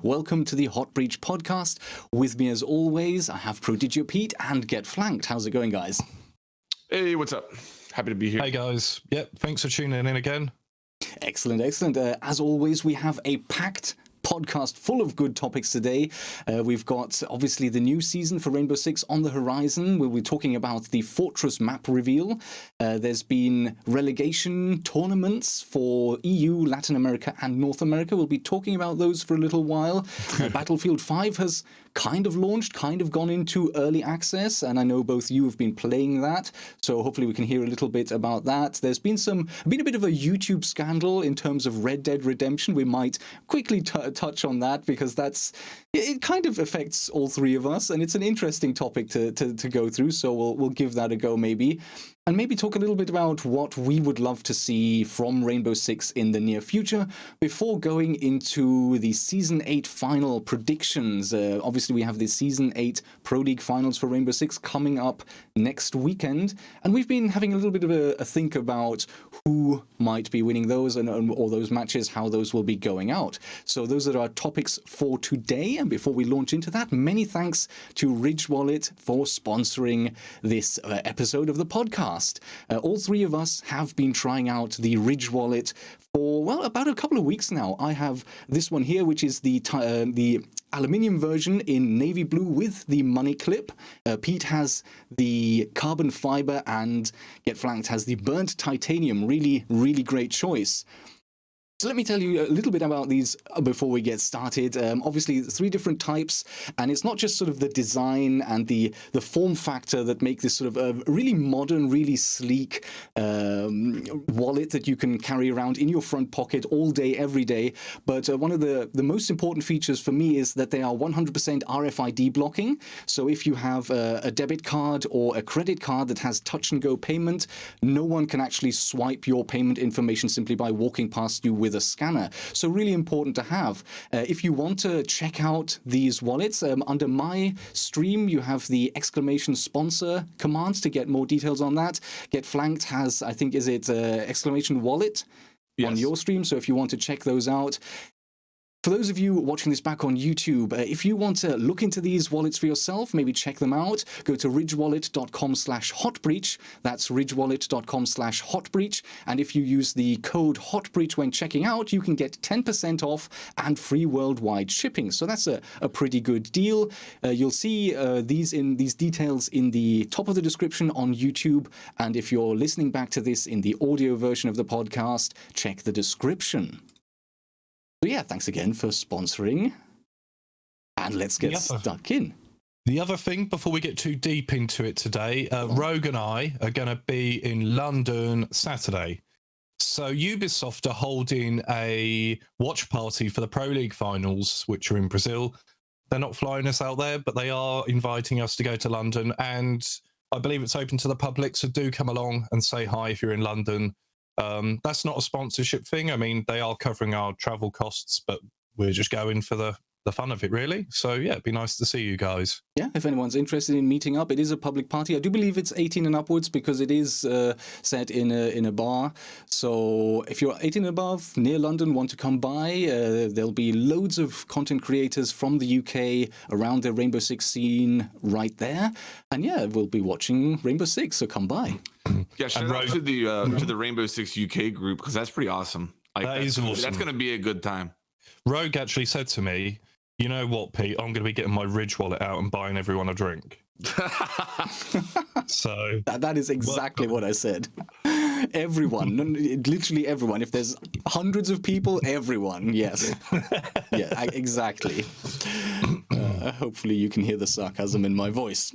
Welcome to the Hot Breach podcast. With me as always, I have Prodigy Pete and Get Flanked. How's it going, guys? Hey, what's up? Happy to be here. Hey, guys. Yep, thanks for tuning in again. Excellent, excellent. As always, we have a packed podcast full of good topics today. We've got obviously the new season for Rainbow Six on the horizon. We'll be talking about the Fortress map reveal. There's been relegation tournaments for EU, Latin America and North America. We'll be talking about those for a little while. Battlefield 5 has kind of launched, kind of gone into early access, and I know both you have been playing that, so hopefully we can hear a little bit about that. There's been a bit of a YouTube scandal in terms of Red Dead Redemption. We might quickly touch on that because it kind of affects all three of us, and it's an interesting topic to go through, so we'll give that a go maybe. And maybe talk a little bit about what we would love to see from Rainbow Six in the near future before going into the Season 8 final predictions. Obviously, we have the Season 8 Pro League finals for Rainbow Six coming up next weekend. And we've been having a little bit of a think about who might be winning those and all those matches, how those will be going out. So those are our topics for today. And before we launch into that, many thanks to Ridge Wallet for sponsoring this episode of the podcast. All three of us have been trying out the Ridge Wallet for, well, about a couple of weeks now. I have this one here, which is the aluminium version in navy blue with the money clip. Pete has the carbon fiber and Get Flanked has the burnt titanium. Really, really great choice. So let me tell you a little bit about these before we get started. Obviously, three different types, and it's not just sort of the design and the form factor that make this sort of a really modern, really sleek wallet that you can carry around in your front pocket all day, every day. But one of the most important features for me is that they are 100% RFID blocking. So if you have a debit card or a credit card that has touch and go payment, no one can actually swipe your payment information simply by walking past you with a scanner. So really important to have. If you want to check out these wallets, under my stream you have the exclamation sponsor commands to get more details on that. Get Flanked has, I think, is it exclamation wallet on your stream, so if you want to check those out. For those of you watching this back on YouTube, if you want to look into these wallets for yourself, maybe check them out, go to ridgewallet.com/hotbreach. That's ridgewallet.com/hotbreach. And if you use the code HOTBREACH when checking out, you can get 10% off and free worldwide shipping. So that's a pretty good deal. You'll see these details in the top of the description on YouTube. And if you're listening back to this in the audio version of the podcast, check the description. So yeah, thanks again for sponsoring, and let's get stuck in. The other thing, before we get too deep into it today, Rogue and I are going to be in London Saturday. So Ubisoft are holding a watch party for the Pro League finals, which are in Brazil. They're not flying us out there, but they are inviting us to go to London, and I believe it's open to the public, so do come along and say hi if you're in London. That's not a sponsorship thing. I mean, they are covering our travel costs, but we're just going for the fun of it, really. So, yeah, it'd be nice to see you guys. Yeah, if anyone's interested in meeting up, it is a public party. I do believe it's 18 and upwards because it is set in a bar. So if you're 18 and above, near London, want to come by, there'll be loads of content creators from the UK around the Rainbow Six scene right there. And yeah, we'll be watching Rainbow Six, so come by. Yeah, shout out to the Rainbow Six UK group, because that's pretty awesome. That is awesome. That's going to be a good time. Rogue actually said to me, you know what, Pete, I'm going to be getting my Ridge wallet out and buying everyone a drink. So that is exactly what I said. Everyone, literally everyone. If there's hundreds of people, everyone. Yes. Yeah, exactly. Hopefully you can hear the sarcasm in my voice.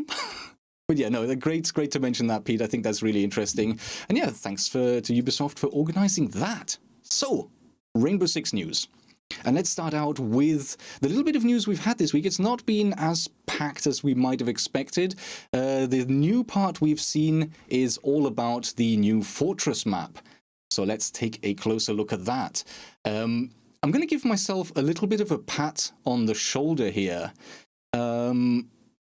But yeah, no, great to mention that, Pete. I think that's really interesting. And yeah, thanks to Ubisoft for organizing that. So, Rainbow Six news. And let's start out with the little bit of news we've had this week. It's not been as packed as we might have expected. The new part we've seen is all about the new Fortress map. So let's take a closer look at that. I'm going to give myself a little bit of a pat on the shoulder here.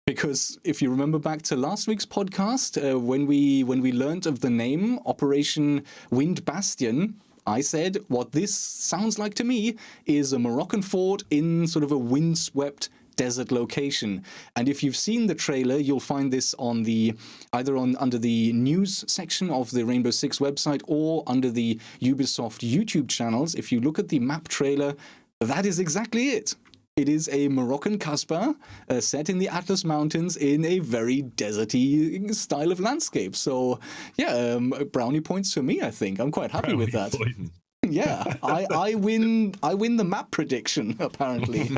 Because if you remember back to last week's podcast, when we learned of the name Operation Wind Bastion, I said, what this sounds like to me is a Moroccan fort in sort of a windswept desert location. And if you've seen the trailer, you'll find this on under the news section of the Rainbow Six website or under the Ubisoft YouTube channels. If you look at the map trailer, that is exactly it. It is a Moroccan Kasbah set in the Atlas Mountains in a very deserty style of landscape. So, yeah, brownie points for me, I think. I'm quite happy with that. Yeah, I win the map prediction, apparently.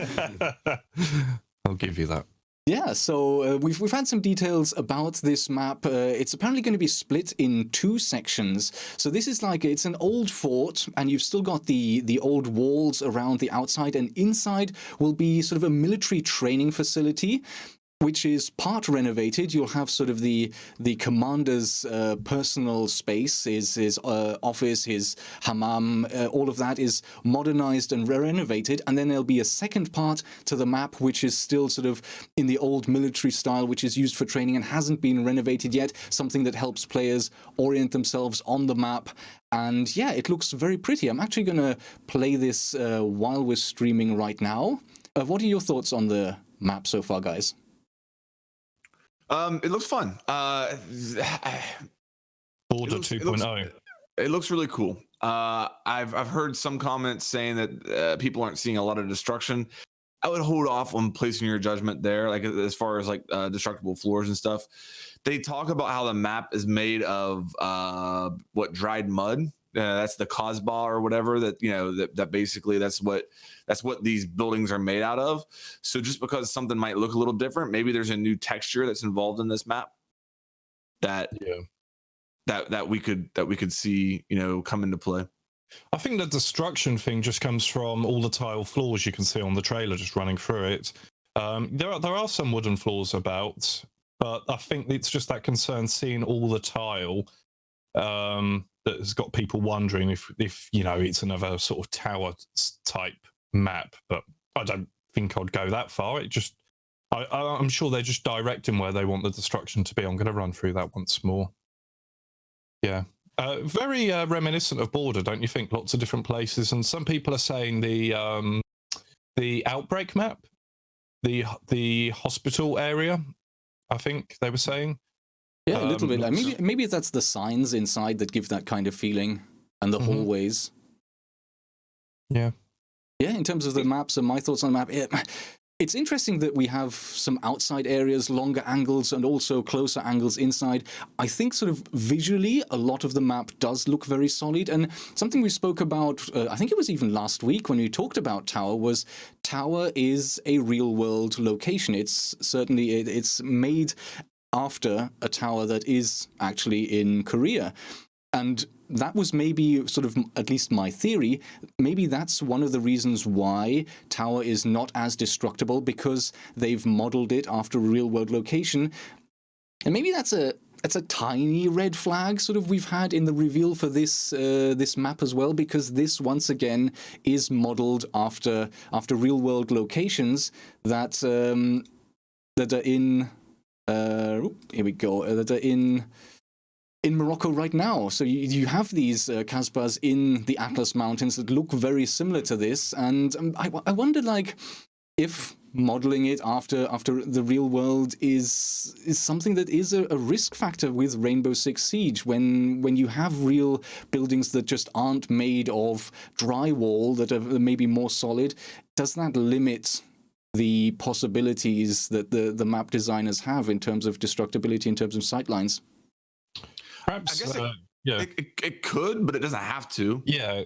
I'll give you that. Yeah, so we've had some details about this map. It's apparently going to be split in 2 sections. So this is it's an old fort, and you've still got the old walls around the outside, and inside will be sort of a military training facility, which is part renovated. You'll have sort of the commander's personal space, his office, his hammam, all of that is modernized and renovated. And then there'll be a second part to the map, which is still sort of in the old military style, which is used for training and hasn't been renovated yet, something that helps players orient themselves on the map. And yeah, it looks very pretty. I'm actually going to play this while we're streaming right now. What are your thoughts on the map so far, guys? It looks fun. Border 2.0. It looks really cool. I've heard some comments saying that people aren't seeing a lot of destruction. I would hold off on placing your judgment there, like as far as destructible floors and stuff. They talk about how the map is made of dried mud. That's the Kasbah or whatever that basically that's what these buildings are made out of. So just because something might look a little different, maybe there's a new texture that's involved in this map that we could see come into play. I think the destruction thing just comes from all the tile floors you can see on the trailer just running through it. There are some wooden floors about, but I think it's just that concern seeing all the tile that has got people wondering if it's another sort of tower type map. But I don't think I'd go that far. I'm sure they're just directing where they want the destruction to be. I'm going to run through that once more. Yeah. Very reminiscent of Border, don't you think? Lots of different places, and some people are saying the Outbreak map, the hospital area, I think they were saying. Yeah, a little bit. Maybe that's the signs inside that give that kind of feeling, and the hallways. Yeah. Yeah, in terms of the maps and my thoughts on the map, it's interesting that we have some outside areas, longer angles, and also closer angles inside. I think sort of visually, a lot of the map does look very solid. And something we spoke about, I think it was even last week when we talked about Tower, was Tower is a real-world location. It's certainly, it's made after a tower that is actually in Korea. And that was maybe sort of, at least my theory, maybe that's one of the reasons why Tower is not as destructible, because they've modeled it after a real-world location. And maybe that's a tiny red flag sort of we've had in the reveal for this map as well, because this once again is modeled after real-world locations that are in here we go, that are in Morocco right now. So you have these Kasbahs in the Atlas Mountains that look very similar to this, and I wonder if modeling it after the real world is something that is a risk factor with Rainbow Six Siege, when you have real buildings that just aren't made of drywall, that are maybe more solid. Does that limit the possibilities that the map designers have in terms of destructibility, in terms of sightlines? Perhaps, I guess it could, but it doesn't have to. Yeah.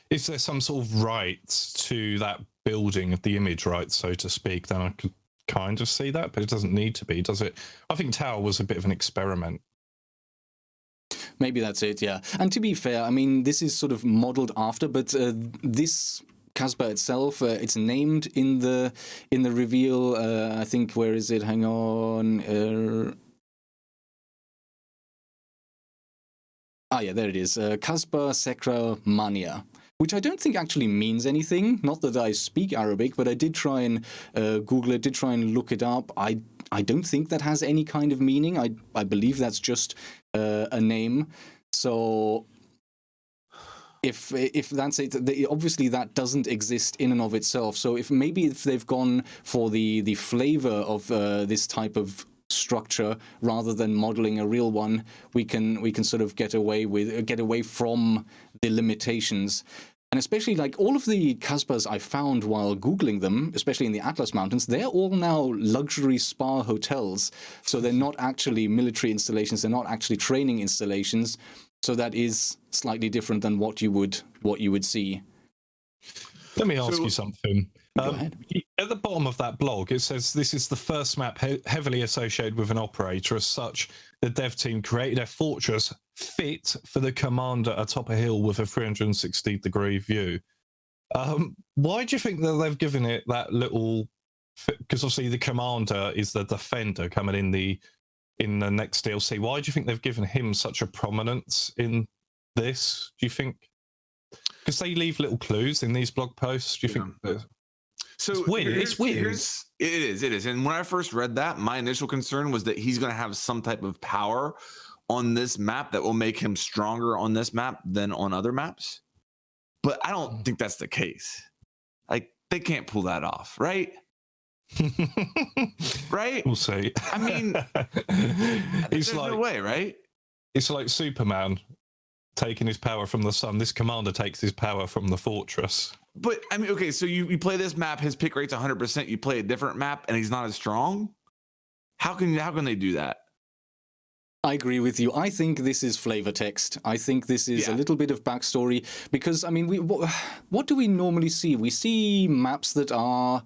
Is there some sort of right to that building, the image right, so to speak, then I could kind of see that, but it doesn't need to be, does it? I think Tower was a bit of an experiment. Maybe that's it, yeah. And to be fair, I mean, this is sort of modeled after, but this Kasbah itself, it's named in the reveal. I think, where is it? Hang on. Yeah, there it is. Kasbah Sekra Mania, which I don't think actually means anything. Not that I speak Arabic, but I did try and Google it, did try and look it up. I don't think that has any kind of meaning. I believe that's just a name. So if that's it, obviously that doesn't exist in and of itself. So if they've gone for the flavor of this type of structure rather than modeling a real one, we can sort of get away from the limitations. And especially like all of the Kasbahs I found while Googling them, especially in the Atlas Mountains, they're all now luxury spa hotels. So they're not actually military installations. They're not actually training installations. So that is slightly different than what you would see. Let me ask you something. Go ahead. At the bottom of that blog, it says this is the first map heavily associated with an operator. As such, the dev team created a fortress fit for the commander atop a hill with a 360-degree view. Why do you think that they've given it that little? Because obviously the commander is the defender coming in the next DLC. Why do you think they've given him such a prominence in this? Do you think? Because they leave little clues in these blog posts. Do you think? So it's weird. It's weird. It is. And when I first read that, my initial concern was that he's going to have some type of power on this map that will make him stronger on this map than on other maps. But I don't think that's the case. Like, they can't pull that off, right? Right? We'll see. I mean, there's no way, right? It's like Superman taking his power from the sun. This commander takes his power from the fortress. But I mean, okay, so you play this map, his pick rate's 100%. You play a different map, and he's not as strong. How can they do that? I agree with you. I think this is flavor text. I think this is a little bit of backstory because, I mean, what do we normally see? We see maps that are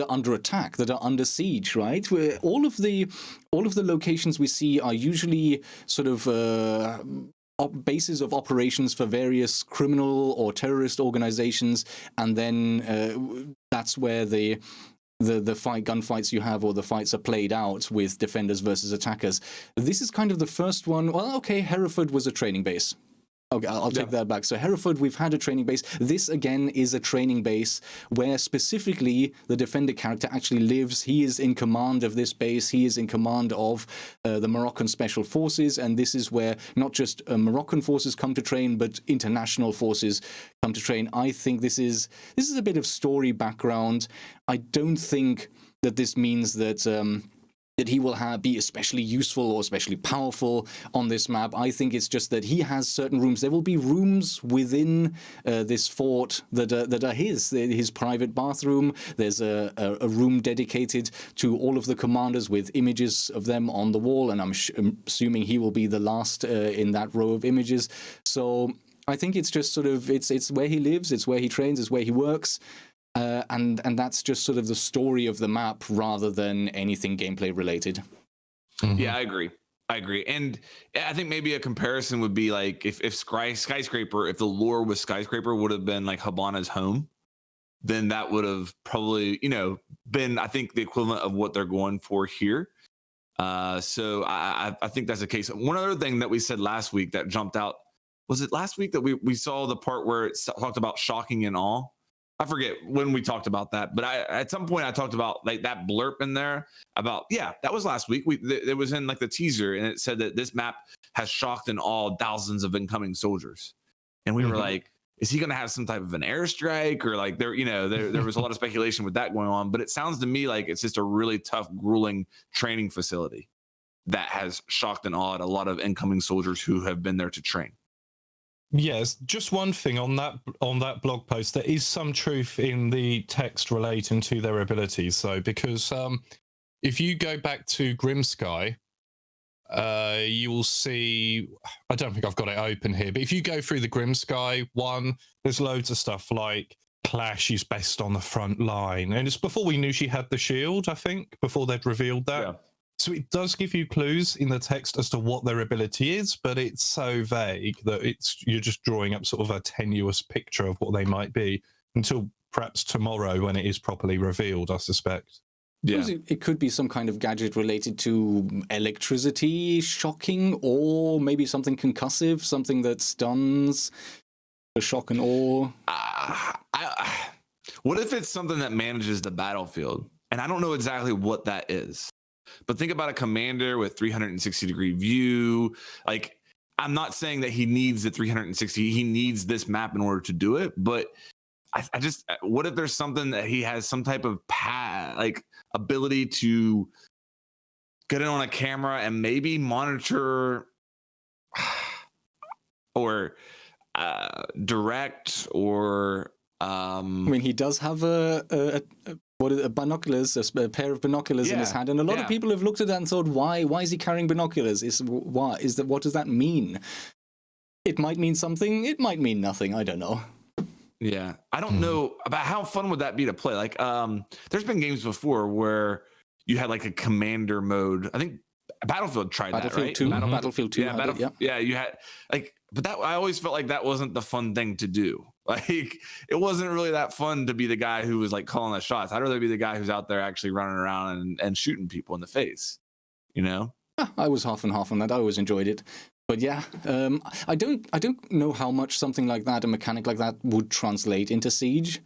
under attack, that are under siege, right? Where all of the locations we see are usually sort of bases of operations for various criminal or terrorist organizations, and then that's where the gunfights you have, or the fights are played out with defenders versus attackers. This is kind of the first one. Well, okay, Hereford was a training base. Okay, I'll take that back. So Hereford, we've had a training base. This, again, is a training base where specifically the defender character actually lives. He is in command of this base. He is in command of the Moroccan Special Forces, and this is where not just Moroccan forces come to train, but international forces come to train. I think this is a bit of story background. I don't think that this means that that he will be especially useful or especially powerful on this map. I think it's just that he has certain rooms. There will be rooms within this fort that are his private bathroom. There's a room dedicated to all of the commanders with images of them on the wall, and I'm assuming he will be the last in that row of images. So I think it's just sort of, it's where he lives, it's where he trains, it's where he works. And that's just sort of the story of the map rather than anything gameplay related. Mm-hmm. Yeah, I agree. And I think maybe a comparison would be like if Skyscraper, if the lore with Skyscraper would have been like Habana's home, then that would have probably, been, I think, the equivalent of what they're going for here. So I think that's the case. One other thing that we said last week that jumped out, was it last week that we saw the part where it talked about shocking and awe? I forget when we talked about that, but at some point I talked about like that blurb in there about, that was last week. It was in like the teaser, and it said that this map has shocked and awed thousands of incoming soldiers. And we were like, is he going to have some type of an airstrike, or like there was a lot of speculation with that going on, but it sounds to me like it's just a really tough, grueling training facility that has shocked and awed a lot of incoming soldiers who have been there to train. Yes, just one thing on that blog post. There is some truth in the text relating to their abilities, though, because if you go back to Grimsky, you will see. I don't think I've got it open here, but if you go through the Grimsky one, there's loads of stuff like Clash is best on the front line, and it's before we knew she had the shield. I think before they'd revealed that. Yeah. So it does give you clues in the text as to what their ability is, but it's so vague that you're just drawing up sort of a tenuous picture of what they might be until perhaps tomorrow when it is properly revealed, I suspect. Yeah. It could be some kind of gadget related to electricity shocking, or maybe something concussive, something that stuns, a shock and awe. What if it's something that manages the battlefield? And I don't know exactly what that is. But think about a commander with 360-degree view. Like, I'm not saying that he needs the 360. He needs this map in order to do it. But I just, what if there's something that he has some type of ability to get it on a camera and maybe monitor or direct or. I mean, he does have a binoculars, a pair of binoculars in his hand, and a lot of people have looked at that and thought, why is he carrying binoculars? What does that mean? It might mean something, it might mean nothing, I don't know. Yeah, I don't know about how fun would that be to play. Like, there's been games before where you had like a commander mode. I think Battlefield tried that, right? Battlefield 2. Yeah, you had but that I always felt like that wasn't the fun thing to do. Like, it wasn't really that fun to be the guy who was like calling the shots. I'd rather be the guy who's out there actually running around and shooting people in the face, you know? I was half and half on that. I always enjoyed it. But yeah, I don't know how much something like that, a mechanic like that, would translate into Siege.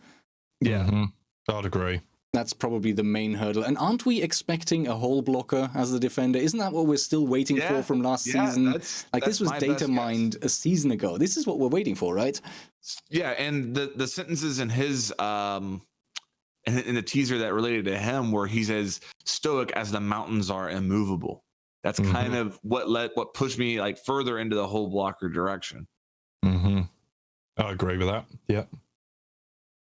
Yeah, I'd agree. That's probably the main hurdle. And aren't we expecting a hole blocker as the defender? Isn't that what we're still waiting for from last season? This was data mined a season ago. This is what we're waiting for, right? Yeah, and the sentences in his in the teaser that related to him were he's as stoic as the mountains are immovable. That's kind of what pushed me like further into the hole blocker direction. I agree with that. Yeah.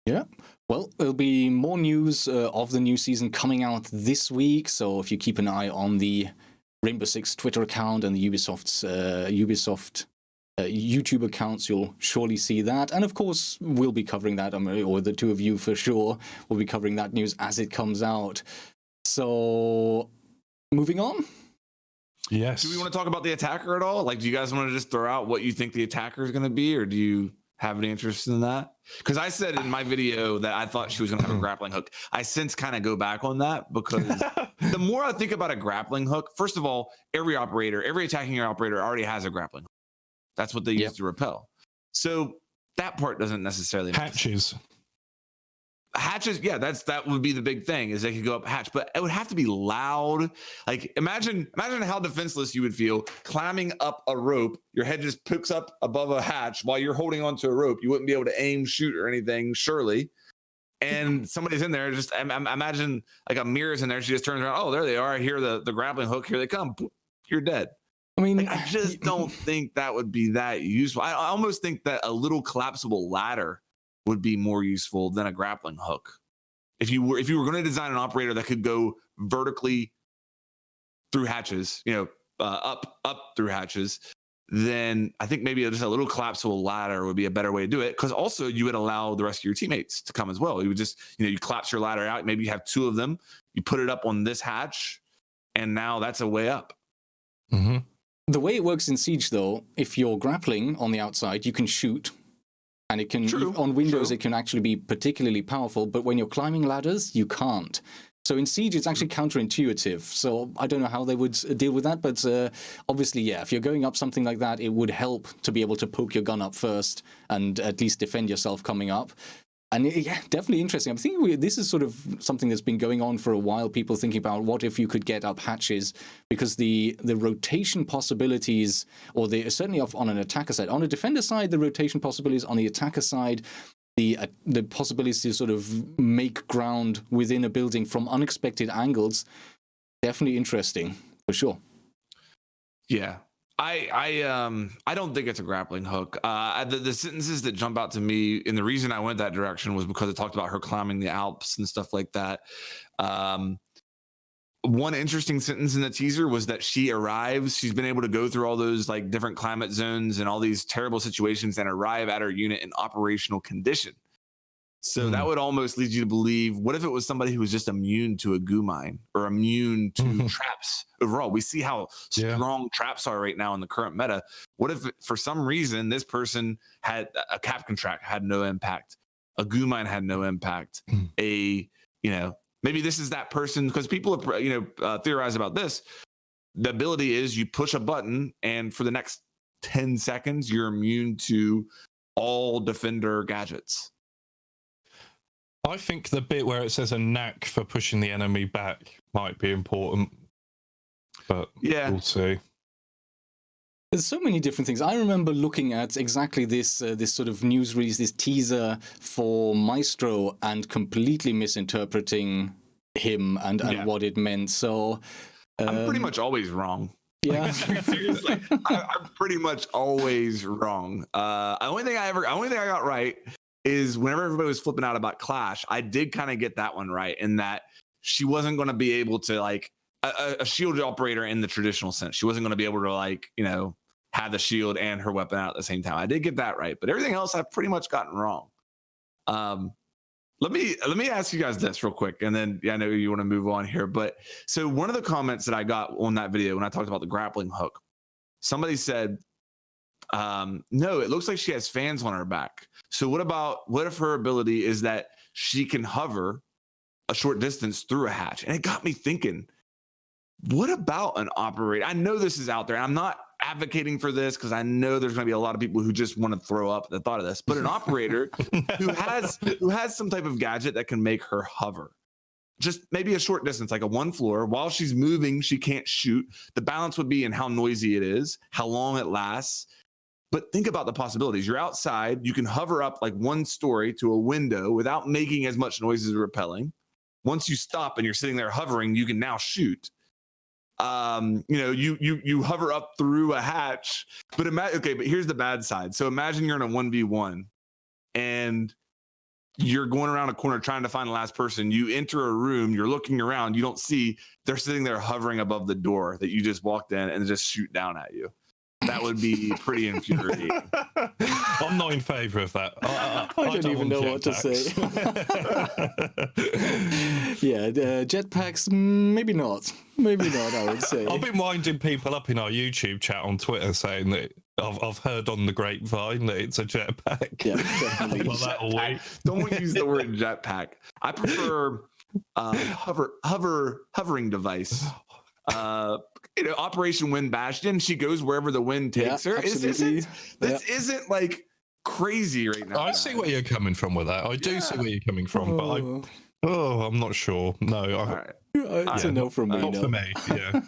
Yeah. Well, there'll be more news of the new season coming out this week. So if you keep an eye on the Rainbow Six Twitter account and the Ubisoft YouTube accounts, you'll surely see that. And of course, we'll be covering that, or the two of you for sure will be covering that news as it comes out. So, moving on. Yes. Do we want to talk about the attacker at all? Like, do you guys want to just throw out what you think the attacker is going to be, or do you have any interest in that? Because I said in my video that I thought she was going to have a grappling hook. I since kind of go back on that because the more I think about a grappling hook, first of all, every attacking operator already has a grappling hook. That's what they use to repel. So that part doesn't necessarily hatches. Yeah, that would be the big thing, is they could go up hatch, but it would have to be loud. Like, imagine how defenseless you would feel climbing up a rope. Your head just pokes up above a hatch while you're holding onto a rope. You wouldn't be able to aim, shoot, or anything, surely. And somebody's in there. Just imagine like a mirror's in there. She just turns around. Oh, there they are. I hear the grappling hook. Here they come. You're dead. I mean, like, I just don't think that would be that useful. I almost think that a little collapsible ladder would be more useful than a grappling hook. If you were going to design an operator that could go vertically through hatches, up through hatches, then I think maybe just a little collapsible ladder would be a better way to do it. Because also you would allow the rest of your teammates to come as well. You would just, you collapse your ladder out. Maybe you have two of them. You put it up on this hatch, and now that's a way up. Mm-hmm. The way it works in Siege, though, if you're grappling on the outside, you can shoot. And it can, on Windows, it can actually be particularly powerful, but when you're climbing ladders, you can't. So in Siege, it's actually counterintuitive. So I don't know how they would deal with that, but obviously, yeah, if you're going up something like that, it would help to be able to poke your gun up first and at least defend yourself coming up. And yeah, definitely interesting. I'm thinking this is sort of something that's been going on for a while. People thinking about what if you could get up hatches, because the rotation possibilities, or certainly on an attacker side, on a defender side, the rotation possibilities, on the attacker side, the possibilities to sort of make ground within a building from unexpected angles, definitely interesting for sure. Yeah. I don't think it's a grappling hook. The sentences that jump out to me, and the reason I went that direction was because it talked about her climbing the Alps and stuff like that. One interesting sentence in the teaser was that she arrives. She's been able to go through all those like different climate zones and all these terrible situations and arrive at her unit in operational condition. So that would almost lead you to believe, what if it was somebody who was just immune to a goo mine or immune to traps overall? We see how strong traps are right now in the current meta. What if for some reason this person had a cap contract, had no impact, a goo mine had no impact, maybe this is that person, because people have theorized about this. The ability is you push a button and for the next 10 seconds, you're immune to all defender gadgets. I think the bit where it says a knack for pushing the enemy back might be important, but we'll see. There's so many different things. I remember looking at exactly this this sort of news release, this teaser for Maestro, and completely misinterpreting him and what it meant. So I'm pretty much always wrong. Yeah, seriously, I'm pretty much always wrong. The only thing I got right is whenever everybody was flipping out about Clash, I did kind of get that one right, in that she wasn't going to be able to, like, a shield operator in the traditional sense. She wasn't going to be able to, like, you know, have the shield and her weapon out at the same time. I did get that right, but everything else I've pretty much gotten wrong. Let me ask you guys this real quick, and then I know you want to move on here. But so one of the comments that I got on that video when I talked about the grappling hook, somebody said, no, it looks like she has fans on her back. So what if her ability is that she can hover a short distance through a hatch? And it got me thinking, what about an operator? I know this is out there, and I'm not advocating for this because I know there's going to be a lot of people who just want to throw up at the thought of this, but an operator who has some type of gadget that can make her hover just maybe a short distance, like a one floor, while she's moving, she can't shoot. The balance would be in how noisy it is, how long it lasts. But think about the possibilities. You're outside, you can hover up like one story to a window without making as much noise as repelling. Once you stop and you're sitting there hovering, you can now shoot. You know, you hover up through a hatch, but here's the bad side. So imagine you're in a 1v1 and you're going around a corner trying to find the last person. You enter a room, you're looking around, you don't see, they're sitting there hovering above the door that you just walked in and just shoot down at you. That would be pretty infuriating. I'm not in favor of that. I don't even know what to say. Yeah, jetpacks, maybe not. Maybe not, I would say. I've been winding people up in our YouTube chat on Twitter saying that I've heard on the grapevine that it's a jetpack. Yeah, definitely. Don't use the word jetpack. I prefer hovering device. You know, Operation Wind Bastion, she goes wherever the wind takes her. This isn't like crazy right now. I see where you're coming from with that. I do see where you're coming from, but I'm not sure. No, it's a no from me. Not for me. Yeah.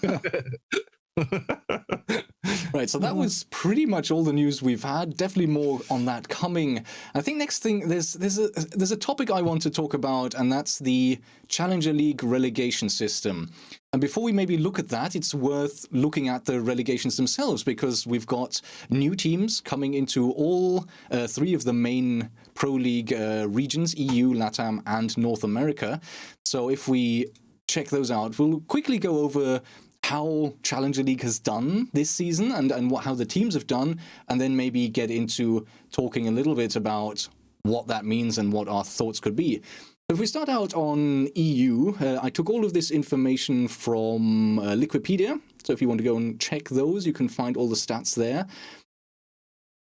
Right, so that was pretty much all the news we've had. Definitely more on that coming. I think next thing, there's a topic I want to talk about, and that's the Challenger League relegation system. And before we maybe look at that, it's worth looking at the relegations themselves, because we've got new teams coming into all three of the main Pro League regions, EU, LATAM, and North America. So if we check those out, we'll quickly go over how Challenger League has done this season and how the teams have done, and then maybe get into talking a little bit about what that means and what our thoughts could be. If we start out on EU, I took all of this information from Liquipedia, so if you want to go and check those, you can find all the stats there.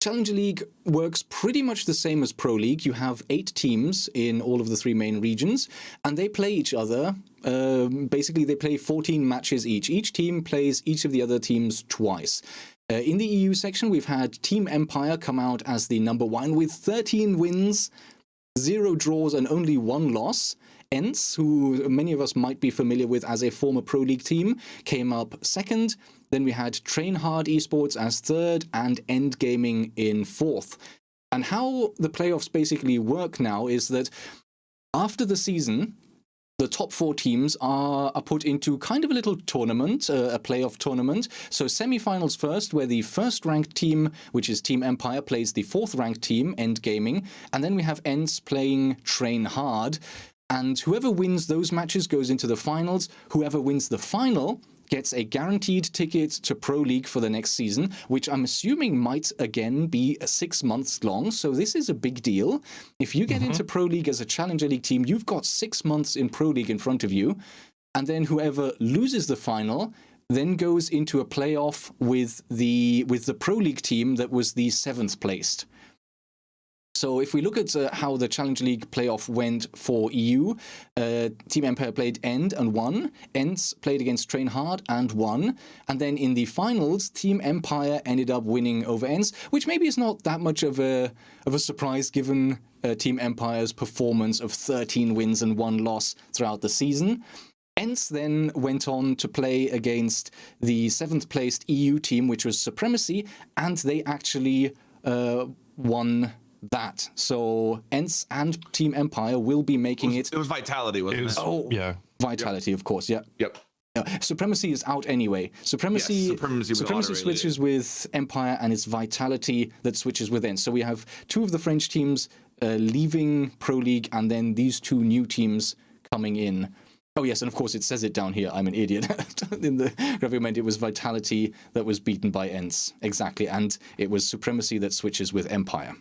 Challenger League works pretty much the same as Pro League. You have 8 teams in all of the 3 main regions, and they play each other. Basically, they play 14 matches each. Each team plays each of the other teams twice. In the EU section, we've had Team Empire come out as the number 1 with 13 wins, 0 draws, and only 1 loss. ENCE, who many of us might be familiar with as a former Pro League team, came up second. Then we had Train Hard Esports as third and End Gaming in fourth. And how the playoffs basically work now is that after the season, the top 4 teams are put into kind of a little tournament, a playoff tournament. So semi-finals first, where the first-ranked team, which is Team Empire, plays the 4th-ranked team, End Gaming. And then we have ENCE playing Train Hard. And whoever wins those matches goes into the finals. Whoever wins the final gets a guaranteed ticket to Pro League for the next season, which I'm assuming might again be 6 months long. So this is a big deal. If you get into Pro League as a Challenger League team, you've got 6 months in Pro League in front of you. And then whoever loses the final then goes into a playoff with the Pro League team that was the 7th placed. So if we look at how the Challenger League playoff went for EU, Team Empire played End and won. ENCE played against Train Hard and won. And then in the finals, Team Empire ended up winning over ENCE, which maybe is not that much of a surprise given Team Empire's performance of 13 wins and 1 loss throughout the season. Ents then went on to play against the 7th placed EU team, which was Supremacy, and they actually won that. So Ents and Team Empire will be making it. It was Vitality, wasn't it? Oh, yeah. Vitality, of course, yeah. Yep. Supremacy is out anyway. Supremacy switches with Empire, and it's Vitality that switches with Ents. So we have two of the French teams leaving Pro League, and then these two new teams coming in. Oh, yes, and of course it says it down here. I'm an idiot. In the graphic, it was Vitality that was beaten by Ents. Exactly, and it was Supremacy that switches with Empire.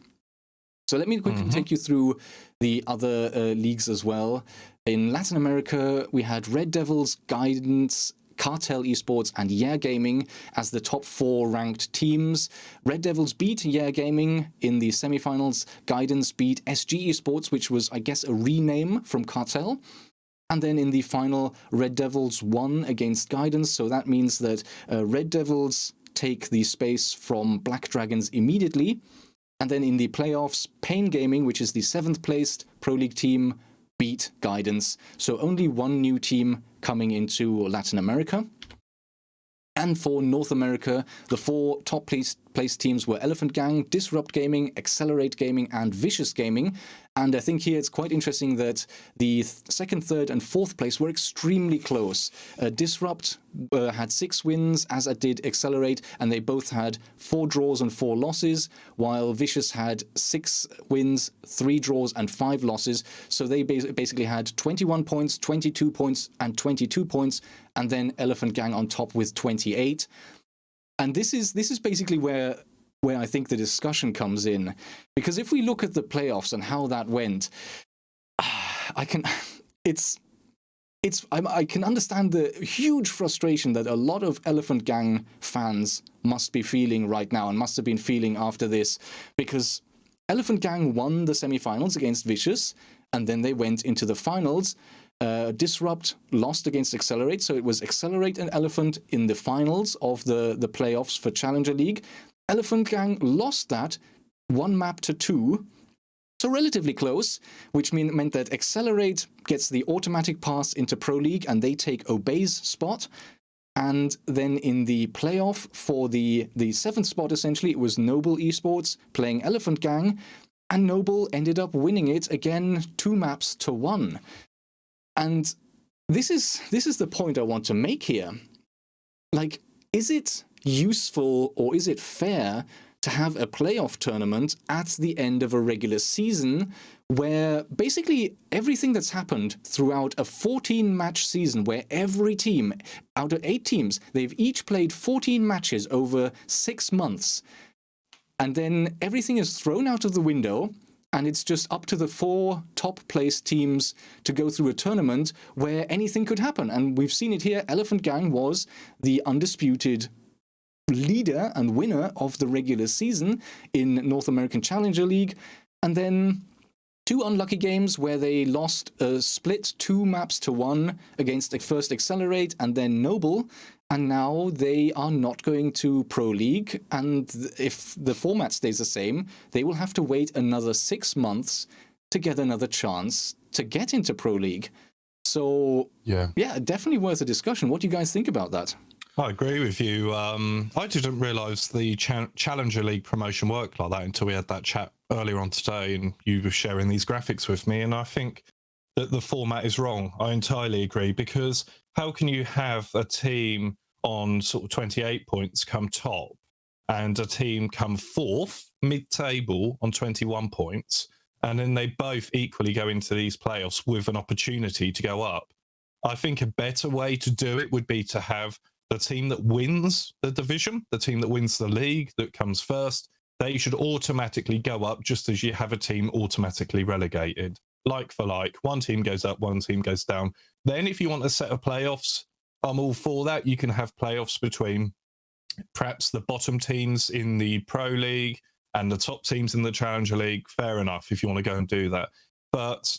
So let me quickly take you through the other leagues as well. In Latin America, we had Red Devils, Guidance, Cartel Esports, and Yeah Gaming as the top 4 ranked teams. Red Devils beat Yeah Gaming in the semifinals. Guidance beat SG Esports, which was, I guess, a rename from Cartel. And then in the final, Red Devils won against Guidance. So that means that Red Devils take the space from Black Dragons immediately. And then in the playoffs, Pain Gaming, which is the 7th placed Pro League team, beat Guidance. So only one new team coming into Latin America. And for North America, the 4 top placed teams were Elephant Gang, Disrupt Gaming, Accelerate Gaming, and Vicious Gaming. And I think here it's quite interesting that the 2nd, 3rd, and 4th place were extremely close. Disrupt had 6 wins, as did Accelerate, and they both had 4 draws and 4 losses, while Vicious had 6 wins, 3 draws, and 5 losses. So they basically had 21 points, 22 points, and 22 points, and then Elephant Gang on top with 28. And this is basically where I think the discussion comes in, because if we look at the playoffs and how that went, I can understand the huge frustration that a lot of Elephant Gang fans must be feeling right now and must have been feeling after this, because Elephant Gang won the semifinals against Vicious, and then they went into the finals. Disrupt lost against Accelerate, so it was Accelerate and Elephant in the finals of the playoffs for Challenger League. Elephant Gang lost that 1 map to 2, so relatively close, which meant that Accelerate gets the automatic pass into Pro League and they take Obey's spot. And then in the playoff for the 7th spot, essentially, it was Noble Esports playing Elephant Gang, and Noble ended up winning it again 2 maps to 1. And this is the point I want to make here. Like, is it useful or is it fair to have a playoff tournament at the end of a regular season where basically everything that's happened throughout a 14-match season, where every team, out of 8 teams, they've each played 14 matches over 6 months, and then everything is thrown out of the window, and it's just up to the 4 top-placed teams to go through a tournament where anything could happen. And we've seen it here. Elephant Gang was the undisputed leader and winner of the regular season in North American Challenger League, and then 2 unlucky games where they lost a split 2 maps to 1 against first Accelerate and then Noble, and now they are not going to Pro League, and if the format stays the same, they will have to wait another 6 months to get another chance to get into Pro League. So yeah, definitely worth a discussion. What do you guys think about that? I agree with you. I didn't realise the Challenger League promotion worked like that until we had that chat earlier on today, and you were sharing these graphics with me, and I think that the format is wrong. I entirely agree, because how can you have a team on sort of 28 points come top and a team come 4th mid-table on 21 points, and then they both equally go into these playoffs with an opportunity to go up? I think a better way to do it would be to have the team that wins the division, the team that wins the league, that comes first, they should automatically go up, just as you have a team automatically relegated. Like for like, one team goes up, one team goes down. Then if you want a set of playoffs, I'm all for that. You can have playoffs between perhaps the bottom teams in the Pro League and the top teams in the Challenger League. Fair enough if you want to go and do that. But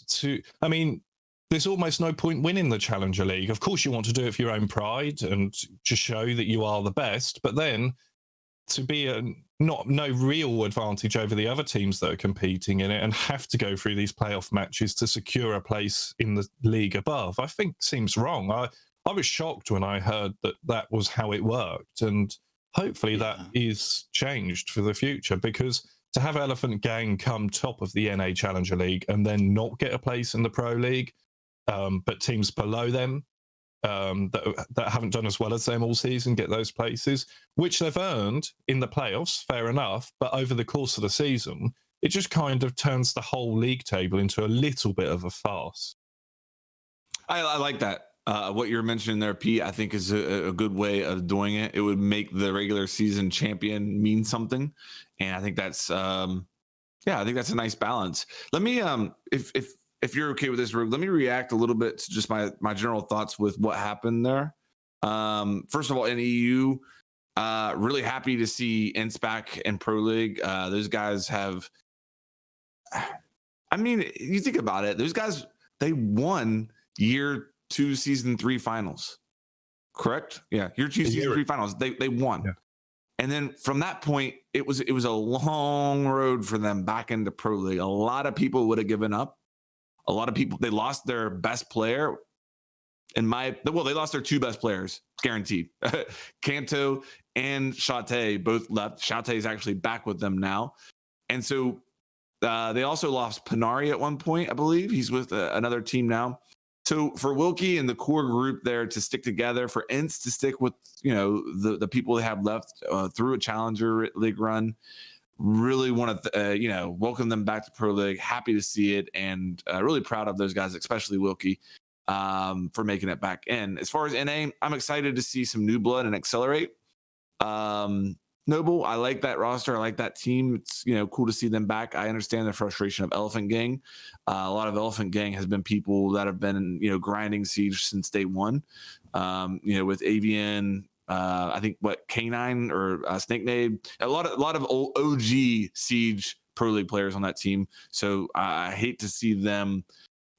there's almost no point winning the Challenger League. Of course, you want to do it for your own pride and just show that you are the best. But then to be no real advantage over the other teams that are competing in it and have to go through these playoff matches to secure a place in the league above, I think seems wrong. I was shocked when I heard that was how it worked, and hopefully that is changed for the future, because to have Elephant Gang come top of the NA Challenger League and then not get a place in the Pro League, but teams below them that haven't done as well as them all season get those places, which they've earned in the playoffs, fair enough, but over the course of the season, it just kind of turns the whole league table into a little bit of a farce. I like that. What you're mentioning there, Pete, I think is a good way of doing it. It would make the regular season champion mean something, and I think that's I think that's a nice balance. Let me if you're okay with this, Rube, let me react a little bit to just my general thoughts with what happened there. First of all, in EU, really happy to see Ents back in Pro League. Those guys have, I mean, you think about it, those guys, they won year 2 season 3 finals, correct? Yeah, year 2 season 3 finals. They won. Yeah. And then from that point, it was a long road for them back into Pro League. A lot of people would have given up. A lot of people, they lost their best player. They lost their 2 best players, guaranteed. Kanto and Shate both left. Shate is actually back with them now. And so they also lost Panari at one point, I believe. He's with another team now. So for Wilkie and the core group there to stick together, for Ents to stick with, the people they have left through a Challenger League run, really want to, welcome them back to Pro League. Happy to see it, and really proud of those guys, especially Wilkie, for making it back in. As far as NA, I'm excited to see some new blood and accelerate. Noble, I like that roster. I like that team. It's cool to see them back. I understand the frustration of Elephant Gang. A lot of Elephant Gang has been people that have been grinding Siege since day one. With Avian, I think K9 or Snake Nade, a lot of old OG Siege Pro League players on that team. So I hate to see them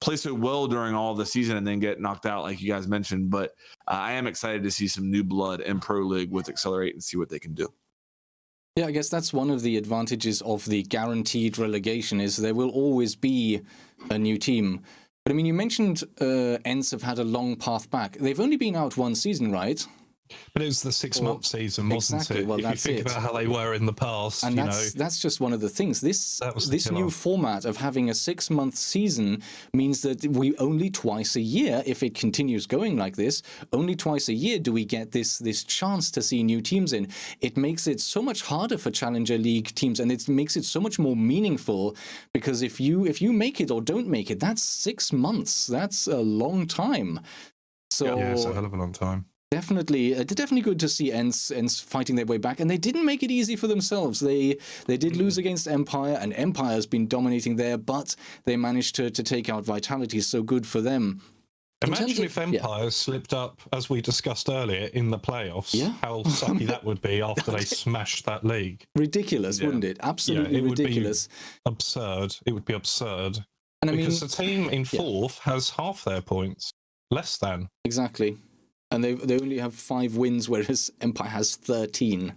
play so well during all the season and then get knocked out like you guys mentioned. But I am excited to see some new blood in Pro League with Accelerate and see what they can do. Yeah, I guess that's one of the advantages of the guaranteed relegation, is there will always be a new team. But I mean, you mentioned Ents have had a long path back. They've only been out one season, right? But it was the 6-month season, wasn't exactly. it? Well, if that's you think about how they were in the past, and that's just one of the things. This new format of having a 6-month season means that we only twice a year, if it continues going like this, only twice a year do we get this chance to see new teams in. It makes it so much harder for Challenger League teams, and it makes it so much more meaningful, because if you make it or don't make it, that's 6 months. That's a long time. So yeah, it's a hell of a long time. Definitely good to see Ents fighting their way back, and they didn't make it easy for themselves. They did lose against Empire, and Empire has been dominating there, but they managed to take out Vitality, so good for them. Imagine if Empire slipped up, as we discussed earlier, in the playoffs. Yeah. How sucky that would be after they smashed that league. Ridiculous, wouldn't it? Absolutely ridiculous. Absurd. It would be absurd. And because the team in fourth has half their points, less than. Exactly. And they only have 5 wins, whereas Empire has 13.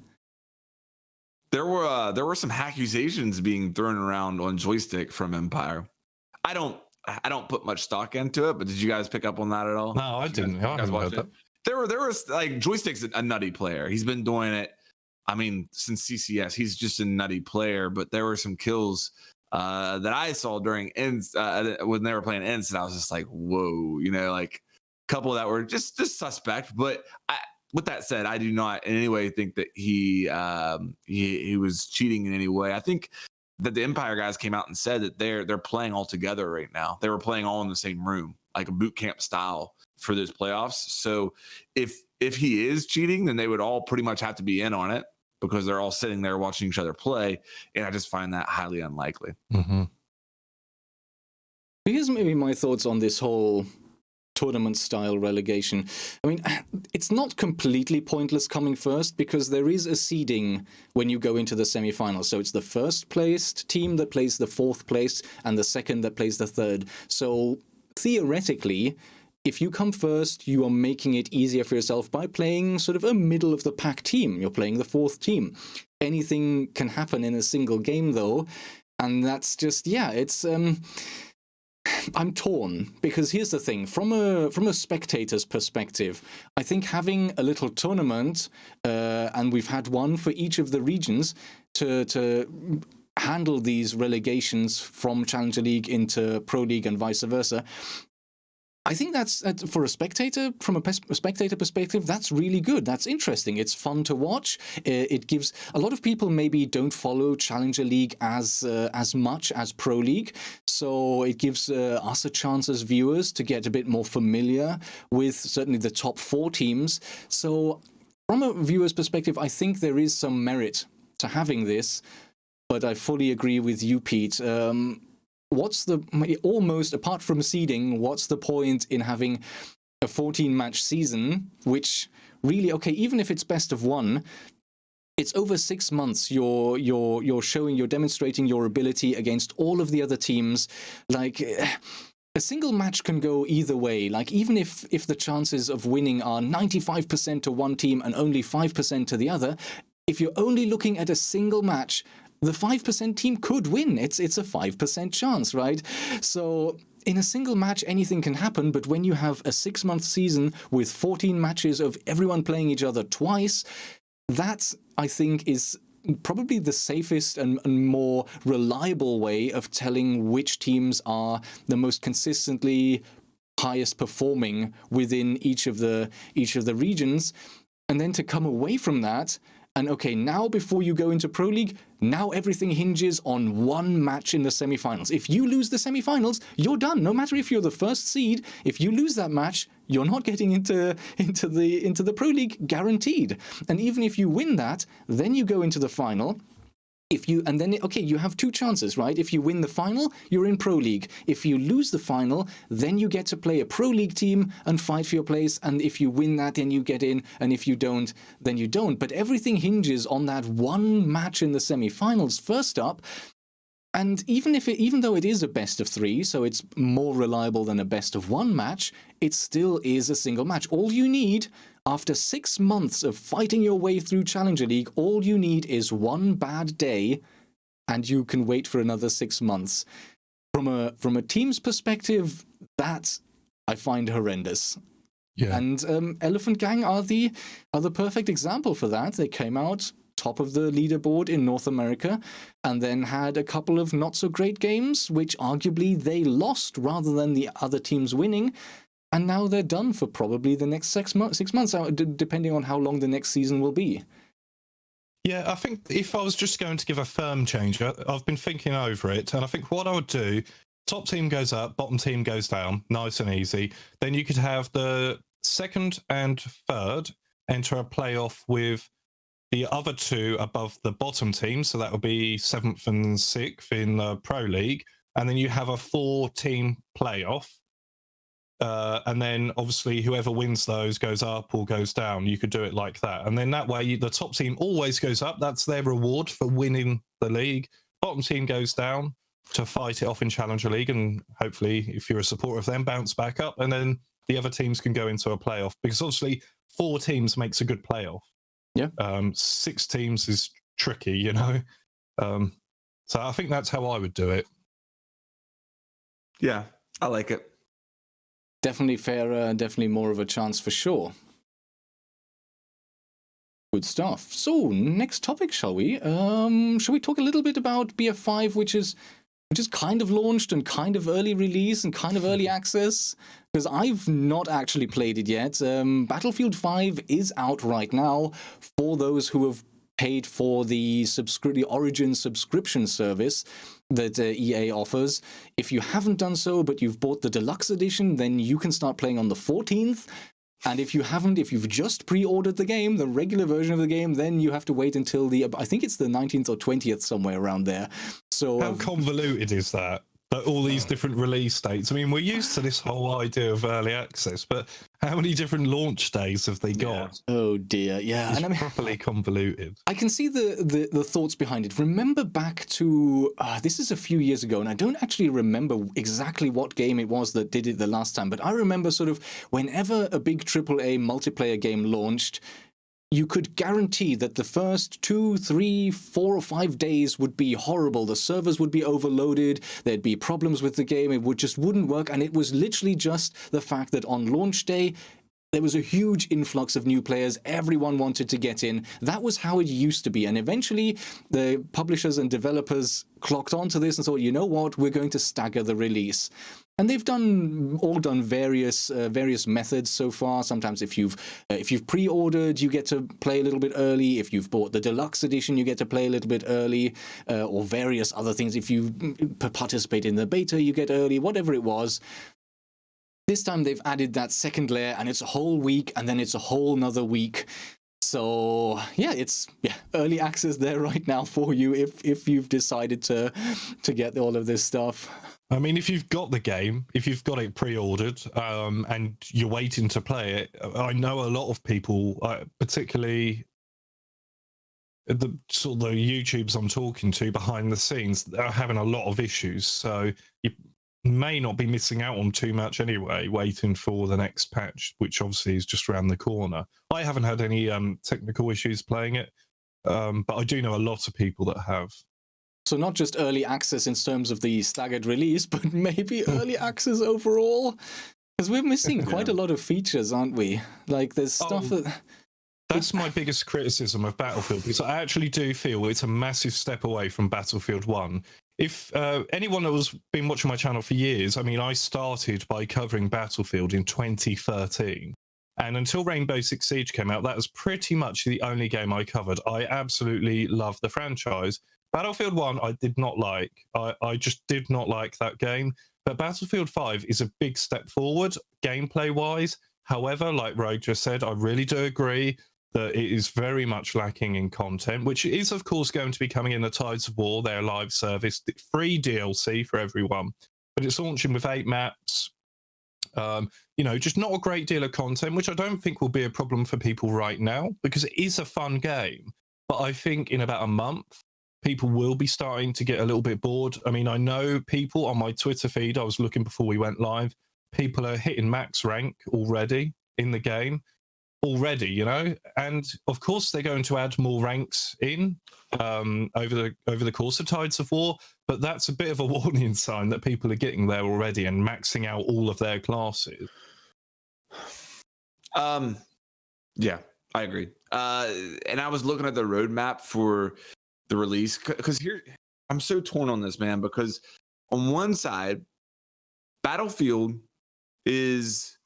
There were some accusations being thrown around on Joystick from Empire. I don't put much stock into it, but did you guys pick up on that at all? No, I didn't. I haven't heard that. There was like, Joystick's a nutty player. He's been doing it, I mean, since CCS. He's just a nutty player. But there were some kills that I saw during Ents when they were playing Ents, and I was just like, whoa, like. Couple that were just suspect, but with that said, I do not in any way think that he was cheating in any way. I think that the Empire guys came out and said that they're playing all together right now. They were playing all in the same room, like a boot camp style for those playoffs. So if he is cheating, then they would all pretty much have to be in on it, because they're all sitting there watching each other play, and I just find that highly unlikely. Mm-hmm. Here's maybe my thoughts on this whole tournament-style relegation. I mean, it's not completely pointless coming first, because there is a seeding when you go into the semi-finals. So it's the first-placed team that plays the fourth place, and the second that plays the third. So theoretically, if you come first, you are making it easier for yourself by playing sort of a middle of the pack team. You're playing the fourth team. Anything can happen in a single game, though, and that's just, it's I'm torn, because here's the thing: from a spectator's perspective, I think having a little tournament, and we've had one for each of the regions to handle these relegations from Challenger League into Pro League and vice versa. I think that's, for a spectator, from a spectator perspective, that's really good. That's interesting. It's fun to watch. It gives a lot of people maybe don't follow Challenger League as much as Pro League, so it gives us a chance as viewers to get a bit more familiar with certainly the top 4 teams. So from a viewer's perspective, I think there is some merit to having this, but I fully agree with you, Pete. Almost apart from seeding, what's the point in having a 14-match season, which really, okay, even if it's best of 1, it's over 6 months. You're demonstrating your ability against all of the other teams. Like, a single match can go either way. Like, even if the chances of winning are 95% to one team and only 5% to the other, if you're only looking at a single match, the 5% team could win. It's a 5% chance, right? So in a single match, anything can happen, but when you have a 6-month season with 14 matches of everyone playing each other twice, that, I think, is probably the safest and more reliable way of telling which teams are the most consistently highest performing within each of the regions. And then to come away from that, and okay, now before you go into Pro League, now everything hinges on one match in the semifinals. If you lose the semifinals, you're done. No matter if you're the first seed, if you lose that match, you're not getting into the Pro League, guaranteed. And even if you win that, then you go into the final. You have 2 chances, right? If you win the final, you're in Pro League. If you lose the final, then you get to play a Pro League team and fight for your place. And if you win that, then you get in. And if you don't, then you don't. But everything hinges on that one match in the semifinals first up. And even though it is a best of 3, so it's more reliable than a best of 1 match, it still is a single match. All you need, after 6 months of fighting your way through Challenger League, all you need is one bad day, and you can wait for another 6 months. From a team's perspective, that I find horrendous. Yeah. And Elephant Gang are the perfect example for that. They came out top of the leaderboard in North America, and then had a couple of not-so-great games, which arguably they lost rather than the other teams winning, and now they're done for probably the next 6 months, depending on how long the next season will be. Yeah, I think if I was just going to give a firm change, I've been thinking over it, and I think what I would do, top team goes up, bottom team goes down, nice and easy. Then you could have the second and third enter a playoff with the other 2 above the bottom team, so that would be 7th and 6th in the Pro League, and then you have a 4-team playoff, and then obviously whoever wins those goes up or goes down. You could do it like that, and then that way the top team always goes up. That's their reward for winning the league. Bottom team goes down to fight it off in Challenger League, and hopefully, if you're a supporter of them, bounce back up, and then the other teams can go into a playoff, because obviously 4 teams makes a good playoff. Yeah. 6 teams is tricky, you know. So I think that's how I would do it. Yeah, I like it. Definitely fairer, definitely more of a chance for sure. Good stuff. So, next topic, shall we? Shall we talk a little bit about BF5, which is kind of launched and kind of early release and kind of early access? Because I've not actually played it yet. Battlefield 5 is out right now for those who have paid for the Origin subscription service that EA offers. If you haven't done so, but you've bought the deluxe edition, then you can start playing on the 14th. And if you've just pre-ordered the game, the regular version of the game, then you have to wait until I think it's the 19th or 20th, somewhere around there. So how convoluted is that? all these different release dates. I mean, we're used to this whole idea of early access, but how many different launch days have they got? Oh dear, yeah. It's And I mean, properly convoluted. I can see the thoughts behind it. Remember back to, this is a few years ago, and I don't actually remember exactly what game it was that did it the last time, but I remember sort of whenever a big AAA multiplayer game launched, you could guarantee that the first 2, 3, 4 or 5 days would be horrible. The servers would be overloaded. There'd be problems with the game. It wouldn't work. And it was literally just the fact that on launch day, there was a huge influx of new players. Everyone wanted to get in. That was how it used to be. And eventually, the publishers and developers clocked onto this and thought, you know what, we're going to stagger the release. And they've done various methods so far. Sometimes if you've pre-ordered, you get to play a little bit early. If you've bought the deluxe edition, you get to play a little bit early, or various other things. If you participate in the beta, you get early. Whatever it was. This time they've added that second layer, and it's a whole week, and then it's a whole nother week. So yeah, it's early access there right now for you if you've decided to get all of this stuff. I mean, if you've got the game, if you've got it pre-ordered, and you're waiting to play it, I know a lot of people, particularly the sort of the YouTubes I'm talking to behind the scenes, are having a lot of issues. So you may not be missing out on too much anyway, waiting for the next patch, which obviously is just around the corner. I haven't had any technical issues playing it, but I do know a lot of people that have. So not just early access in terms of the staggered release, but maybe early access overall? Because we're missing quite a lot of features, aren't we? Like there's stuff that... That's my biggest criticism of Battlefield, because I actually do feel it's a massive step away from Battlefield 1. If anyone that has been watching my channel for years, I mean, I started by covering Battlefield in 2013. And until Rainbow Six Siege came out, that was pretty much the only game I covered. I absolutely love the franchise. Battlefield 1, I did not like. I just did not like that game. But Battlefield 5 is a big step forward, gameplay-wise. However, like Rogue just said, I really do agree that it is very much lacking in content, which is, of course, going to be coming in the Tides of War, their live service, free DLC for everyone. But it's launching with 8 maps. Just not a great deal of content, which I don't think will be a problem for people right now, because it is a fun game. But I think in about a month, people will be starting to get a little bit bored. I mean, I know people on my Twitter feed, I was looking before we went live, people are hitting max rank already in the game. Already, and of course they're going to add more ranks in over the course of Tides of War, but that's a bit of a warning sign that people are getting there already and maxing out all of their classes. Yeah, I agree. And I was looking at the roadmap for the release, because here I'm so torn on this, man, because on one side, Battlefield is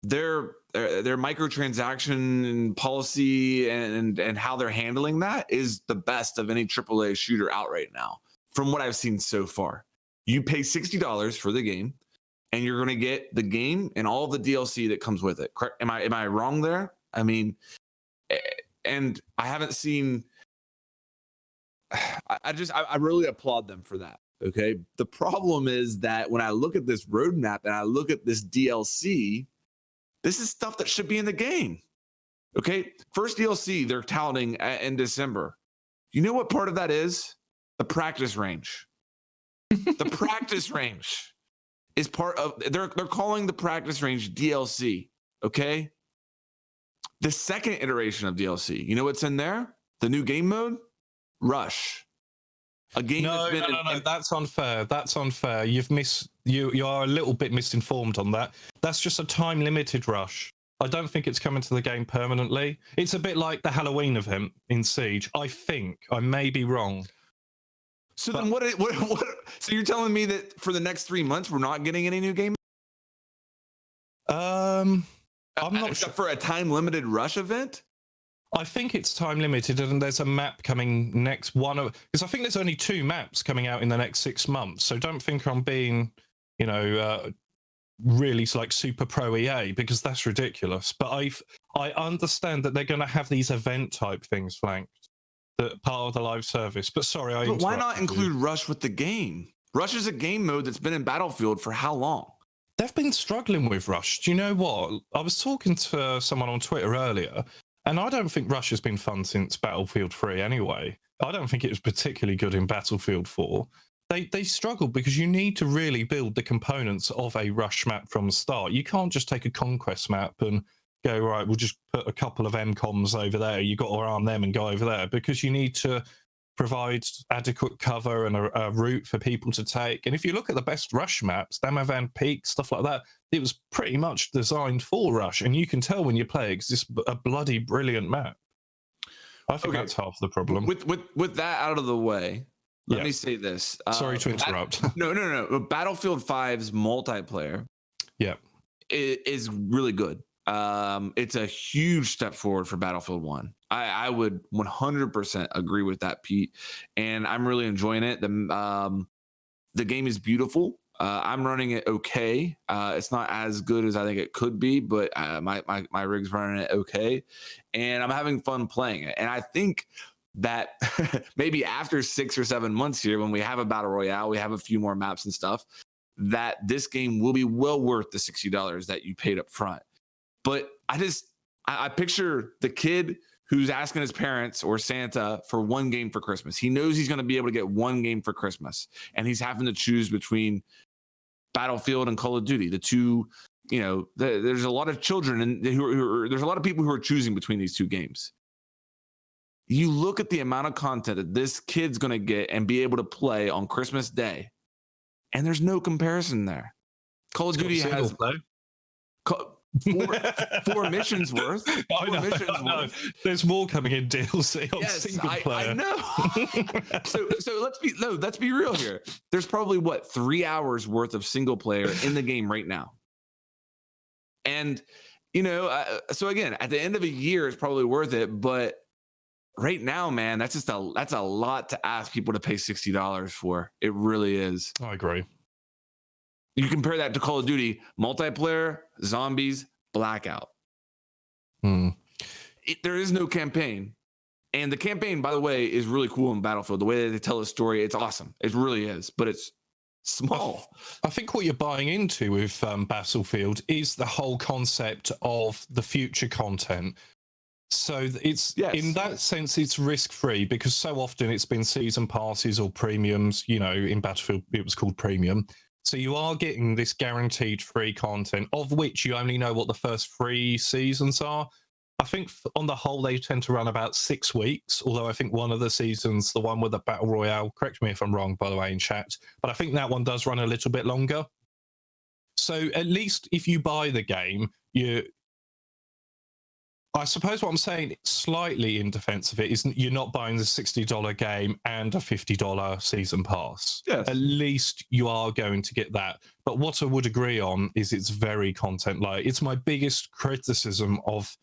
their microtransaction policy and how they're handling that is the best of any AAA shooter out right now, from what I've seen so far. You pay $60 for the game, and you're going to get the game and all the DLC that comes with it. Correct? Am I wrong there? I mean, and I haven't seen. I really applaud them for that. Okay. The problem is that when I look at this roadmap and I look at this DLC, this is stuff that should be in the game. Okay. First DLC they're touting in December. You know what part of that is? The practice range. The practice range is part of, they're calling the practice range DLC. Okay. The second iteration of DLC, you know what's in there? The new game mode? Rush. A game No, that's unfair. That's unfair. You are a little bit misinformed on that. That's just a time limited rush. I don't think it's coming to the game permanently. It's a bit like the Halloween event in Siege. I think. I may be wrong. So then what so you're telling me that for the next 3 months we're not getting any new game? I'm not except for a time limited rush event? I think it's time limited, and there's a map coming next one, because I think there's only 2 maps coming out in the next 6 months. So don't think I'm being, really like super pro EA, because that's ridiculous. But I understand that they're going to have these event type things flanked, that part of the live service. But sorry, But why not include Rush with the game? Rush is a game mode that's been in Battlefield for how long? They've been struggling with Rush. Do you know what? I was talking to someone on Twitter earlier, and I don't think Rush has been fun since Battlefield 3 anyway. I don't think it was particularly good in Battlefield 4. They struggled because you need to really build the components of a Rush map from the start. You can't just take a Conquest map and go, right, we'll just put a couple of MCOMs over there. You've got to arm them and go over there, because you need to provide adequate cover and a route for people to take. And if you look at the best Rush maps, Damavan Peak, stuff like that, it was pretty much designed for Rush. And you can tell when you play, it's just a bloody brilliant map. I think that's half the problem. With that out of the way, let me say this. Sorry to interrupt. No. Battlefield 5's multiplayer is really good. It's a huge step forward for Battlefield 1. I would 100% agree with that, Pete. And I'm really enjoying it. The game is beautiful. I'm running it okay. It's not as good as I think it could be, but my rig's running it okay. And I'm having fun playing it. And I think that maybe after 6 or 7 months here, when we have a battle royale, we have a few more maps and stuff, that this game will be well worth the $60 that you paid up front. But I picture the kid who's asking his parents or Santa for one game for Christmas. He knows he's going to be able to get one game for Christmas, and he's having to choose between Battlefield and Call of Duty. The two, there's a lot of children and there's a lot of people who are choosing between these two games. You look at the amount of content that this kid's going to get and be able to play on Christmas Day, and there's no comparison there. Call of Duty has four missions worth. I know. There's more coming in DLC on single player. I know. so let's be real here. There's probably 3 hours worth of single player in the game right now. And so again, at the end of a year, it's probably worth it. But right now, man, that's a lot to ask people to pay $60 for. It really is. I agree. You compare that to Call of Duty multiplayer, zombies, blackout. There is no campaign. And the campaign, by the way, is really cool in Battlefield. The way that they tell the story, it's awesome. It really is, but it's small. I think what you're buying into with Battlefield is the whole concept of the future content. So it's in that sense, it's risk-free, because so often it's been season passes or premiums. In Battlefield, it was called premium. So you are getting this guaranteed free content, of which you only know what the first 3 seasons are. I think on the whole, they tend to run about 6 weeks, although I think one of the seasons, the one with the Battle Royale, correct me if I'm wrong, by the way, in chat, but I think that one does run a little bit longer. So at least if you buy the game, I suppose what I'm saying, slightly in defense of it, is you're not buying the $60 game and a $50 season pass. Yes. At least you are going to get that. But what I would agree on is it's very content light. It's my biggest criticism of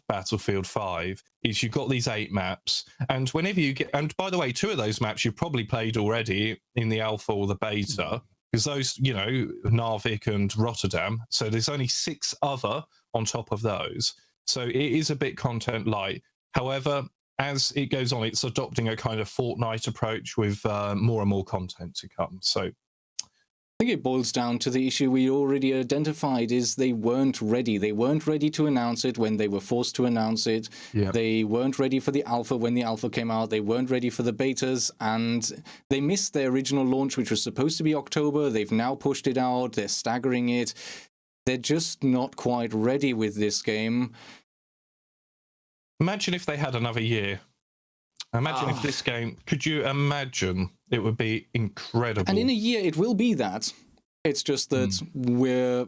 Battlefield 5 is you've got these 8 maps, and whenever you get, and by the way, 2 of those maps you've probably played already in the alpha or the beta, because those, Narvik and Rotterdam. So there's only 6 other on top of those. So it is a bit content light. However, as it goes on, it's adopting a kind of Fortnite approach with more and more content to come. So I think it boils down to the issue we already identified, is they weren't ready. They weren't ready to announce it when they were forced to announce it. Yep. They weren't ready for the alpha when the alpha came out. They weren't ready for the betas, and they missed their original launch, which was supposed to be October. They've now pushed it out. They're staggering it. They're just not quite ready with this game. Imagine if they had another year. Imagine if this game, could you imagine? It would be incredible. And in a year, it will be that. It's just that we're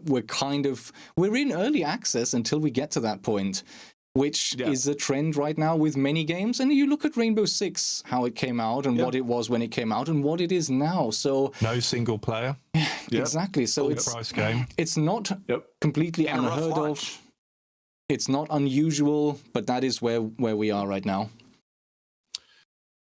in early access until we get to that point, which is a trend right now with many games. And you look at Rainbow Six, how it came out and what it was when it came out and what it is now. So no single player. Exactly. So it's price game. It's not completely unheard of. It's not unusual, but that is where we are right now.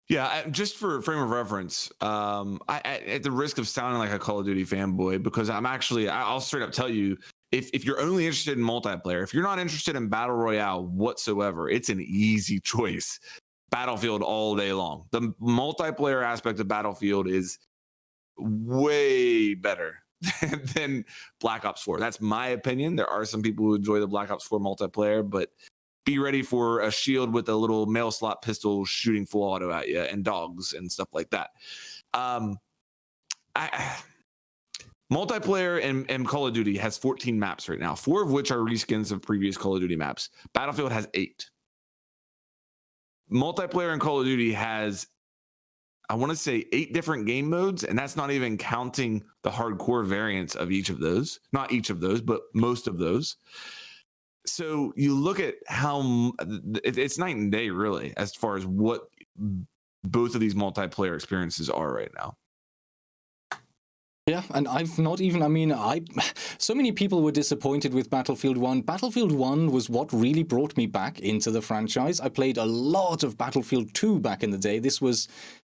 Yeah, just for frame of reference, I at the risk of sounding like a Call of Duty fanboy, because I'll straight up tell you, if you're only interested in multiplayer, if you're not interested in Battle Royale whatsoever, it's an easy choice. Battlefield all day long. The multiplayer aspect of Battlefield is way better than Black Ops 4. That's my opinion. There are some people who enjoy the Black Ops 4 multiplayer, but be ready for a shield with a little mail slot pistol shooting full auto at you and dogs and stuff like that. Multiplayer and Call of Duty has 14 maps right now, 4 of which are reskins of previous Call of Duty maps. Battlefield has 8. Multiplayer in Call of Duty has, I want to say, 8 different game modes, and that's not even counting the hardcore variants of each of those. Not each of those, but most of those. So you look at how it's night and day, really, as far as what both of these multiplayer experiences are right now. Yeah, and I've not even, so many people were disappointed with Battlefield 1. Battlefield 1 was what really brought me back into the franchise. I played a lot of Battlefield 2 back in the day. This was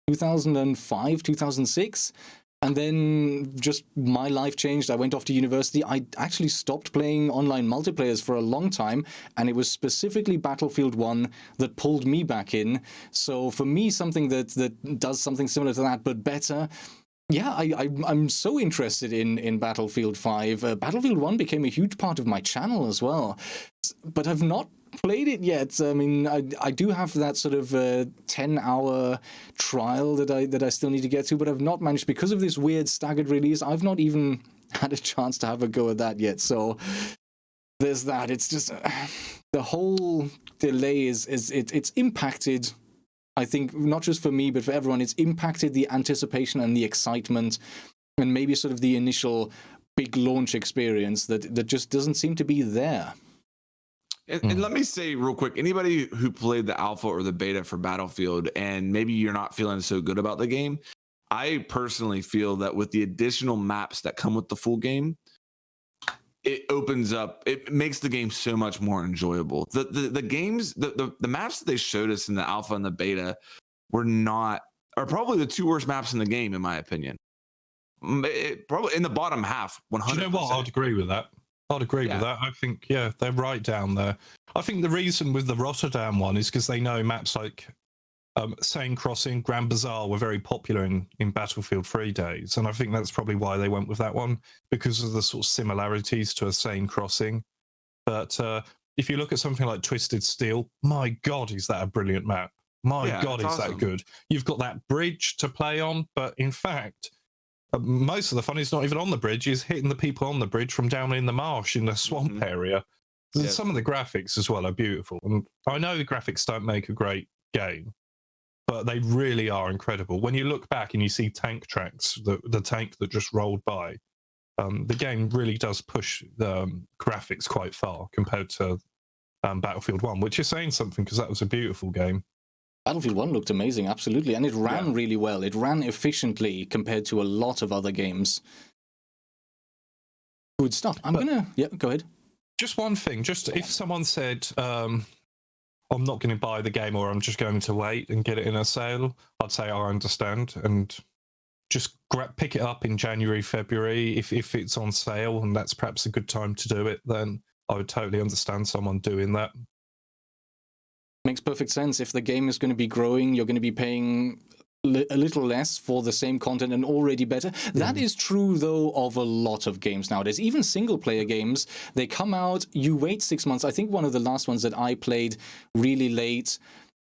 2005, 2006. And then just my life changed. I went off to university. I actually stopped playing online multiplayers for a long time. And it was specifically Battlefield 1 that pulled me back in. So for me, something that does something similar to that, but better. Yeah, I'm so interested in Battlefield 5. Battlefield 1 became a huge part of my channel as well. But I've not played it yet. I mean, I do have that sort of 10-hour trial that I still need to get to, but I've not managed, because of this weird staggered release, I've not even had a chance to have a go at that yet. So there's that. It's just the whole delay it's impacted, I think, not just for me, but for everyone. It's impacted the anticipation and the excitement and maybe sort of the initial big launch experience that just doesn't seem to be there. And let me say real quick, anybody who played the alpha or the beta for Battlefield and maybe you're not feeling so good about the game, I personally feel that with the additional maps that come with the full game, it makes the game so much more enjoyable. The games, the maps that they showed us in the alpha and the beta are probably the 2 worst maps in the game, in my opinion. Probably in the bottom half, 100%. Do you know what? I'd agree with that. I'd agree with that. I think, yeah, they're right down there. I think the reason with the Rotterdam one is because they know maps like Seine Crossing, Grand Bazaar were very popular in Battlefield 3 days. And I think that's probably why they went with that one, because of the sort of similarities to a Seine Crossing. But if you look at something like Twisted Steel, my God, is that a brilliant map. My God, is that good. You've got that bridge to play on, but in fact, most of the fun is not even on the bridge, is hitting the people on the bridge from down in the marsh in the swamp area. Yeah. Some of the graphics as well are beautiful. And I know the graphics don't make a great game, but they really are incredible. When you look back and you see tank tracks, the tank that just rolled by, the game really does push the graphics quite far compared to Battlefield 1, which is saying something because that was a beautiful game. Battlefield 1 looked amazing, absolutely, and it ran really well. It ran efficiently compared to a lot of other games. Good stuff. Go ahead. Just one thing, if someone said, I'm not going to buy the game or I'm just going to wait and get it in a sale, I'd say I understand, and just pick it up in January, February. If it's on sale and that's perhaps a good time to do it, then I would totally understand someone doing that. Makes perfect sense. If the game is going to be growing, you're going to be paying a little less for the same content and already better. That is true, though, of a lot of games nowadays. Even single-player games, they come out, you wait 6 months. I think one of the last ones that I played really late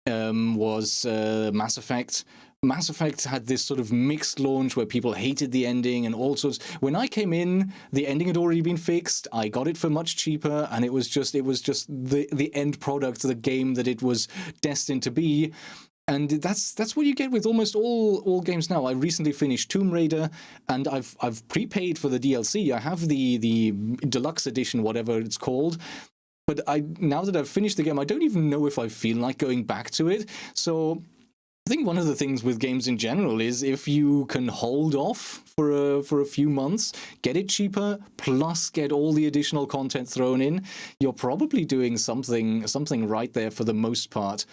was Mass Effect. Mass Effect had this sort of mixed launch where people hated the ending and all sorts. When I came in, the ending had already been fixed. I got it for much cheaper, and it was just the end product, the game that it was destined to be. And that's what you get with almost all games now. I recently finished Tomb Raider, and I've prepaid for the DLC. I have the deluxe edition, whatever it's called. But now that I've finished the game, I don't even know if I feel like going back to it. So I think one of the things with games in general is if you can hold off for a few months, get it cheaper, plus get all the additional content thrown in, you're probably doing something right there for the most part.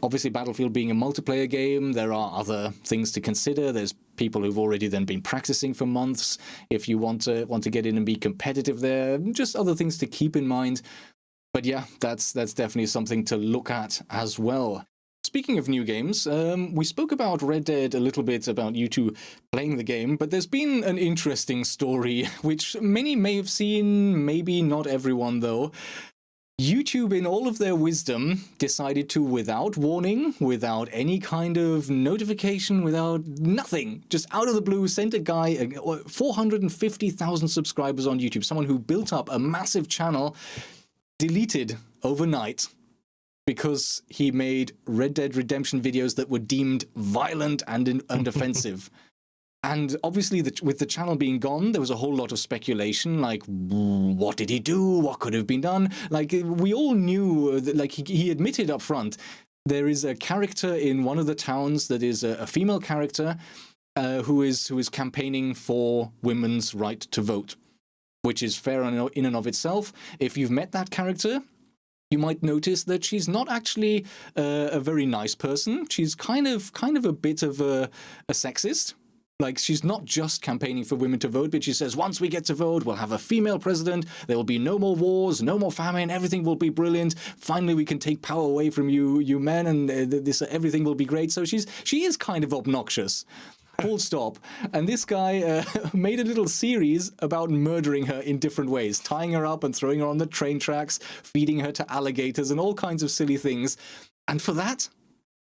Obviously, Battlefield being a multiplayer game, there are other things to consider. There's people who've already then been practicing for months. If you want to get in and be competitive there, just other things to keep in mind. But yeah, that's definitely something to look at as well. Speaking of new games, we spoke about Red Dead a little bit, about you two playing the game, but there's been an interesting story, which many may have seen, maybe not everyone though. YouTube, in all of their wisdom, decided to, without warning, without any kind of notification, without nothing, just out of the blue, sent a guy, 450,000 subscribers on YouTube, someone who built up a massive channel, deleted overnight because he made Red Dead Redemption videos that were deemed violent and offensive. And obviously, with the channel being gone, there was a whole lot of speculation, like, what did he do? What could have been done? Like, we all knew, that, like, he admitted up front, there is a character in one of the towns that is a female character who is campaigning for women's right to vote, which is fair in and of itself. If you've met that character, you might notice that she's not actually a very nice person. She's kind of a bit of a sexist. Like, she's not just campaigning for women to vote, but she says, once we get to vote, we'll have a female president, there will be no more wars, no more famine, everything will be brilliant. Finally, we can take power away from you men, and everything will be great. So she is kind of obnoxious. Full stop. And this guy made a little series about murdering her in different ways, tying her up and throwing her on the train tracks, feeding her to alligators and all kinds of silly things. And for that,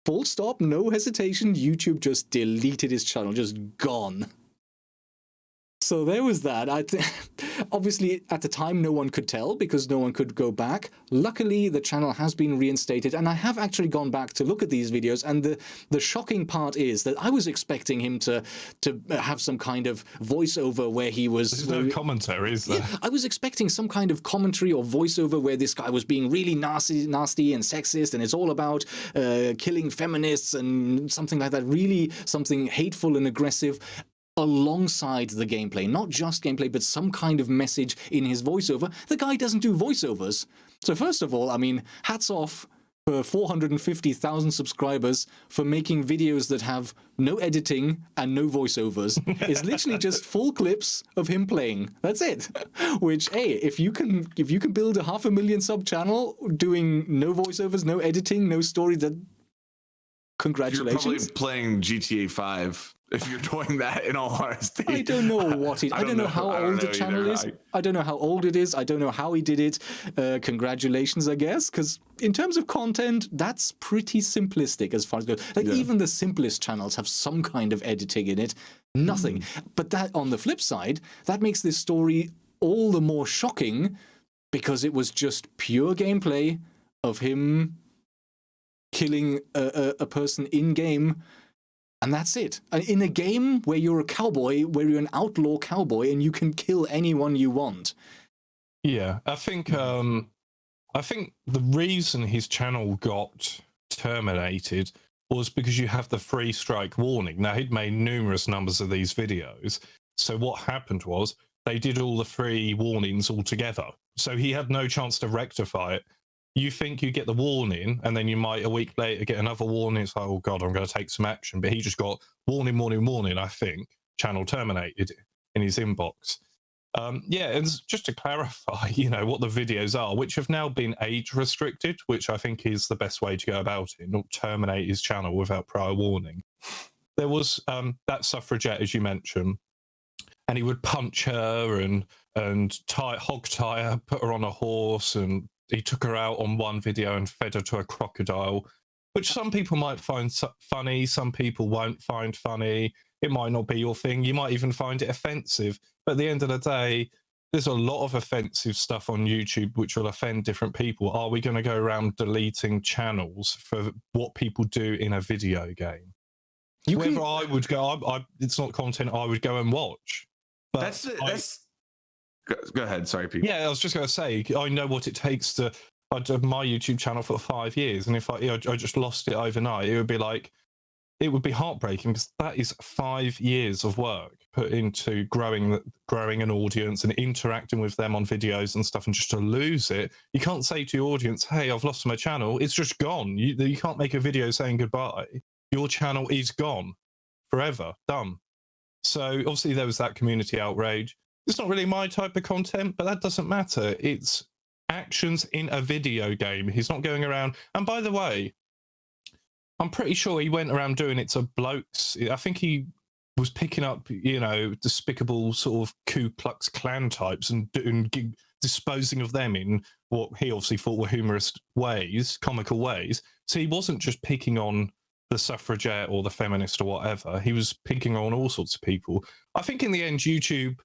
full stop, no hesitation, YouTube just deleted his channel, just gone. So there was that. Obviously, at the time, no one could tell because no one could go back. Luckily, the channel has been reinstated, and I have actually gone back to look at these videos, and the shocking part is that I was expecting him to have some kind of voiceover where he was... There's no commentary, is there? Yeah, I was expecting some kind of commentary or voiceover where this guy was being really nasty and sexist, and it's all about killing feminists and something like that, really something hateful and aggressive, alongside the gameplay. Not just gameplay, but some kind of message in his voiceover. The guy doesn't do voiceovers. So first of all, I mean, hats off for 450,000 subscribers for making videos that have no editing and no voiceovers. It's literally just full clips of him playing. That's it. Which, hey, if you can build a 500,000 sub channel doing no voiceovers, no editing, no story, that congratulations. You're probably playing GTA 5. If you're doing that, in all honesty. I don't know what it. I don't know how old the channel is. I don't know how old it is. I don't know how he did it. Congratulations, I guess, because in terms of content, that's pretty simplistic as far as goes. Like, even the simplest channels have some kind of editing in it. Nothing. But that, on the flip side, that makes this story all the more shocking because it was just pure gameplay of him killing a person in game. And that's it. In a game where you're a cowboy, where you're an outlaw cowboy, and you can kill anyone you want. Yeah, I think the reason his channel got terminated was because you have the free strike warning. Now, he'd made numerous numbers of these videos. So what happened was they did all the free warnings all together. So he had no chance to rectify it. You think you get the warning, and then you might a week later get another warning. It's like, oh God, I'm going to take some action. But he just got warning, I think, channel terminated in his inbox. Yeah, and just to clarify, what the videos are, which have now been age restricted, which I think is the best way to go about it, not terminate his channel without prior warning. There was that suffragette, as you mentioned, and he would punch her and hog tie her, put her on a horse, and he took her out on one video and fed her to a crocodile, which some people might find funny, some people won't find funny. It might not be your thing. You might even find it offensive. But at the end of the day, there's a lot of offensive stuff on YouTube which will offend different people. Are we going to go around deleting channels for what people do in a video game? I would go, it's not content I would go and watch. But Go ahead. Sorry, Pete. Yeah, I was just going to say, I know what it takes to... I did my YouTube channel for 5 years, and if I just lost it overnight, it would be heartbreaking, because that is 5 years of work put into growing an audience and interacting with them on videos and stuff, and just to lose it, you can't say to your audience, hey, I've lost my channel. It's just gone. You can't make a video saying goodbye. Your channel is gone. Forever. Done. So obviously there was that community outrage. It's not really my type of content, but that doesn't matter. It's actions in a video game. He's not going around. And by the way, I'm pretty sure he went around doing it to blokes. I think he was picking up, despicable sort of Ku Klux Klan types and disposing of them in what he obviously thought were humorous ways, comical ways. So he wasn't just picking on the suffragette or the feminist or whatever. He was picking on all sorts of people. I think in the end, YouTube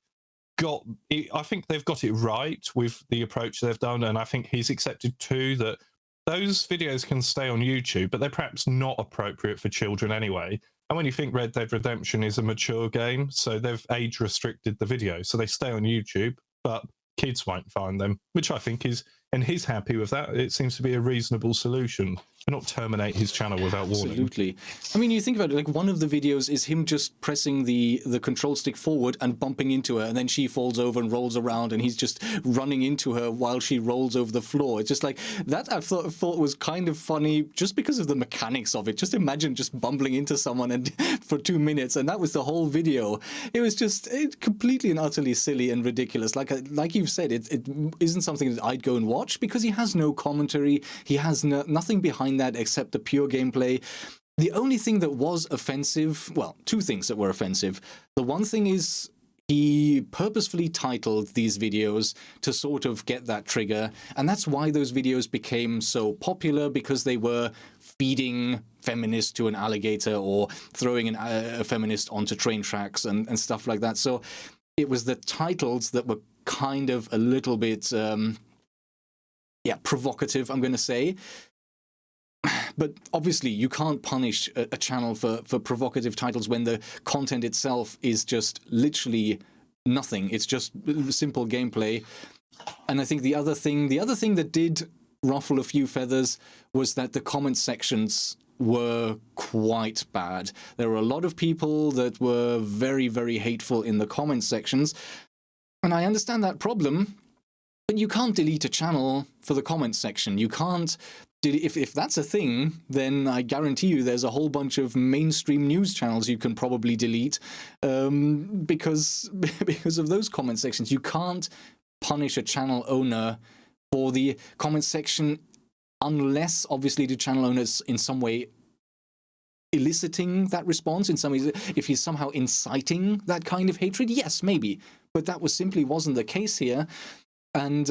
I think they've got it right with the approach they've done. And I think he's accepted too that those videos can stay on YouTube, but they're perhaps not appropriate for children anyway. And when you think Red Dead Redemption is a mature game, so they've age restricted the video, so they stay on YouTube, but kids won't find them, which I think is, and he's happy with that. It seems to be a reasonable solution. Not terminate his channel without warning. Absolutely. I mean, you think about it, like one of the videos is him just pressing the control stick forward and bumping into her, and then she falls over and rolls around, and he's just running into her while she rolls over the floor. It's just like that. I thought was kind of funny just because of the mechanics of it. Just imagine just bumbling into someone and for 2 minutes, and that was the whole video. It was just completely and utterly silly and ridiculous. Like you've said, it isn't something that I'd go and watch because he has no commentary. He has nothing behind that except the pure gameplay. The only thing that was offensive, well, two things that were offensive. The one thing is he purposefully titled these videos to sort of get that trigger, and that's why those videos became so popular, because they were feeding feminists to an alligator or throwing a feminist onto train tracks and stuff like that. So it was the titles that were kind of a little bit provocative, I'm going to say. But obviously, you can't punish a channel for provocative titles when the content itself is just literally nothing. It's just simple gameplay. And I think the other thing that did ruffle a few feathers was that the comment sections were quite bad. There were a lot of people that were very, very hateful in the comment sections. And I understand that problem, but you can't delete a channel for the comment section. You can't. If that's a thing, then I guarantee you there's a whole bunch of mainstream news channels you can probably delete because of those comment sections. You can't punish a channel owner for the comment section unless, obviously, the channel owner is in some way eliciting that response, in some way, if he's somehow inciting that kind of hatred, yes, maybe. But that simply wasn't the case here. And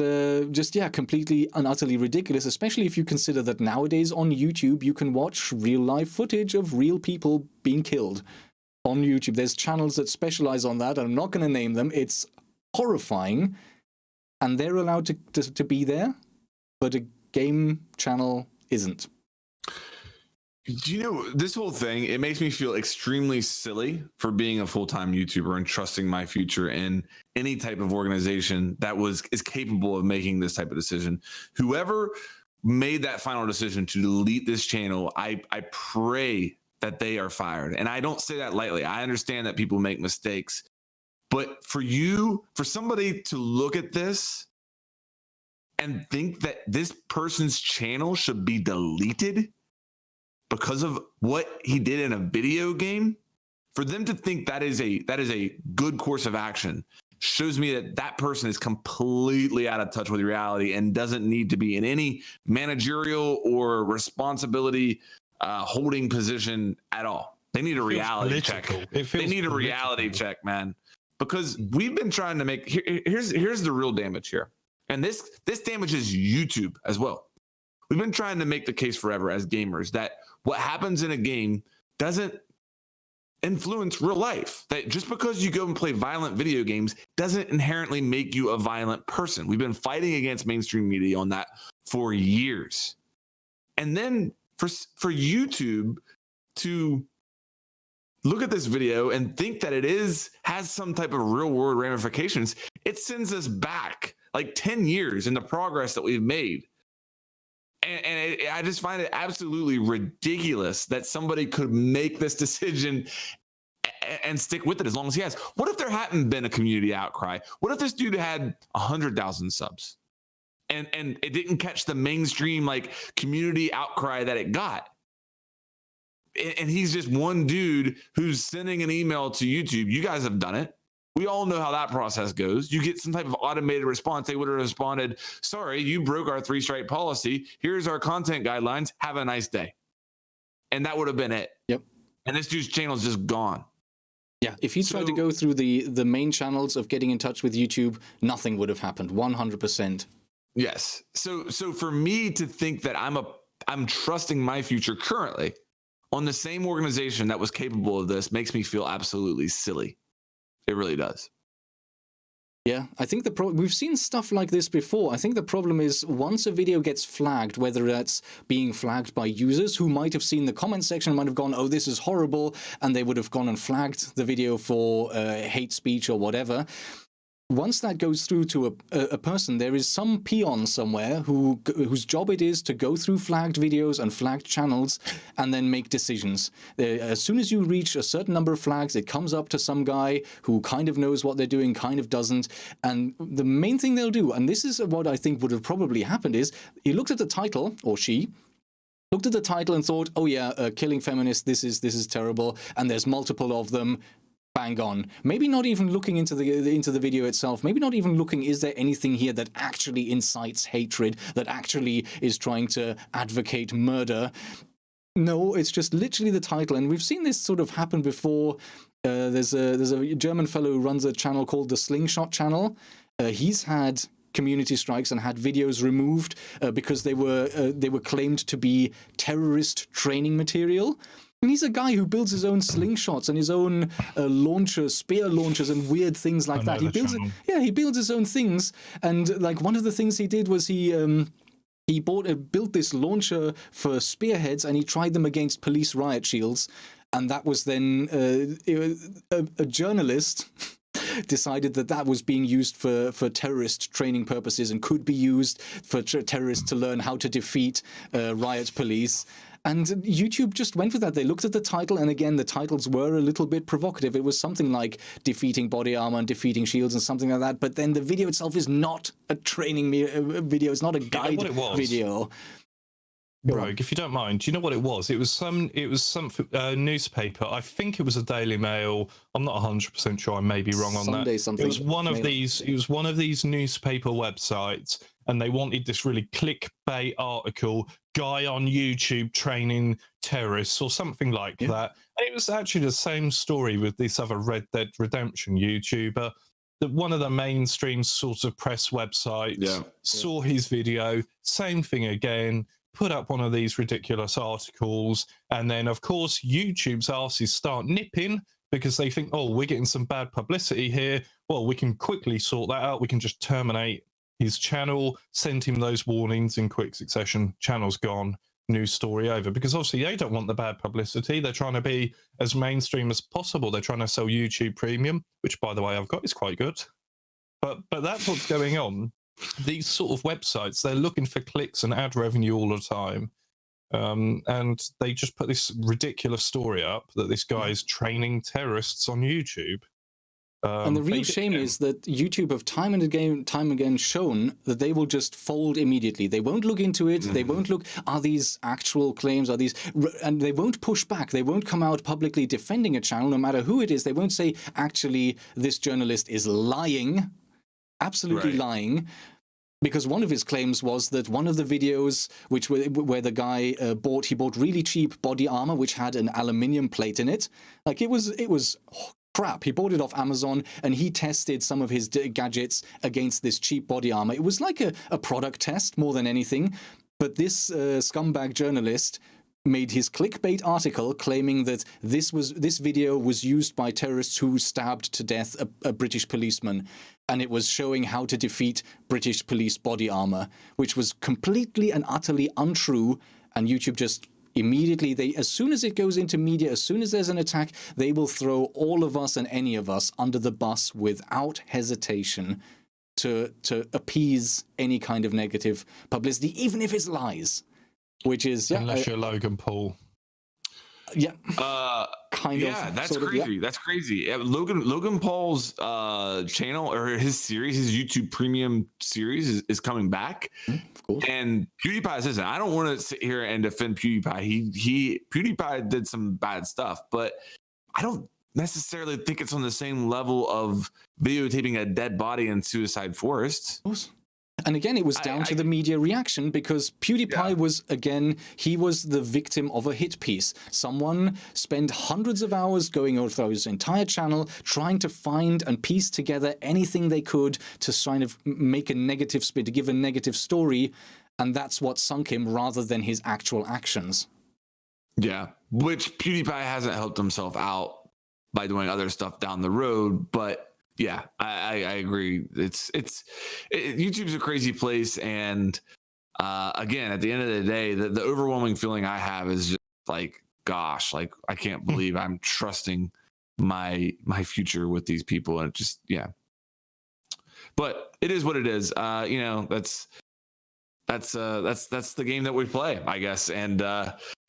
completely and utterly ridiculous, especially if you consider that nowadays on YouTube you can watch real-life footage of real people being killed on YouTube. There's channels that specialize on that, and I'm not going to name them. It's horrifying, and they're allowed to be there, but a game channel isn't. Do you know, this whole thing, it makes me feel extremely silly for being a full-time YouTuber and trusting my future in any type of organization that is capable of making this type of decision. Whoever made that final decision to delete this channel, I pray that they are fired. And I don't say that lightly. I understand that people make mistakes. But for somebody to look at this and think that this person's channel should be deleted because of what he did in a video game, for them to think that is a good course of action shows me that person is completely out of touch with reality and doesn't need to be in any managerial or responsibility holding position at all. They need a reality check. They need a reality check, man, because we've been trying to make here's the real damage here, and this damages YouTube as well. We've been trying to make the case forever as gamers that what happens in a game doesn't influence real life. That just because you go and play violent video games doesn't inherently make you a violent person. We've been fighting against mainstream media on that for years. And then for YouTube to look at this video and think that it has some type of real world ramifications, it sends us back like 10 years in the progress that we've made. And I just find it absolutely ridiculous that somebody could make this decision and stick with it as long as he has. What if there hadn't been a community outcry? What if this dude had 100,000 subs and it didn't catch the mainstream like community outcry that it got? And he's just one dude who's sending an email to YouTube. You guys have done it. We all know how that process goes. You get some type of automated response. They would have responded, sorry, you broke our 3-strike policy. Here's our content guidelines. Have a nice day. and that would have been it. Yep. And this dude's channel is just gone. Yeah, if he tried to go through the main channels of getting in touch with YouTube, nothing would have happened. 100%. Yes. So for me to think that I'm trusting my future currently on the same organization that was capable of this makes me feel absolutely silly. It really does. Yeah, I think we've seen stuff like this before. I think the problem is once a video gets flagged, whether that's being flagged by users who might have seen the comment section, might have gone, oh, this is horrible, and they would have gone and flagged the video for hate speech or whatever. Once that goes through to a person, there is some peon somewhere whose job it is to go through flagged videos and flagged channels and then make decisions. As soon as you reach a certain number of flags, it comes up to some guy who kind of knows what they're doing, kind of doesn't. And the main thing they'll do, and this is what I think would have probably happened, is he looked at the title, or she, looked at the title and thought, oh yeah, killing feminists, this is terrible, and there's multiple of them. Bang on. Maybe not even looking into the video itself. Maybe not even looking, is there anything here that actually incites hatred, that actually is trying to advocate murder? No, it's just literally the title. And we've seen this sort of happen before. There's a German fellow who runs a channel called the Slingshot channel. He's had community strikes and had videos removed because they were claimed to be terrorist training material. And he's a guy who builds his own slingshots and his own launchers, spear launchers, and weird things like that. He builds his own things. And like one of the things he did was he built this launcher for spearheads, and he tried them against police riot shields. And that was then a journalist decided that was being used for terrorist training purposes and could be used for terrorists to learn how to defeat riot police. And YouTube just went with that. They looked at the title, and again, the titles were a little bit provocative. It was something like defeating body armor and defeating shields and something like that. But then the video itself is not a training video. It's not a guide video. Rogue, if you don't mind, do you know what it was? It was some newspaper. I think it was a Daily Mail. I'm not 100% sure. I may be wrong on that. Something. It was one of these. It was one of these newspaper websites, and they wanted this really clickbait article: guy on YouTube training terrorists or something like that. And it was actually the same story with this other Red Dead Redemption YouTuber. That one of the mainstream sort of press websites saw his video. Same thing again. Put up one of these ridiculous articles, and then of course YouTube's asses start nipping because they think, oh, we're getting some bad publicity here. Well, we can quickly sort that out. We can just terminate his channel, send him those warnings in quick succession. Channel's gone, news story over. Because obviously they don't want the bad publicity. They're trying to be as mainstream as possible. They're trying to sell YouTube Premium, which by the way I've got is quite good. But that's what's going on. These sort of websites, they're looking for clicks and ad revenue all the time. And they just put this ridiculous story up that this guy is training terrorists on YouTube. And the real shame is that YouTube have time again shown that they will just fold immediately. They won't look into it. They won't look, are these actual claims? Are these, and they won't push back. They won't come out publicly defending a channel, no matter who it is. They won't say, actually, this journalist is lying, absolutely lying. Because one of his claims was that one of the videos, where the guy bought really cheap body armor, which had an aluminium plate in it. Like it was crap. He bought it off Amazon, and he tested some of his gadgets against this cheap body armor. It was like a product test more than anything. But this scumbag journalist made his clickbait article claiming that this video was used by terrorists who stabbed to death a British policeman. And it was showing how to defeat British police body armor, which was completely and utterly untrue. And YouTube just immediately, as soon as it goes into media, as soon as there's an attack, they will throw all of us and any of us under the bus without hesitation to appease any kind of negative publicity, even if it's lies. Which is unless you're Logan Paul. Yeah. Kind of. Yeah, that's crazy. That's crazy. Yeah, Logan Paul's channel or his series, his YouTube Premium series is coming back. Of course. And PewDiePie says, I don't want to sit here and defend PewDiePie. PewDiePie did some bad stuff, but I don't necessarily think it's on the same level of videotaping a dead body in Suicide Forest. Of course. And again, it was down to the media reaction because PewDiePie was, again, he was the victim of a hit piece. Someone spent hundreds of hours going over his entire channel trying to find and piece together anything they could to kind of make a negative spin, to give a negative story, and that's what sunk him rather than his actual actions. Yeah, which PewDiePie hasn't helped himself out by doing other stuff down the road, but yeah, I agree. YouTube's a crazy place, and again, at the end of the day, the overwhelming feeling I have is just like, gosh, like I can't believe I'm trusting my future with these people, and it just But it is what it is. You know, that's the game that we play, I guess, and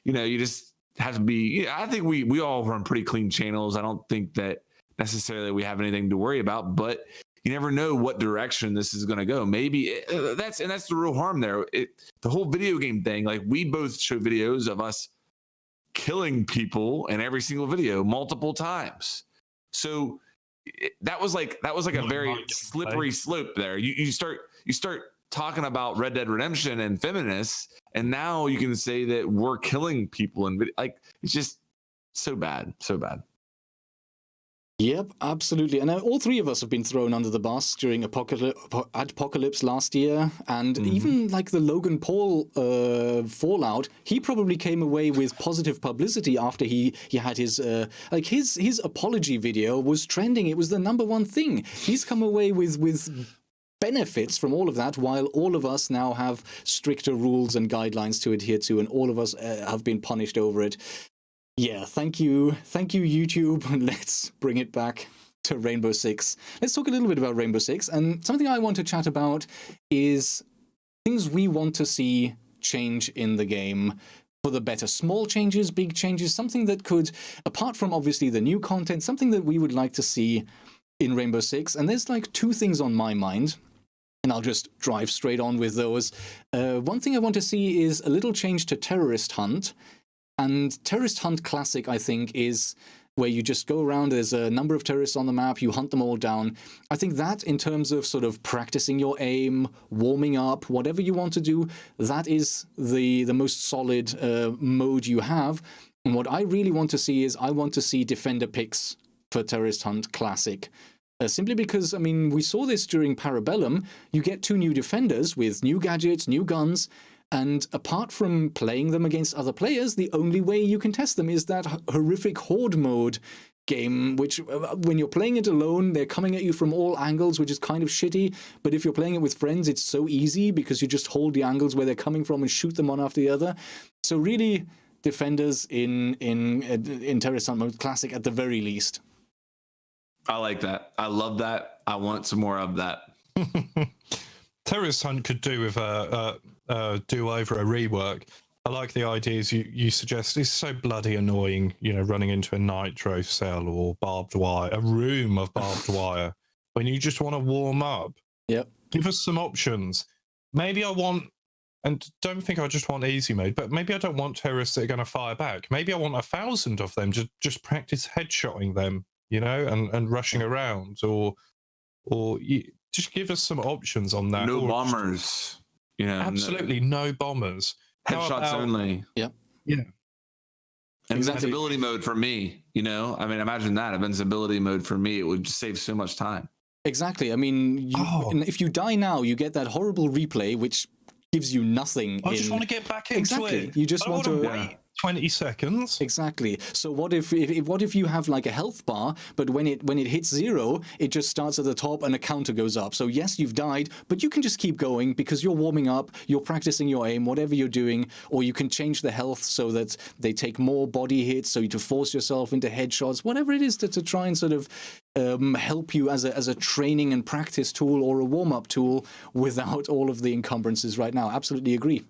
you know, you just have to be. I think we all run pretty clean channels. I don't think that necessarily we have anything to worry about, but you never know what direction this is going to go. Maybe that's the real harm there. The whole video game thing, like we both show videos of us killing people in every single video multiple times. So that was like a very slippery slope there. You start talking about Red Dead Redemption and feminists, and now you can say that we're killing people and like it's just so bad. Yep, absolutely. And all three of us have been thrown under the bus during Adpocalypse last year. And even like the Logan Paul fallout, he probably came away with positive publicity after he had his his apology video was trending. It was the #1 thing. He's come away with benefits from all of that, while all of us now have stricter rules and guidelines to adhere to, and all of us have been punished over it. Yeah, thank you, YouTube. Let's bring it back to Rainbow Six. Let's talk a little bit about Rainbow Six, and something I want to chat about is things we want to see change in the game for the better. Small changes, big changes, something that could, apart from obviously the new content, something that we would like to see in Rainbow Six. And there's like two things on my mind, and I'll just drive straight on with those. One thing I want to see is a little change to Terrorist Hunt. And Terrorist Hunt Classic, I think, is where you just go around, there's a number of terrorists on the map, you hunt them all down. I think that, in terms of sort of practicing your aim, warming up, whatever you want to do, that is the most solid mode you have. And what I really want to see is, I want to see Defender picks for Terrorist Hunt Classic. Simply because, I mean, we saw this during Parabellum. You get 2 new Defenders with new gadgets, new guns, and apart from playing them against other players, the only way you can test them is that horrific Horde mode game, which when you're playing it alone, they're coming at you from all angles, which is kind of shitty. But if you're playing it with friends, it's so easy because you just hold the angles where they're coming from and shoot them one after the other. So really, Defenders in Terrorist Hunt mode Classic at the very least. I like that. I love that. I want some more of that. Terrorist Hunt could do with a do-over, a rework. I like the ideas you suggest. It's so bloody annoying, you know, running into a nitro cell or barbed wire, a room of barbed wire, when you just want to warm up. Yep. Give us some options. Maybe I want, and don't think I just want easy mode, but maybe I don't want terrorists that are going to fire back. Maybe I want 1,000 of them, just practice headshotting them, you know, and rushing around, or just give us some options on that. No bombers. Yeah, absolutely no bombers. Headshots only. Yep. Yeah. Invincibility mode for me, you know? I mean, imagine that. Invincibility mode for me, it would just save so much time. Exactly. I mean, if you die now, you get that horrible replay, which gives you nothing. I just want to get back into it. You just want to wait 20 seconds. Exactly. So what if you have like a health bar, but when it hits 0, it just starts at the top and a counter goes up. So yes, you've died, but you can just keep going because you're warming up, you're practicing your aim, whatever you're doing, or you can change the health so that they take more body hits, so you to force yourself into headshots, whatever it is to try and sort of help you as a training and practice tool or a warm-up tool without all of the encumbrances right now. Absolutely agree.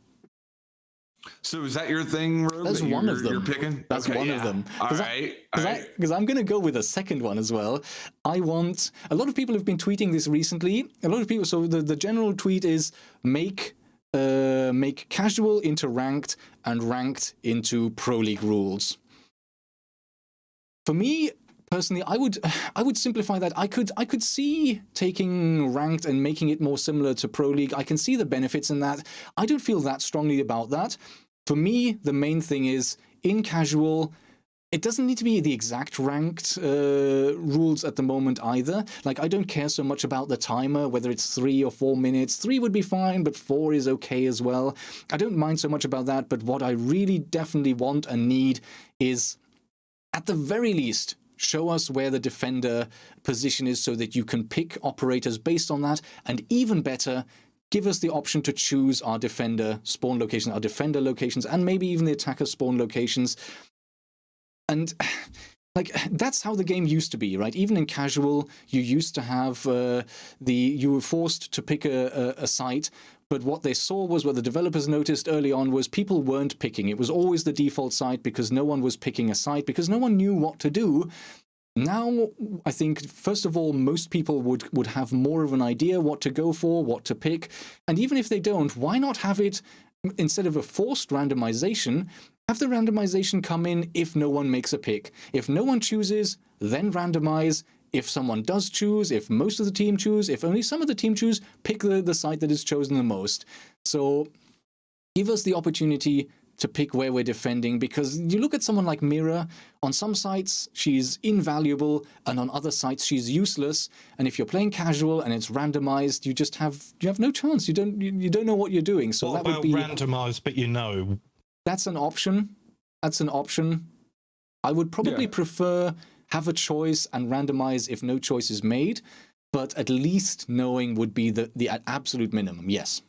So is that your thing, Rogue? That's one of them. You're picking? That's one of them. All right. Because I'm going to go with a second one as well. I want... A lot of people have been tweeting this recently. A lot of people... So the general tweet is make casual into ranked and ranked into Pro League rules. For me, Personally, I would simplify that. I could see taking ranked and making it more similar to Pro League. I can see the benefits in that. I don't feel that strongly about that. For me, the main thing is in casual, it doesn't need to be the exact ranked rules at the moment either. Like, I don't care so much about the timer, whether it's 3 or 4 minutes. 3 would be fine, but 4 is okay as well. I don't mind so much about that, but what I really definitely want and need is, at the very least, show us where the defender position is so that you can pick operators based on that. And even better, give us the option to choose our defender spawn location, our defender locations, and maybe even the attacker spawn locations. And like, that's how the game used to be, right? Even in casual, you used to have you were forced to pick a site. But what they saw was, what the developers noticed early on, was people weren't picking. It was always the default site because no one was picking a site, because no one knew what to do. Now, I think, first of all, most people would have more of an idea what to go for, what to pick. And even if they don't, why not have it, instead of a forced randomization, have the randomization come in if no one makes a pick. If no one chooses, then randomize. If someone does choose, if most of the team choose, if only some of the team choose, pick the site that is chosen the most. So give us the opportunity to pick where we're defending, because you look at someone like Mira, on some sites she's invaluable, and on other sites she's useless. And if you're playing casual and it's randomized, you have no chance. You don't know what you're doing. So what that would be randomized, but that's an option. I would probably prefer have a choice and randomize if no choice is made, but at least knowing would be the absolute minimum. Yes.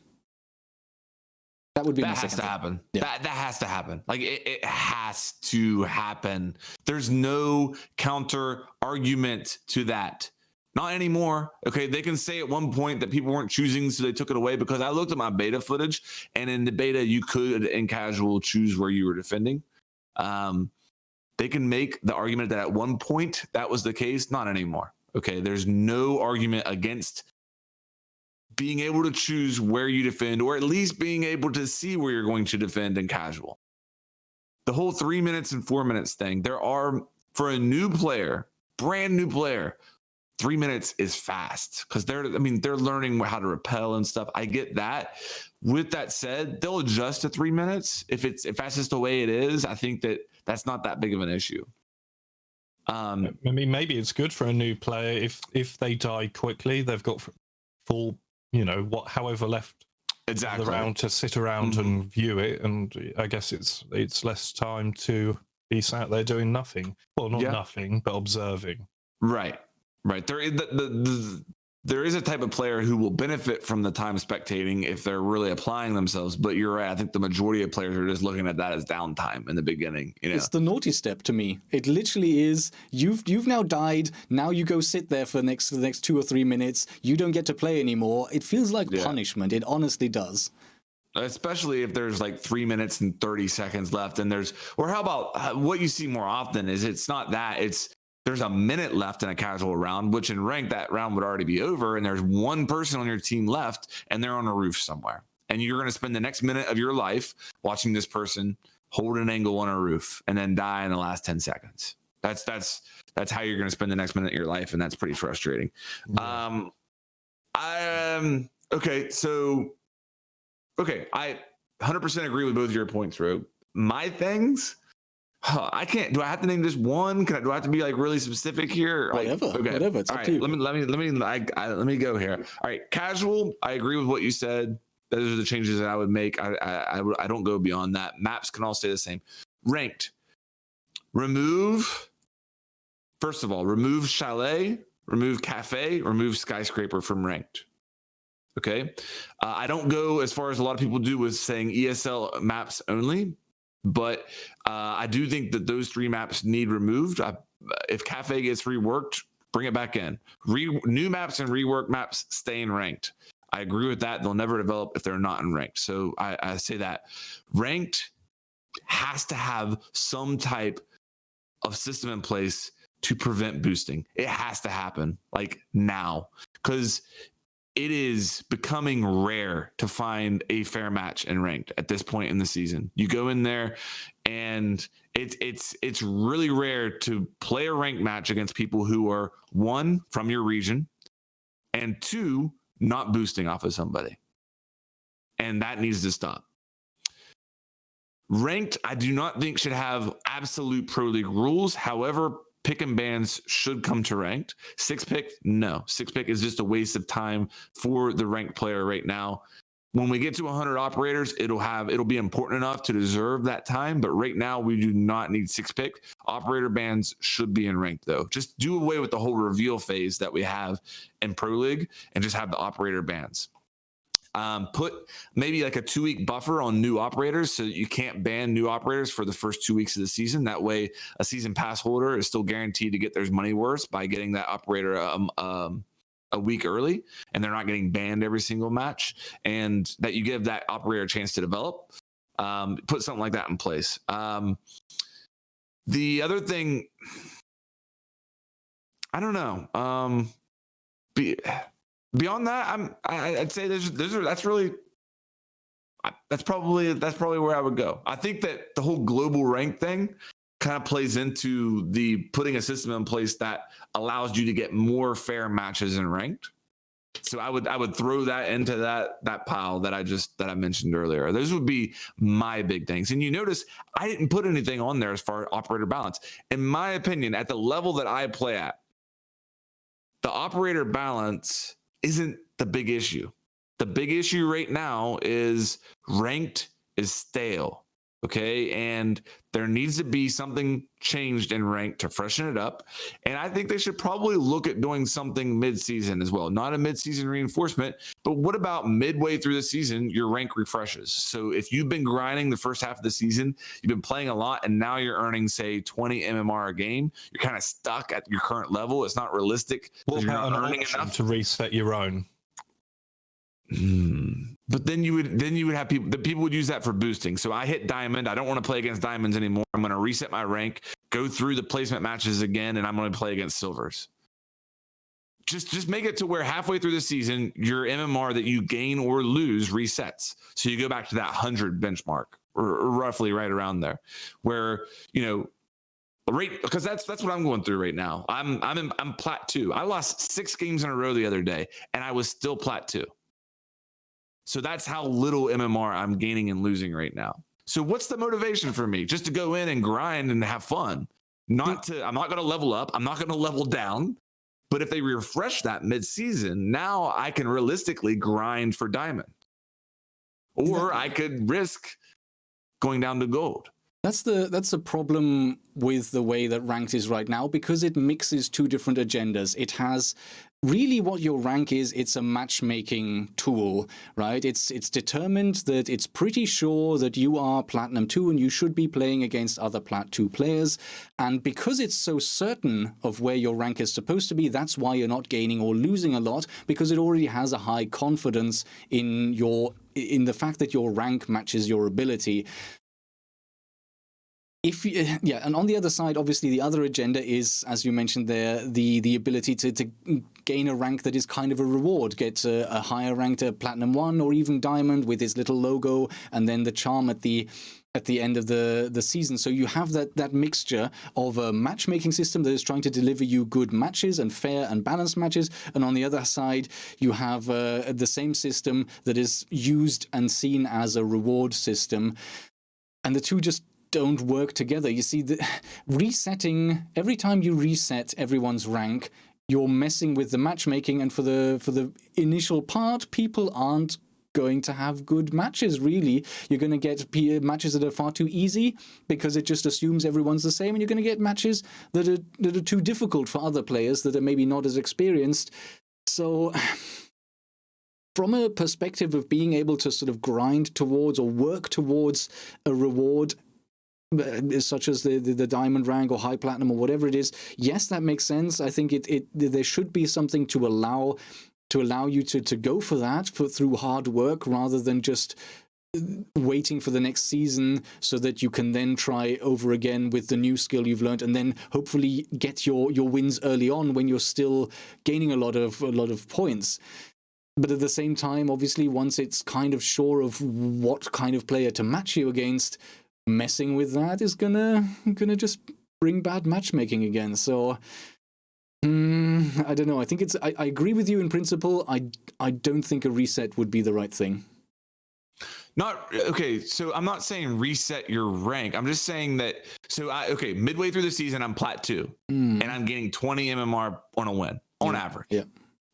That would be that has to happen. Yeah. That has to happen. Like, it has to happen. There's no counter argument to that. Not anymore. Okay, they can say at one point that people weren't choosing, so they took it away, because I looked at my beta footage, and in the beta, you could, in casual, choose where you were defending. They can make the argument that at one point that was the case. Not anymore. Okay, there's no argument against being able to choose where you defend, or at least being able to see where you're going to defend in casual. The whole 3 minutes and 4 minutes thing, for a new player, brand new player, 3 minutes is fast, because they're learning how to repel and stuff. I get that. With that said, they'll adjust to 3 minutes. If that's just the way it is, I think that's not that big of an issue. Maybe it's good for a new player if they die quickly. They've got full, however left exactly the round to sit around and view it, and I guess it's less time to be sat there doing nothing. Well, not nothing, but observing. Right. There is a type of player who will benefit from the time spectating if they're really applying themselves. But you're right. I think the majority of players are just looking at that as downtime in the beginning. It's the naughty step to me. It literally is. You've now died. Now you go sit there for the next 2 or 3 minutes. You don't get to play anymore. It feels like punishment. It honestly does. Especially if there's like 3 minutes and 30 seconds left, and how about what you see more often is it's not that, there's a minute left in a casual round, which in rank, that round would already be over, and there's one person on your team left, and they're on a roof somewhere. And you're going to spend the next minute of your life watching this person hold an angle on a roof and then die in the last 10 seconds. That's how you're going to spend the next minute of your life, and that's pretty frustrating. Yeah. I 100% agree with both of your points, Rogue. My things... I can't. Do I have to name just one? Do I have to be like really specific here? Whatever. It's all up right. to you. Let me go here. All right, casual. I agree with what you said. Those are the changes that I would make. I don't go beyond that. Maps can all stay the same. Ranked. First of all, remove chalet, remove cafe, remove skyscraper from ranked. Okay. I don't go as far as a lot of people do with saying ESL maps only. But I do think that those 3 maps need removed. If Cafe gets reworked, bring it back in. New maps and reworked maps stay in ranked. I agree with that. They'll never develop if they're not in ranked. So I say that. Ranked has to have some type of system in place to prevent boosting. It has to happen, like, now. Because it is becoming rare to find a fair match in ranked at this point in the season. You go in there and it's really rare to play a ranked match against people who are, one, from your region, and two, not boosting off of somebody. And that needs to stop. Ranked, I do not think should have absolute pro league rules. However, pick and bans should come to ranked. 6-pick, no. 6-pick is just a waste of time for the ranked player right now. When we get to 100 operators, it'll be important enough to deserve that time. But right now, we do not need 6-pick. Operator bans should be in ranked, though. Just do away with the whole reveal phase that we have in Pro League and just have the operator bans. Put maybe like a 2-week buffer on new operators so that you can't ban new operators for the first 2 weeks of the season. That way, a season pass holder is still guaranteed to get their money worth by getting that operator a week early, and they're not getting banned every single match, and that you give that operator a chance to develop. Put something like that in place. The other thing, I don't know. Beyond that, I'd say that's probably where I would go. I think that the whole global rank thing kind of plays into the putting a system in place that allows you to get more fair matches in ranked. So I would throw that into that pile that I mentioned earlier. Those would be my big things. And you notice I didn't put anything on there as far as operator balance. In my opinion, at the level that I play at, the operator balance isn't the big issue. The big issue right now is ranked is stale. Okay. And there needs to be something changed in ranked to freshen it up. And I think they should probably look at doing something mid-season as well. Not a mid-season reinforcement, but what about midway through the season, your rank refreshes? So if you've been grinding the first half of the season, you've been playing a lot, and now you're earning, say, 20 MMR a game, you're kind of stuck at your current level. It's not realistic. What You're about not an earning option enough to reset your own? But then you would have people would use that for boosting. So I hit diamond. I don't want to play against diamonds anymore. I'm going to reset my rank, go through the placement matches again, and I'm going to play against silvers. Just make it to where halfway through the season, your MMR that you gain or lose resets. So you go back to that 100 benchmark, or roughly right around there, where, right, because that's what I'm going through right now. I'm plat 2. I lost 6 games in a row the other day, and I was still plat 2. So that's how little MMR I'm gaining and losing right now. So what's the motivation for me? Just to go in and grind and have fun. I'm not going to level up. I'm not going to level down. But if they refresh that mid-season, now I can realistically grind for diamond. Or I could risk going down to gold. That's the problem with the way that ranked is right now, because it mixes two different agendas. It has really what your rank is. It's a matchmaking tool, right? It's determined that it's pretty sure that you are Platinum 2 and you should be playing against other Plat 2 players. And because it's so certain of where your rank is supposed to be, that's why you're not gaining or losing a lot, because it already has a high confidence in the fact that your rank matches your ability. And on the other side, obviously, the other agenda is, as you mentioned there, the ability to gain a rank that is kind of a reward, get a higher rank to Platinum 1 or even Diamond with his little logo, and then the charm at the end of the season. So you have that mixture of a matchmaking system that is trying to deliver you good matches and fair and balanced matches, and on the other side, you have the same system that is used and seen as a reward system, and the two just don't work together. You see, every time you reset everyone's rank, you're messing with the matchmaking, and for the initial part, people aren't going to have good matches, really. You're going to get matches that are far too easy because it just assumes everyone's the same, and you're going to get matches that are too difficult for other players that are maybe not as experienced. So from a perspective of being able to sort of grind towards or work towards a reward such as the diamond rank or high platinum or whatever it is, yes, that makes sense. I think there should be something to allow you to go for that through hard work, rather than just waiting for the next season so that you can then try over again with the new skill you've learned, and then hopefully get your wins early on when you're still gaining a lot of points. But at the same time, obviously, once it's kind of sure of what kind of player to match you against, messing with that is gonna just bring bad matchmaking again. So I don't know. I think I agree with you in principle. I don't think a reset would be the right thing. So I'm not saying reset your rank. I'm just saying that. Midway through the season, I'm plat 2, and I'm getting 20 MMR on a win on average. Yeah.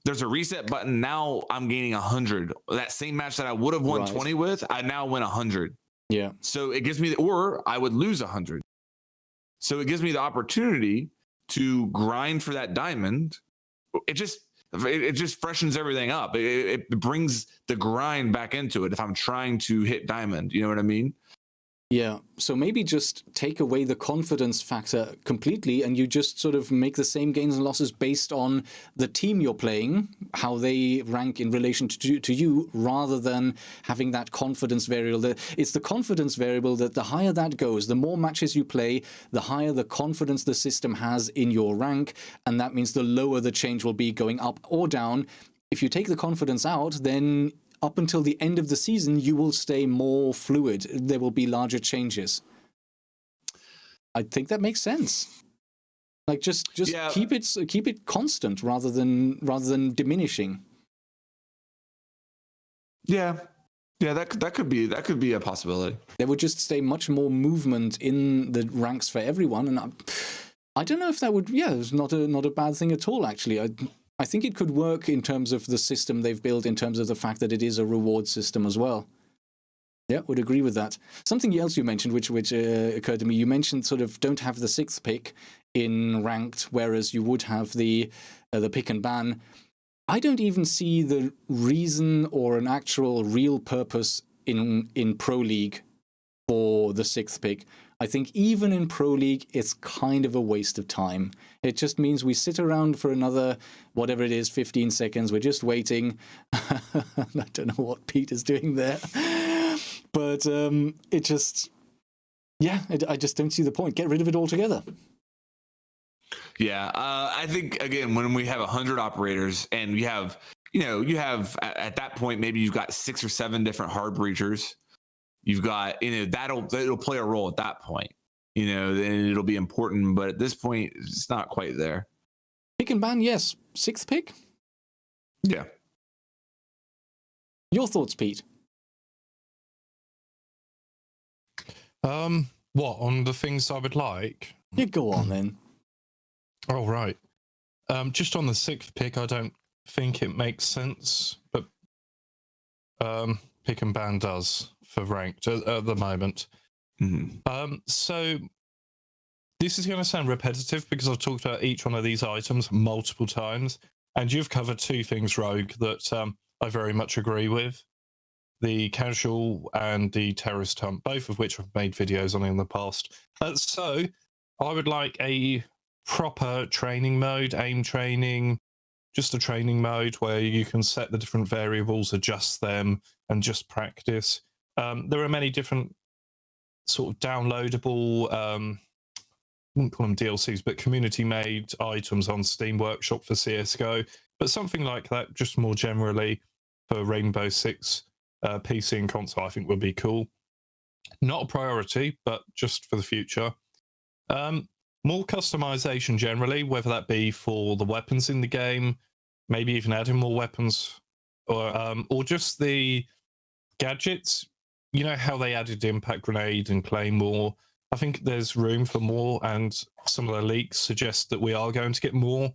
There's a reset button. Now I'm gaining 100. That same match that I would have won 20 with, I now win 100. Yeah. So it gives me, or I would lose 100. So it gives me the opportunity to grind for that diamond. It just freshens everything up. It brings the grind back into it if I'm trying to hit diamond. You know what I mean? Yeah, so maybe just take away the confidence factor completely and you just sort of make the same gains and losses based on the team you're playing, how they rank in relation to you, rather than having that confidence variable. It's the confidence variable that the higher that goes, the more matches you play, the higher the confidence the system has in your rank, and that means the lower the change will be going up or down. If you take the confidence out, then up until the end of the season, you will stay more fluid. There will be larger changes. I think that makes sense. Like just keep it constant rather than diminishing. Yeah, that could be a possibility. There would just stay much more movement in the ranks for everyone, and I don't know if that would. Yeah, it's not a bad thing at all. Actually, I think it could work in terms of the system they've built, in terms of the fact that it is a reward system as well. Yeah, would agree with that. Something else you mentioned, which occurred to me, you mentioned sort of don't have the 6th pick in ranked, whereas you would have the pick and ban. I don't even see the reason or an actual real purpose in Pro League for the 6th pick. I think even in Pro League, it's kind of a waste of time. It just means we sit around for another, whatever it is, 15 seconds. We're just waiting. I don't know what Pete is doing there. But I just don't see the point. Get rid of it altogether. Yeah, I think, again, when we have 100 operators and you have at that point, maybe you've got 6 or 7 different hard breachers. You've got, that'll play a role at that point, then it'll be important. But at this point, it's not quite there. Pick and ban, yes. 6th pick? Yeah. Your thoughts, Pete? What, on the things I would like? Yeah, go on then. Oh, right. Just on the 6th pick, I don't think it makes sense, but pick and ban does for ranked at the moment. Mm-hmm. So this is going to sound repetitive because I've talked about each one of these items multiple times, and you've covered 2 things, Rogue, that I very much agree with. The casual and the terrorist hunt, both of which I've made videos on in the past. So I would like a proper training mode, aim training, just a training mode where you can set the different variables, adjust them, and just practice. There are many different sort of downloadable, I wouldn't call them DLCs, but community-made items on Steam Workshop for CSGO. But something like that, just more generally for Rainbow Six PC and console, I think would be cool. Not a priority, but just for the future. More customization generally, whether that be for the weapons in the game, maybe even adding more weapons, or just the gadgets. You know how they added Impact Grenade and Claymore? I think there's room for more, and some of the leaks suggest that we are going to get more.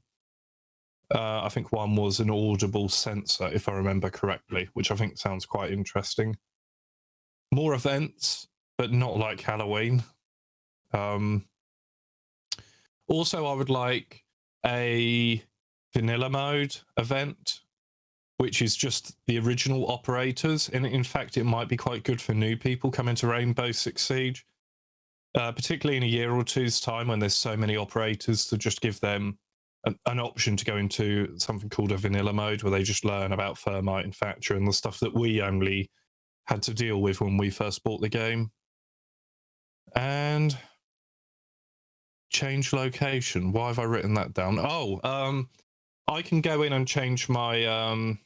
I think one was an audible sensor, if I remember correctly, which I think sounds quite interesting. More events, but not like Halloween. Also, I would like a vanilla mode event, which is just the original operators. And in fact, it might be quite good for new people coming to Rainbow Six Siege, particularly in a year or two's time when there's so many operators, to just give them an option to go into something called a vanilla mode where they just learn about thermite and Thatcher and the stuff that we only had to deal with when we first bought the game. And change location. Why have I written that down? I can go in and change my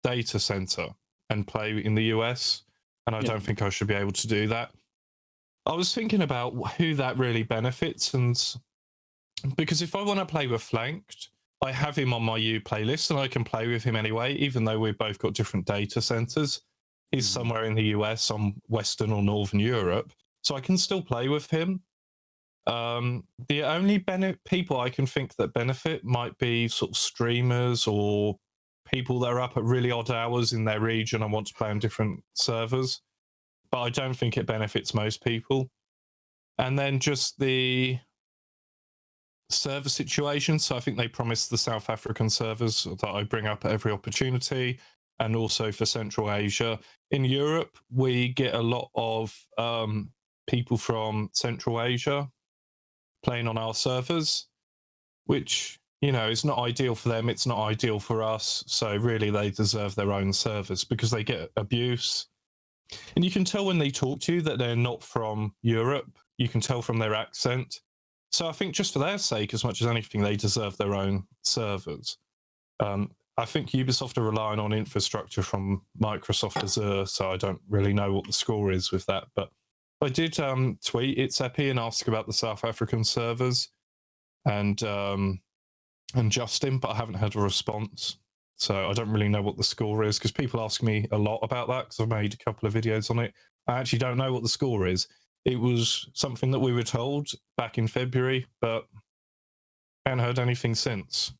data center and play in the US, and I don't think I should be able to do that. I was thinking about who that really benefits, and because if I want to play with Flanked, I have him on my U playlist and I can play with him anyway, even though we've both got different data centers. He's somewhere in the US, I'm Western or Northern Europe, so I can still play with him. The only people I can think that benefit might be sort of streamers or people that are up at really odd hours in their region and want to play on different servers. But I don't think it benefits most people. And then just the server situation. So I think they promised the South African servers that I bring up at every opportunity, and also for Central Asia. In Europe, we get a lot of people from Central Asia playing on our servers, which, you know, is not ideal for them. It's not ideal for us. So really, they deserve their own servers because they get abuse. And you can tell when they talk to you that they're not from Europe. You can tell from their accent. So I think just for their sake, as much as anything, they deserve their own servers. I think Ubisoft are relying on infrastructure from Microsoft Azure, so I don't really know what the score is with that. But I did tweet It's Epi and ask about the South African servers and Justin, but I haven't had a response. So I don't really know what the score is, because people ask me a lot about that because I've made a couple of videos on it. I actually don't know what the score is. It was something that we were told back in February, but haven't heard anything since.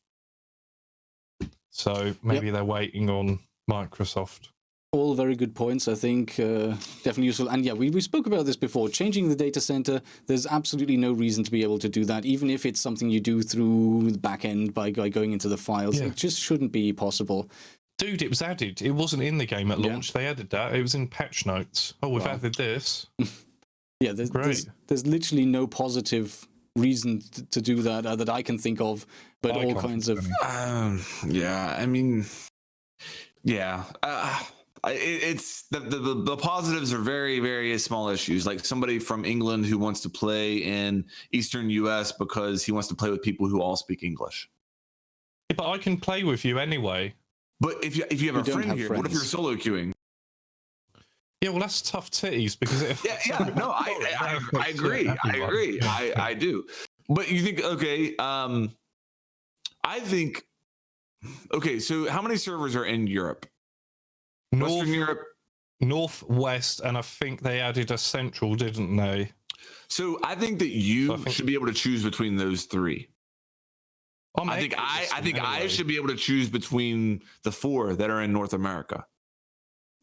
So maybe they're waiting on Microsoft. All very good points, I think. Definitely useful. And yeah, we spoke about this before. Changing the data center, there's absolutely no reason to be able to do that, even if it's something you do through the back end by going into the files. It just shouldn't be possible. Dude, it was added. It wasn't in the game at launch. They added that. It was in patch notes. Oh, we've added this. Yeah, there's literally no positive reason to do that that I can think of, but all kinds of... yeah, I mean... Yeah. It's the positives are very, very small issues. Like somebody from England who wants to play in Eastern US because he wants to play with people who all speak English. Yeah, but I can play with you anyway. But if you have a friend here, what if you're solo queuing? Yeah, well, that's tough titties because no, I agree. I do. But you think, okay, I think, okay, so how many servers are in Europe? Western Europe? Northwest, and I think they added a central, didn't they? So I think that you should be able to choose between those three. I think I should be able to choose between the 4 that are in North America.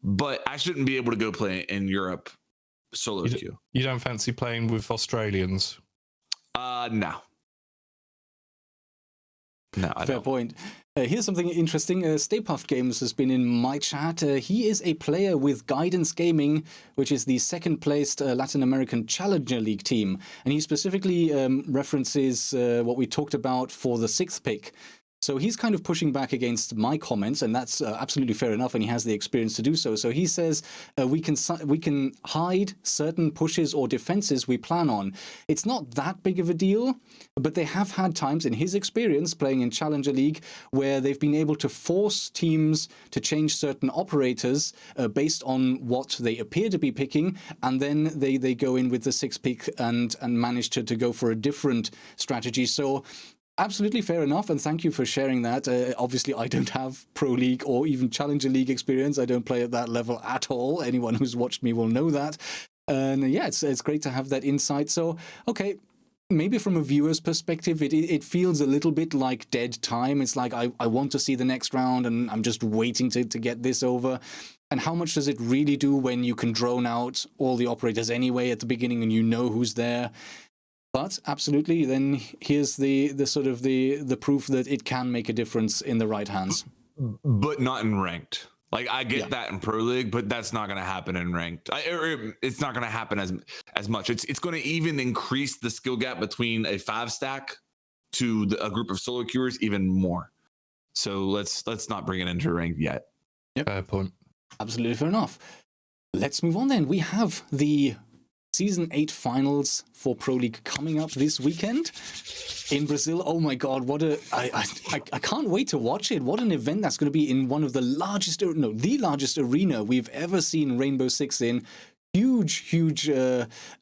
But I shouldn't be able to go play in Europe solo queue. You don't fancy playing with Australians? No. No, I Fair don't. point. Here's something interesting. Stay Puft Games has been in my chat. He is a player with Guidance Gaming, which is the second-placed Latin American Challenger League team. And he specifically references what we talked about for the 6th pick. So he's kind of pushing back against my comments, and that's absolutely fair enough, and he has the experience to do so. So he says we can hide certain pushes or defenses we plan on. It's not that big of a deal, but they have had times in his experience playing in Challenger League where they've been able to force teams to change certain operators based on what they appear to be picking, and then they go in with the 6th pick and manage to go for a different strategy. So absolutely fair enough, and thank you for sharing that. Obviously, I don't have Pro League or even Challenger League experience. I don't play at that level at all. Anyone who's watched me will know that. And yeah, it's great to have that insight. So, okay, maybe from a viewer's perspective, it feels a little bit like dead time. It's like I want to see the next round, and I'm just waiting to get this over. And how much does it really do when you can drone out all the operators anyway at the beginning and you know who's there? But absolutely, then here's the sort of the proof that it can make a difference in the right hands. But not in ranked. Like I get that in Pro League, but that's not going to happen in ranked. It's not going to happen as much. It's going to even increase the skill gap between a 5-stack to a group of solo queuers even more. So let's not bring it into ranked yet. Yep. Fair point. Absolutely fair enough. Let's move on then. We have the Season 8 finals for Pro League coming up this weekend in Brazil. Oh my God, I can't wait to watch it. What an event that's going to be in one of the largest arena we've ever seen Rainbow Six in. Huge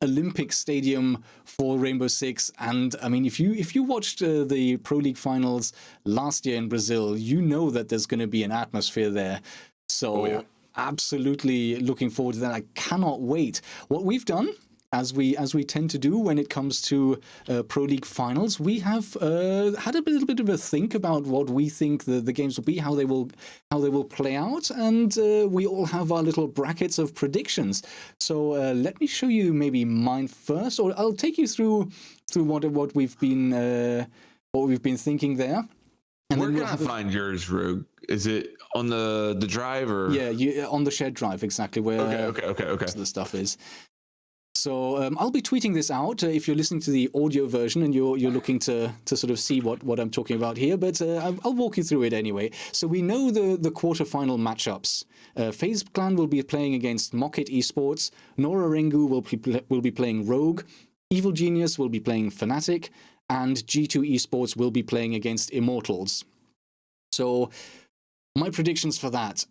Olympic stadium for Rainbow Six. And I mean, if you watched the Pro League finals last year in Brazil, you know that there's going to be an atmosphere there. So absolutely looking forward to that. I cannot wait. What we've done, as we tend to do when it comes to Pro League finals, we have had a little bit of a think about what we think the games will be, how they will play out, and we all have our little brackets of predictions. So let me show you maybe mine first, or I'll take you through what we've been thinking there. And where can I find yours, Rogue? Is it on the drive or? Yeah, on the shared drive, exactly where okay. The stuff is. So I'll be tweeting this out if you're listening to the audio version and you're looking to sort of see what I'm talking about here. But I'll walk you through it anyway. So we know the quarterfinal matchups. FaZe Clan will be playing against Mocket Esports. Nora Rengu will be playing Rogue. Evil Genius will be playing Fnatic. And G2 Esports will be playing against Immortals. So my predictions for that.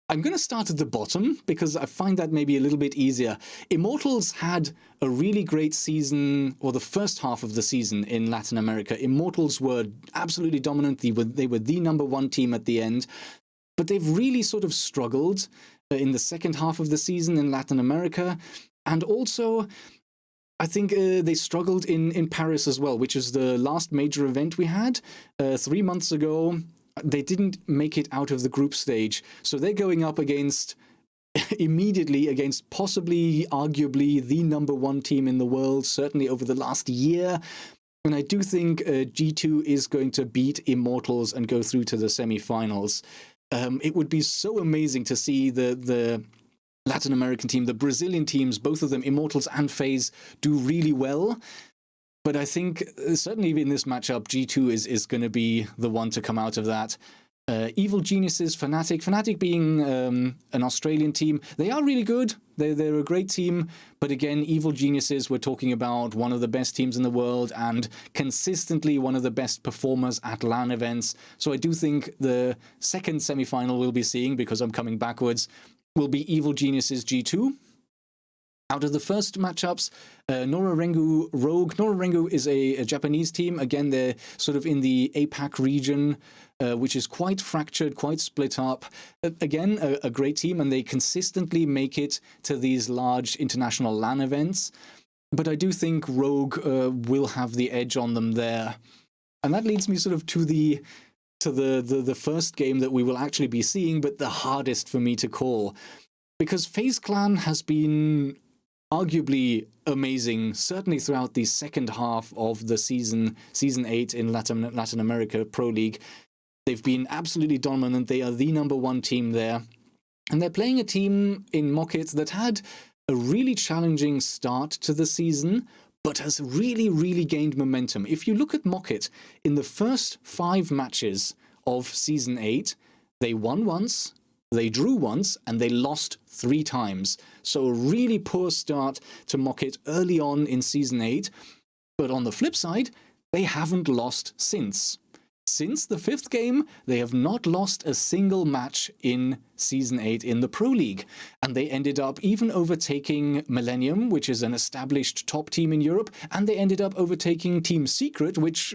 I'm going to start at the bottom because I find that maybe a little bit easier. Immortals had a really great season, or the first half of the season in Latin America. Immortals were absolutely dominant. They were the number one team at the end. But they've really sort of struggled in the second half of the season in Latin America. And also, I think they struggled in Paris as well, which is the last major event we had 3 months ago. They didn't make it out of the group stage. So they're going up immediately against possibly, arguably, the number one team in the world, certainly over the last year. And I do think G2 is going to beat Immortals and go through to the semi-finals. It would be so amazing to see the Latin American team, the Brazilian teams, both of them, Immortals and FaZe, do really well. But I think certainly in this matchup, G2 is going to be the one to come out of that. Evil Geniuses, Fnatic being an Australian team, they are really good. They're a great team. But again, Evil Geniuses, we're talking about one of the best teams in the world and consistently one of the best performers at LAN events. So I do think the second semi-final we'll be seeing, because I'm coming backwards, will be Evil Geniuses G2. Out of the first matchups, Nora Rengu Rogue. Nora Rengu is a Japanese team. Again, they're sort of in the APAC region, which is quite fractured, quite split up. Again, a great team, and they consistently make it to these large international LAN events. But I do think Rogue will have the edge on them there. And that leads me sort of to the first game that we will actually be seeing, but the hardest for me to call. Because FaZe Clan has been arguably amazing, certainly throughout the second half of the season 8 in Latin America Pro League. They've been absolutely dominant. They are the number one team there. And they're playing a team in Mocket that had a really challenging start to the season, but has really gained momentum. If you look at Mocket, in the first 5 matches of Season 8, they won once, they drew once, and they lost 3 times. So a really poor start to Mocket early on in Season 8. But on the flip side, they haven't lost since. Since the 5th game, they have not lost a single match in Season 8 in the Pro League. And they ended up even overtaking Millennium, which is an established top team in Europe, and they ended up overtaking Team Secret, which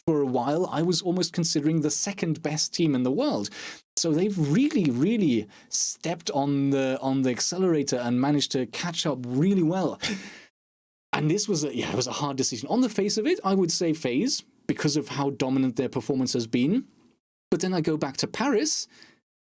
for a while I was almost considering the second best team in the world. So they've really stepped on the accelerator and managed to catch up really well. And this was it was a hard decision. On the face of it, I would say FaZe, because of how dominant their performance has been. But then I go back to Paris,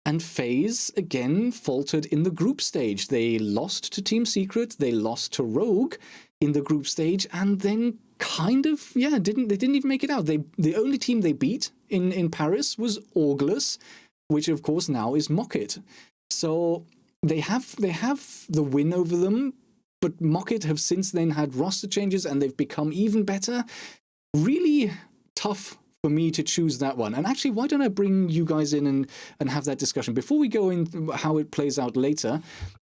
and FaZe again faltered in the group stage. They lost to Team Secret, they lost to Rogue in the group stage, and then they didn't even make it out. The only team they beat in Paris was Augulus, which of course now is Mocket. So they have the win over them, but Mocket have since then had roster changes and they've become even better. Really tough for me to choose that one. And actually, why don't I bring you guys in and have that discussion? Before we go in how it plays out later,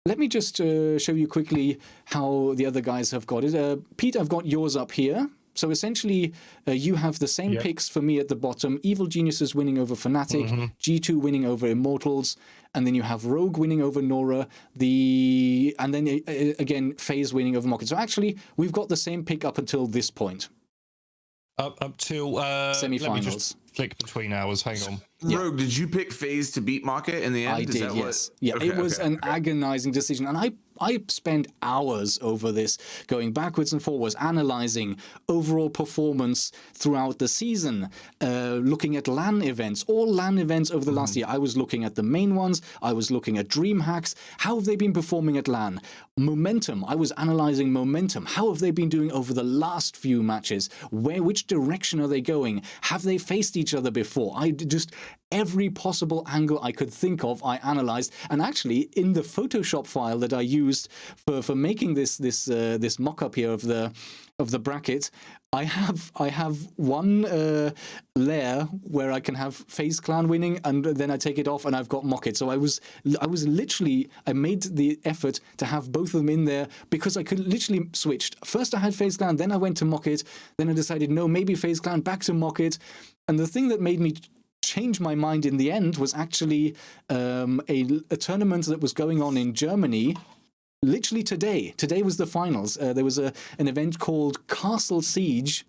let me just show you quickly how the other guys have got it. Pete, I've got yours up here. So essentially, you have the same picks for me at the bottom. Evil Geniuses winning over Fnatic, G2 winning over Immortals, and then you have Rogue winning over Nora, and then again, FaZe winning over Mocket. So actually, we've got the same pick up until this point. Up till semifinals. Let me just flick between hours. Hang on. Rogue, did you pick FaZe to beat Mocket in the end? I did, yes. Yeah, it was an agonizing decision. And I spent hours over this, going backwards and forwards, analyzing overall performance throughout the season, looking at LAN events, all LAN events over the last year. I was looking at the main ones. I was looking at DreamHacks. How have they been performing at LAN? Momentum. I was analyzing momentum. How have they been doing over the last few matches? Which direction are they going? Have they faced each other before? Every possible angle I could think of, I analyzed, and actually in the Photoshop file that I used for making this mock-up here of the bracket, I have one layer where I can have FaZe Clan winning, and then I take it off, and I've got Mocket. So I was literally, I made the effort to have both of them in there because I could literally switched. First I had FaZe Clan, then I went to Mocket, then I decided no, maybe FaZe Clan, back to Mocket, and the thing that made me change my mind in the end was actually a tournament that was going on in Germany. Literally today was the finals. There was an event called Castle Siege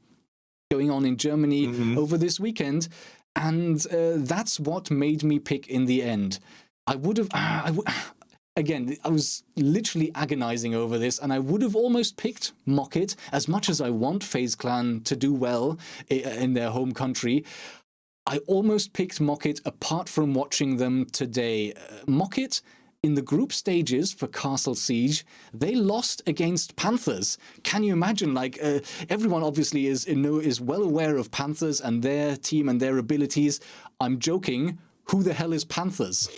going on in Germany over this weekend, and that's what made me pick in the end. I would have again, I was literally agonizing over this, and I would have almost picked Mocket, as much as I want FaZe Clan to do well in their home country. I almost picked Mocket apart from watching them today. Mocket, in the group stages for Castle Siege, they lost against Panthers. Can you imagine? Like, everyone obviously is well aware of Panthers and their team and their abilities. I'm joking. Who the hell is Panthers?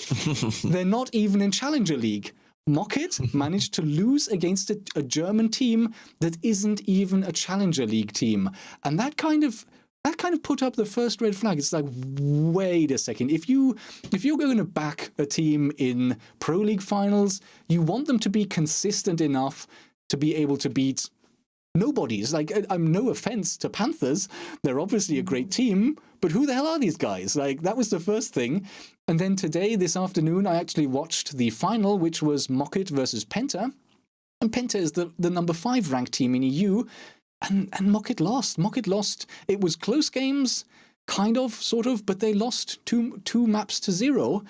They're not even in Challenger League. Mocket managed to lose against a German team that isn't even a Challenger League team. And that kind of put up the first red flag. It's like, wait a second. If you're going to back a team in Pro League finals, you want them to be consistent enough to be able to beat nobodies. Like, I'm no offense to Panthers. They're obviously a great team, but who the hell are these guys? Like, that was the first thing. And then today, this afternoon, I actually watched the final, which was Mocket versus Penta. And Penta is the number 5 ranked team in EU. And Mocket lost. Mocket lost. It was close games, kind of, sort of, but they lost two maps to 0.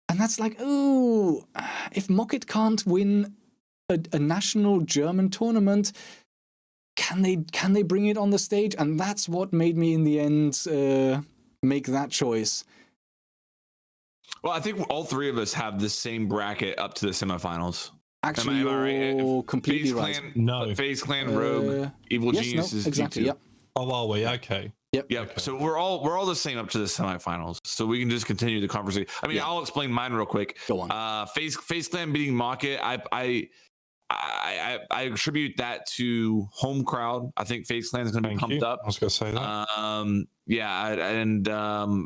And that's like, oh, if Mocket can't win a national German tournament, can they bring it on the stage? And that's what made me, in the end, make that choice. Well, I think all three of us have the same bracket up to the semifinals. Actually, you're completely right. No. FaZe Clan, Rogue, Evil Geniuses, exactly. G2. Yep. Oh, are we? Okay. Yep. Okay. So we're all the same up to the semifinals. So we can just continue the conversation. I mean, I'll explain mine real quick. Go on. FaZe Clan beating Mocket. I attribute that to home crowd. I think FaZe Clan is going to be pumped up. I was going to say that.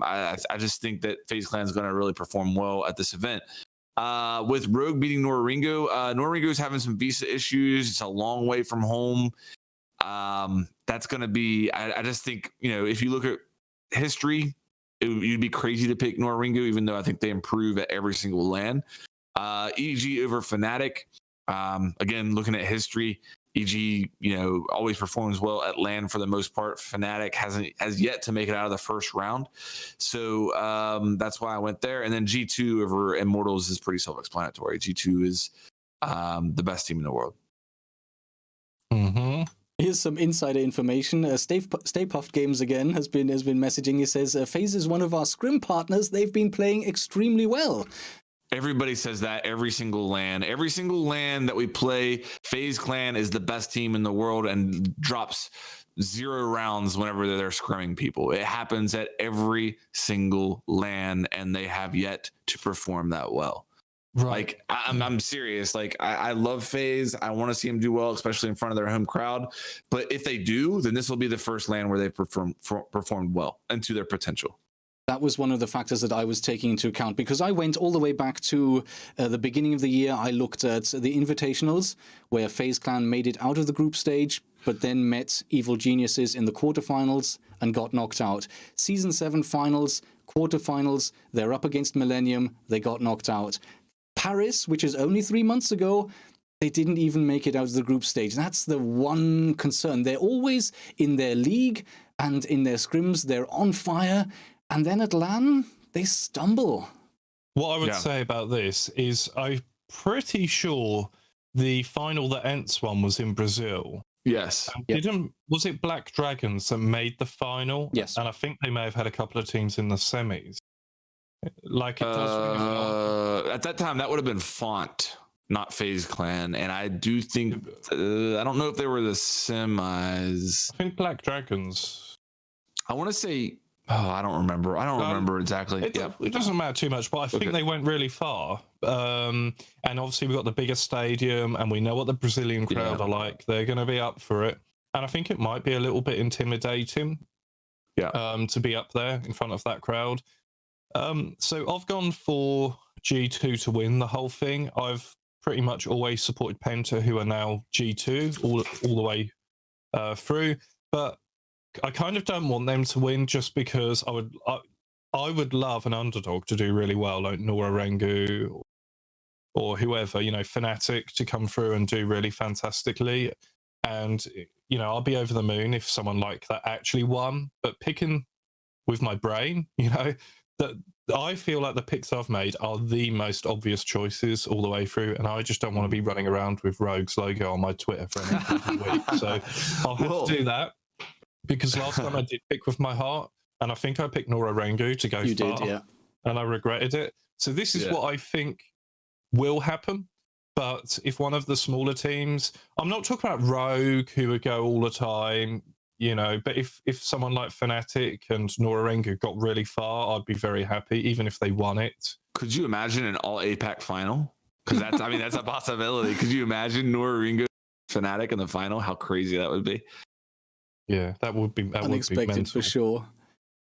I just think that FaZe Clan is going to really perform well at this event. With Rogue beating Noringo, Noringo is having some visa issues. It's a long way from home. That's going to be, I just think, if you look at history, you'd be crazy to pick Noringo, even though I think they improve at every single LAN. EG over Fnatic. Again, looking at history, EG, always performs well at LAN for the most part. Fnatic has yet to make it out of the first round. So that's why I went there. And then G2 over Immortals is pretty self-explanatory. G2 is the best team in the world. Mm-hmm. Here's some insider information. Stay Puffed Games again has been messaging. He says, FaZe is one of our scrim partners. They've been playing extremely well. Everybody says that every single LAN that we play, FaZe Clan is the best team in the world and drops 0 rounds whenever they're scrimming people. It happens at every single LAN, and they have yet to perform that well. Right. Like, I'm serious. Like, I love FaZe. I want to see them do well, especially in front of their home crowd. But if they do, then this will be the first LAN where they've performed well and to their potential. That was one of the factors that I was taking into account, because I went all the way back to the beginning of the year. I looked at the invitationals, where FaZe Clan made it out of the group stage, but then met Evil Geniuses in the quarterfinals and got knocked out. Season 7 finals, quarterfinals, they're up against Millennium, they got knocked out. Paris, which is only 3 months ago, they didn't even make it out of the group stage. That's the one concern. They're always in their league and in their scrims, they're on fire. And then at LAN, they stumble. What I would say about this is I'm pretty sure the final that Ents won was in Brazil. Yes. Was it Black Dragons that made the final? Yes. And I think they may have had a couple of teams in the semis. Like it does. At that time, that would have been Font, not FaZe Clan. And I do think, I don't know if they were the semis. I think Black Dragons. I want to say, I don't remember. I don't remember exactly. It doesn't matter too much, but I think they went really far. And obviously, we've got the biggest stadium, and we know what the Brazilian crowd are like. They're going to be up for it. And I think it might be a little bit intimidating to be up there in front of that crowd. So I've gone for G2 to win the whole thing. I've pretty much always supported Penta, who are now G2 all the way through. But I kind of don't want them to win, just because I would love an underdog to do really well, like Nora Rengu or whoever, Fnatic to come through and do really fantastically. And, I'll be over the moon if someone like that actually won. But picking with my brain, that I feel like the picks I've made are the most obvious choices all the way through. And I just don't want to be running around with Rogue's logo on my Twitter for an week. So I'll have to do that. Because last time I did pick with my heart, and I think I picked Nora Rengu to go far. You did, yeah. And I regretted it. So this is what I think will happen. But if one of the smaller teams, I'm not talking about Rogue, who would go all the time, but if someone like Fnatic and Nora Rengu got really far, I'd be very happy, even if they won it. Could you imagine an all APAC final? Because that's a possibility. Could you imagine Nora Rengu, Fnatic in the final? How crazy that would be. Yeah, that would be unexpected for sure.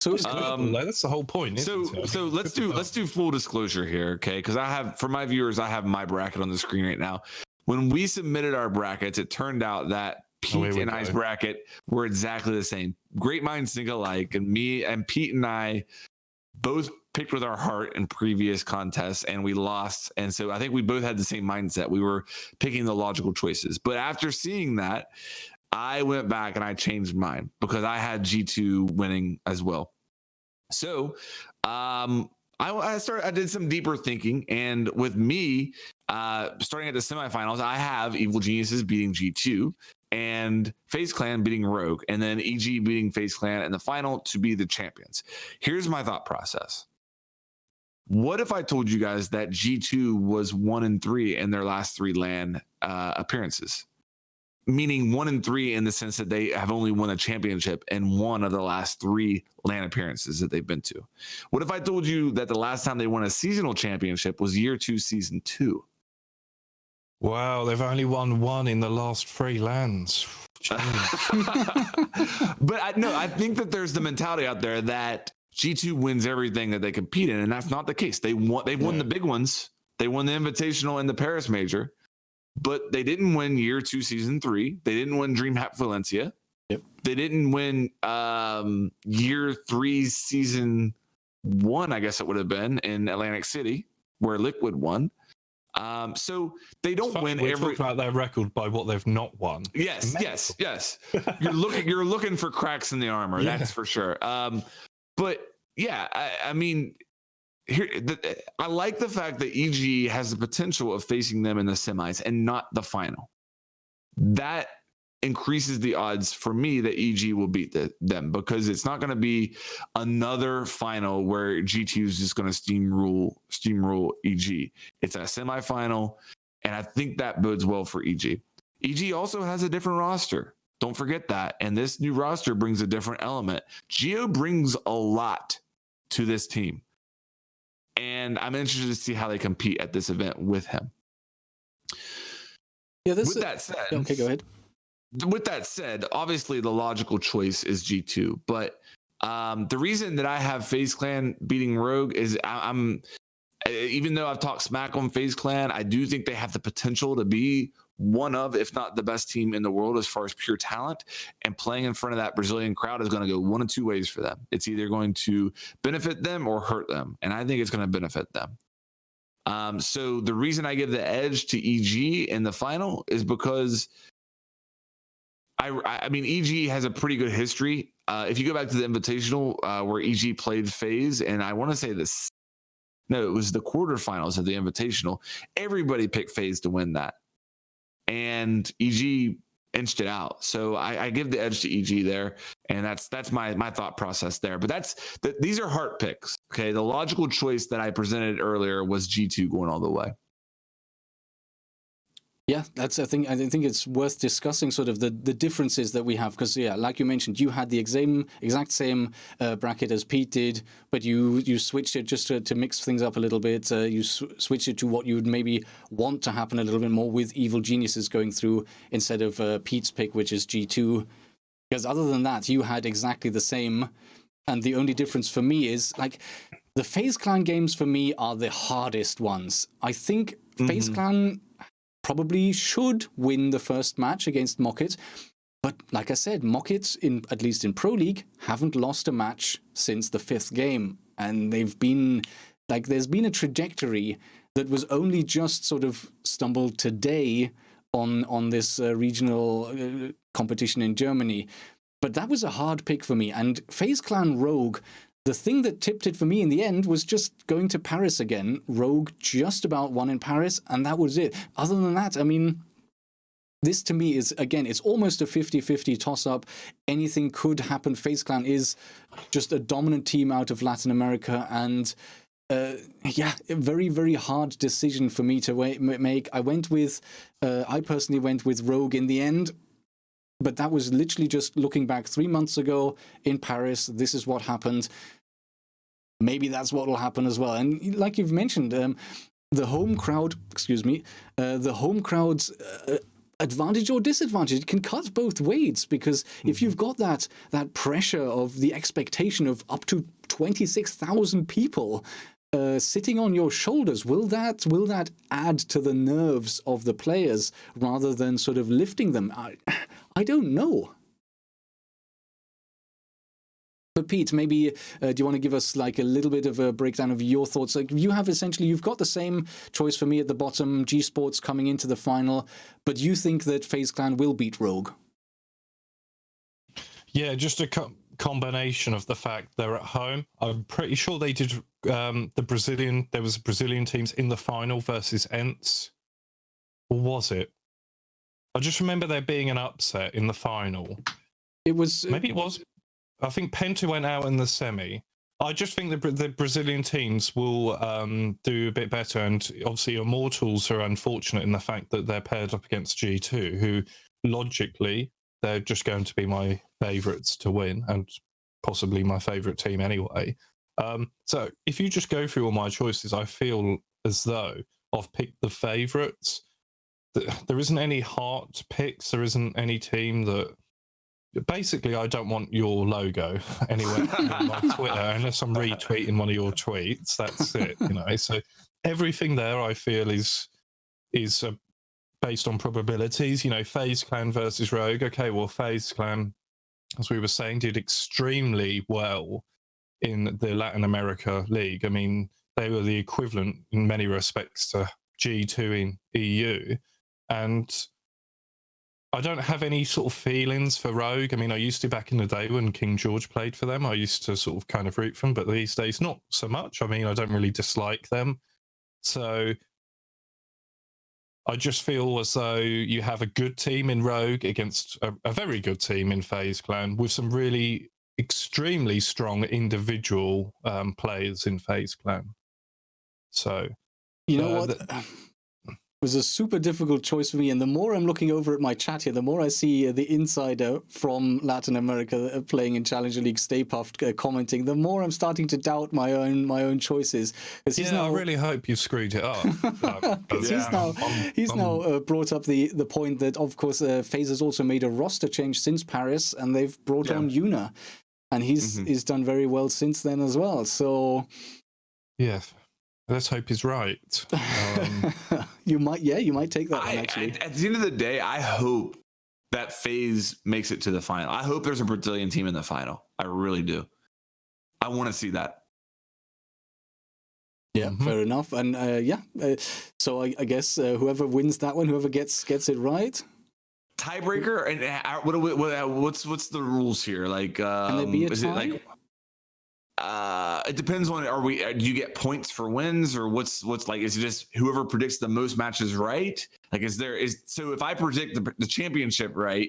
So that's the whole point. So let's do full disclosure here, okay? Because for my viewers, I have my bracket on the screen right now. When we submitted our brackets, it turned out that Pete and I's bracket were exactly the same. Great minds think alike, and me and Pete and I both picked with our heart in previous contests, and we lost. And so I think we both had the same mindset. We were picking the logical choices. But after seeing that, I went back and I changed mine because I had G2 winning as well. So I did some deeper thinking, and with me starting at the semifinals, I have Evil Geniuses beating G2 and FaZe Clan beating Rogue, and then EG beating FaZe Clan in the final to be the champions. Here's my thought process. What if I told you guys that G2 was 1-3 in their last 3 LAN appearances? Meaning 1-3 in the sense that they have only won a championship in one of the last 3 LAN appearances that they've been to. What if I told you that the last time they won a seasonal championship was year 2, season 2? Wow, they've only won 1 in the last 3 LANs. But I think that there's the mentality out there that G2 wins everything that they compete in, and that's not the case. They've won the big ones. They won the Invitational and the Paris Major. But they didn't win year 2, season 3. They didn't win DreamHack Valencia. Yep. They didn't win year 3, season 1, I guess it would have been, in Atlantic City, where Liquid won. So they don't win every. We're talking about their record by what they've not won. Yes. You're looking for cracks in the armor. Yeah. That's for sure. But yeah, I mean. I like the fact that EG has the potential of facing them in the semis and not the final. That increases the odds for me that EG will beat them, because it's not going to be another final where G2 is just going to steamroll EG. It's a semifinal, and I think that bodes well for EG. EG also has a different roster. Don't forget that. And this new roster brings a different element. Gio brings a lot to this team. And I'm interested to see how they compete at this event with him. Yeah, with that said, okay, go ahead. With that said, obviously the logical choice is G2, but The reason that I have FaZe Clan beating Rogue is I'm even though I've talked smack on FaZe Clan, I do think they have the potential to be one of, if not the best team in the world as far as pure talent. And playing in front of that Brazilian crowd is going to go one of two ways for them. It's either going to benefit them or hurt them. And I think it's going to benefit them. So the reason I give the edge to EG in the final is because I mean, EG has a pretty good history. If you go back to the Invitational where EG played FaZe, and I want to say this, no, it was the quarterfinals of the Invitational. Everybody picked FaZe to win that, and EG inched it out. So I give the edge to EG there, and that's my thought process there. But these are heart picks. Okay, the logical choice that I presented earlier was G2 going all the way. Yeah, I think it's worth discussing sort of the differences that we have, because like you mentioned, you had the exact same bracket as Pete did, but you switched it just to mix things up a little bit. You switched it to what you would maybe want to happen a little bit more, with Evil Geniuses going through instead of Pete's pick, which is G2. Because other than that, you had exactly the same, and the only difference for me is like the FaZe Clan games for me are the hardest ones. I think FaZe Clan probably should win the first match against Mocket. But like I said, Mocket, at least in Pro League, haven't lost a match since the 5th game. And they've been, like, there's been a trajectory that was only just sort of stumbled today on this regional competition in Germany. But that was a hard pick for me. And FaZe Clan Rogue, the thing that tipped it for me in the end was just going to Paris again. Rogue just about won in Paris, and that was it. Other than that, I mean, this to me is, again, it's almost a 50-50 toss-up. Anything could happen. FaZe Clan is just a dominant team out of Latin America, and a very, very hard decision for me to make. I personally went with Rogue in the end. But that was literally just looking back 3 months ago in Paris. This is what happened. Maybe that's what will happen as well. And like you've mentioned, the home crowd's advantage or disadvantage, it can cut both ways, because if you've got that pressure of the expectation of up to 26,000 people sitting on your shoulders, will that add to the nerves of the players rather than sort of lifting them? I don't know. But Pete, maybe do you want to give us like a little bit of a breakdown of your thoughts? Like you've got the same choice for me at the bottom, G Sports coming into the final, but you think that FaZe Clan will beat Rogue? Yeah, just a combination of the fact they're at home. I'm pretty sure they did there was Brazilian teams in the final versus Ents. Or was it? I just remember there being an upset in the final. It was... Maybe it was. I think Penta went out in the semi. I just think the Brazilian teams will do a bit better. And obviously Immortals are unfortunate in the fact that they're paired up against G2, who logically, they're just going to be my favourites to win, and possibly my favourite team anyway. So if you just go through all my choices, I feel as though I've picked the favourites. There isn't any heart picks. There isn't any team that... Basically, I don't want your logo anywhere on my Twitter unless I'm retweeting one of your tweets. That's it, you know. So everything there, I feel, is based on probabilities. You know, FaZe Clan versus Rogue. Okay, well, FaZe Clan, as we were saying, did extremely well in the Latin America League. I mean, they were the equivalent in many respects to G2 in EU. And I don't have any sort of feelings for Rogue. I mean, I used to back in the day when King George played for them. I used to sort of kind of root for them, but these days, not so much. I mean, I don't really dislike them. So I just feel as though you have a good team in Rogue against a very good team in FaZe Clan with some really extremely strong individual players in FaZe Clan. So, you know what? It was a super difficult choice for me, and the more I'm looking over at my chat here, the more I see the insider from Latin America playing in Challenger League, Stay Puffed, commenting, the more I'm starting to doubt my own choices. I really hope you screwed it up. Because he's now brought up the point that, of course, FaZe has also made a roster change since Paris, and they've brought on Yuna. and he's done very well since then as well. So yeah, let's hope he's right. you might take that one, actually. At the end of the day, I hope that FaZe makes it to the final. I hope there's a Brazilian team in the final. I really do. I want to see that. Yeah, fair enough. And so I guess whoever wins that one, whoever gets it right. Tiebreaker, and what's the rules here? Like, can there be a tie? Is it like? It depends on. Do you get points for wins, or what's like? Is it just whoever predicts the most matches right? Like, so if I predict the championship right,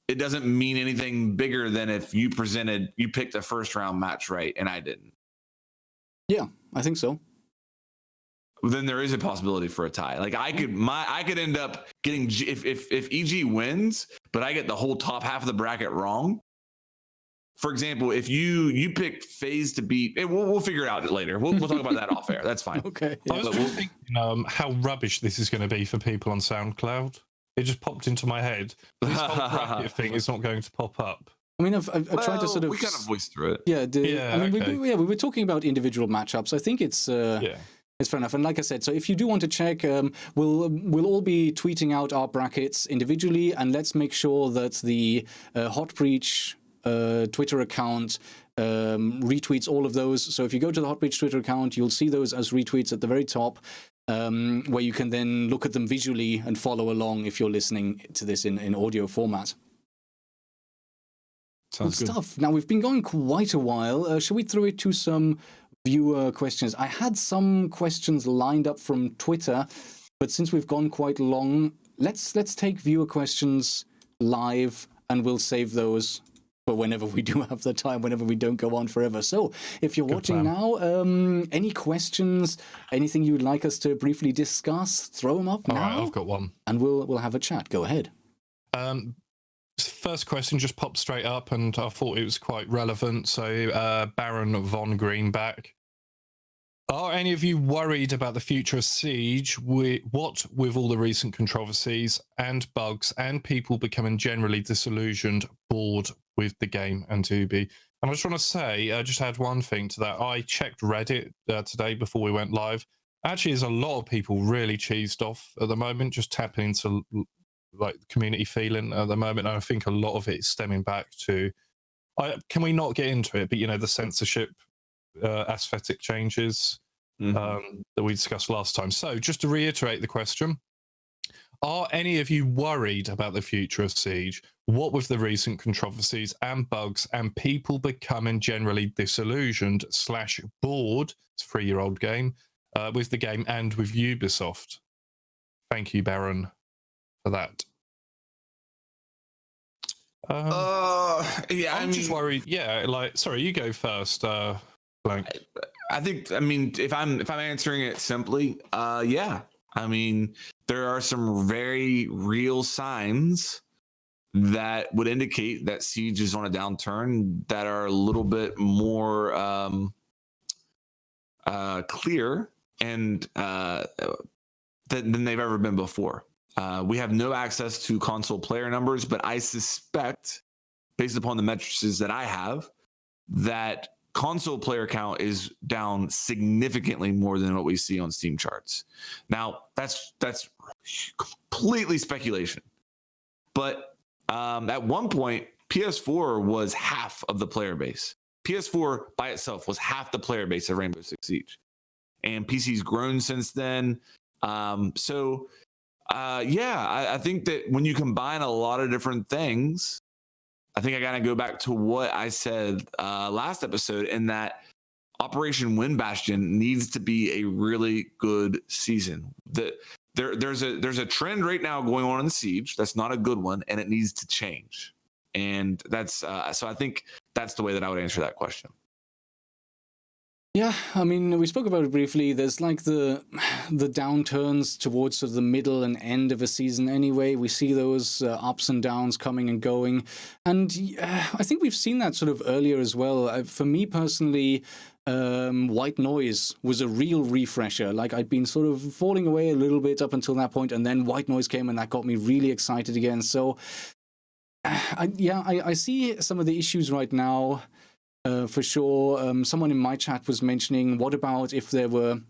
it doesn't mean anything bigger than if you picked a first round match right and I didn't. Yeah, I think so. Then there is a possibility for a tie. Like I could end up getting if EG wins, but I get the whole top half of the bracket wrong. For example, if you pick FaZe to beat, we'll figure it out later. We'll talk about that off air. That's fine. Okay. Yeah. I was just thinking how rubbish this is going to be for people on SoundCloud. It just popped into my head. This whole bracket thing is not going to pop up. I mean, I've tried to sort of... We kind of voiced through it. Yeah. I mean, we were talking about individual matchups. I think it's fair enough. And like I said, so if you do want to check, we'll all be tweeting out our brackets individually, and let's make sure that the Hot Breach Twitter account retweets all of those. So if you go to the Hot Breach Twitter account, you'll see those as retweets at the very top, where you can then look at them visually and follow along if you're listening to this in audio format. Sounds good good stuff. Now, we've been going quite a while. Shall we throw it to some viewer questions? I had some questions lined up from Twitter, but since we've gone quite long, let's take viewer questions live, and we'll save those for whenever we do have the time, whenever we don't go on forever. So if you're watching now, any questions, anything you'd like us to briefly discuss, throw them up now. All right, I've got one. And we'll have a chat. Go ahead. First question just popped straight up, and I thought it was quite relevant. So Baron von Greenback. Are any of you worried about the future of Siege? With all the recent controversies and bugs and people becoming generally disillusioned, bored with the game and Tubi? And I just want to say, I just add one thing to that. I checked Reddit today before we went live. Actually, there's a lot of people really cheesed off at the moment, just tapping into like community feeling at the moment. And I think a lot of it is stemming back to, can we not get into it? But the censorship aesthetic changes that we discussed last time. So just to reiterate the question, are any of you worried about the future of Siege? What with the recent controversies and bugs and people becoming generally disillusioned / bored, it's a 3-year-old game, with the game and with Ubisoft? Thank you, Baron, for that. I'm just worried. Yeah, sorry, you go first, Blank. I think, if I'm answering it simply, yeah. There are some very real signs that would indicate that Siege is on a downturn that are a little bit more clear and than they've ever been before. We have no access to console player numbers, but I suspect, based upon the metrics that I have, that console player count is down significantly more than what we see on Steam charts. Now, that's completely speculation. But at one point, PS4 was half of the player base. PS4 by itself was half the player base of Rainbow Six Siege. And PC's grown since then. I think that when you combine a lot of different things, I think I got to go back to what I said last episode, in that Operation Wind Bastion needs to be a really good season. There's a trend right now going on in the Siege that's not a good one, and it needs to change. And that's so I think that's the way that I would answer that question. Yeah, we spoke about it briefly. There's like the downturns towards sort of the middle and end of a season anyway. We see those ups and downs coming and going. And I think we've seen that sort of earlier as well. For me personally, White Noise was a real refresher. Like, I'd been sort of falling away a little bit up until that point, and then White Noise came and that got me really excited again. So I see some of the issues right now, for sure. Someone in my chat was mentioning, what about if there were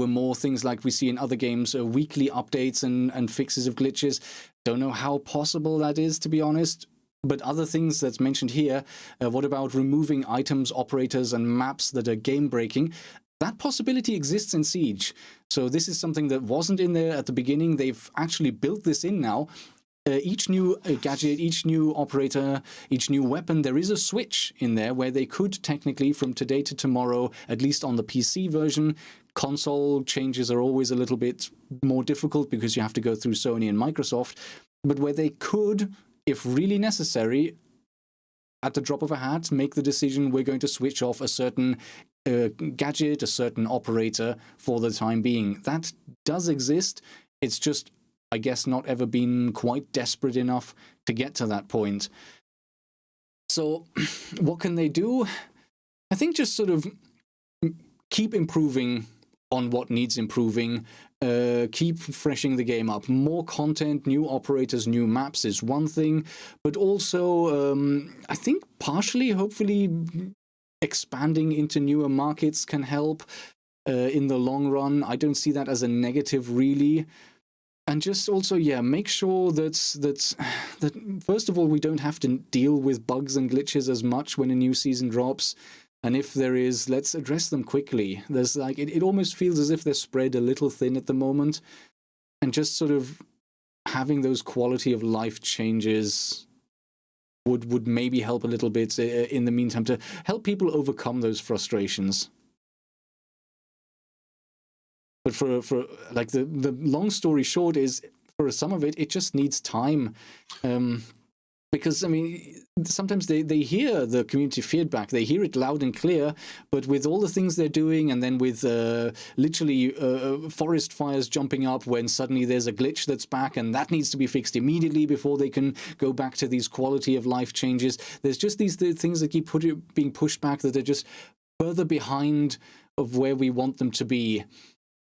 more things like we see in other games, weekly updates and fixes of glitches? Don't know how possible that is, to be honest. But other things that's mentioned here, what about removing items, operators, and maps that are game-breaking? That possibility exists in Siege. So this is something that wasn't in there at the beginning. They've actually built this in now. Each new gadget, each new operator, each new weapon, there is a switch in there where they could technically, from today to tomorrow, at least on the PC version. Console changes are always a little bit more difficult because you have to go through Sony and Microsoft. But where they could, if really necessary, at the drop of a hat, make the decision, we're going to switch off a certain gadget, a certain operator for the time being. That does exist. It's just, I guess, not ever been quite desperate enough to get to that point. So what can they do? I think just sort of keep improving on what needs improving, keep freshening the game up. More content, new operators, new maps is one thing, but also I think partially, hopefully, expanding into newer markets can help in the long run. I don't see that as a negative, really. And just also, make sure that first of all, we don't have to deal with bugs and glitches as much when a new season drops. And if there is, let's address them quickly. There's like, it almost feels as if they're spread a little thin at the moment. And just sort of having those quality of life changes would maybe help a little bit in the meantime to help people overcome those frustrations. But for like the long story short is, for some of it, it just needs time. Because, I mean, sometimes they hear the community feedback, they hear it loud and clear, but with all the things they're doing, and then with literally forest fires jumping up when suddenly there's a glitch that's back, and that needs to be fixed immediately before they can go back to these quality of life changes. There's just these things that keep being pushed back that are just further behind of where we want them to be.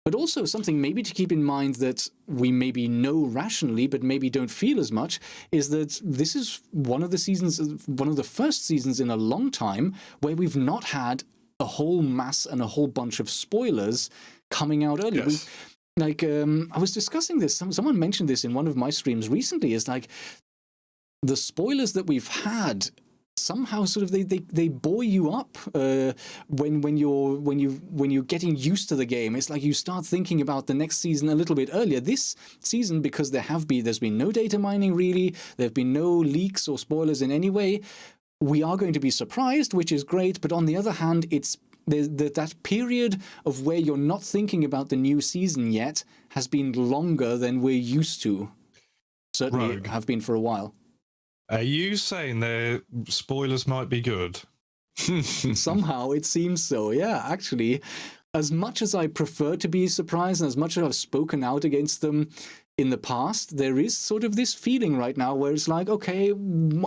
But also something maybe to keep in mind that we maybe know rationally, but maybe don't feel as much, is that this is one of the first seasons in a long time where we've not had a whole mass and a whole bunch of spoilers coming out early. Yes. I was discussing this, someone mentioned this in one of my streams recently, is like the spoilers that we've had somehow sort of they buoy you up when you're getting used to the game. It's like you start thinking about the next season a little bit earlier. This season, because there's been no data mining really, there've been no leaks or spoilers in any way. We are going to be surprised, which is great. But on the other hand, it's that period of where you're not thinking about the new season yet has been longer than we're used to. Certainly Rogue. Have been for a while. Are you saying the spoilers might be good? Somehow it seems so, yeah, actually. As much as I prefer to be surprised, and as much as I've spoken out against them in the past, there is sort of this feeling right now where it's like, okay,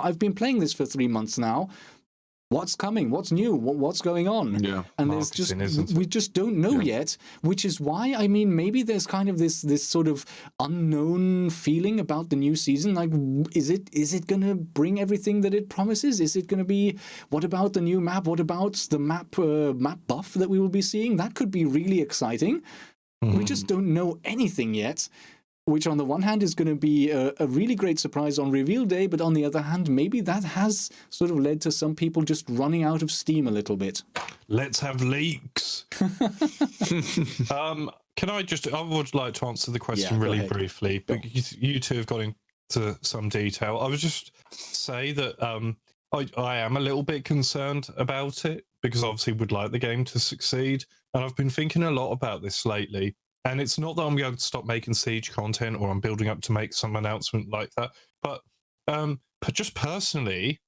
I've been playing this for 3 months now. What's coming? What's new? What's going on? Yeah. And we just don't know yet, which is why, I mean, maybe there's kind of this sort of unknown feeling about the new season. Like, is it going to bring everything that it promises? Is it going to be, what about the new map? What about the map buff that we will be seeing? That could be really exciting. We just don't know anything yet. Which on the one hand is going to be a really great surprise on reveal day, but on the other hand, maybe that has sort of led to some people just running out of steam a little bit. Let's have leaks. I would like to answer the question really briefly, but you two have got into some detail. I would just say that I am a little bit concerned about it, because obviously would like the game to succeed. And I've been thinking a lot about this lately. And it's not that I'm going to stop making Siege content or I'm building up to make some announcement like that, but just personally,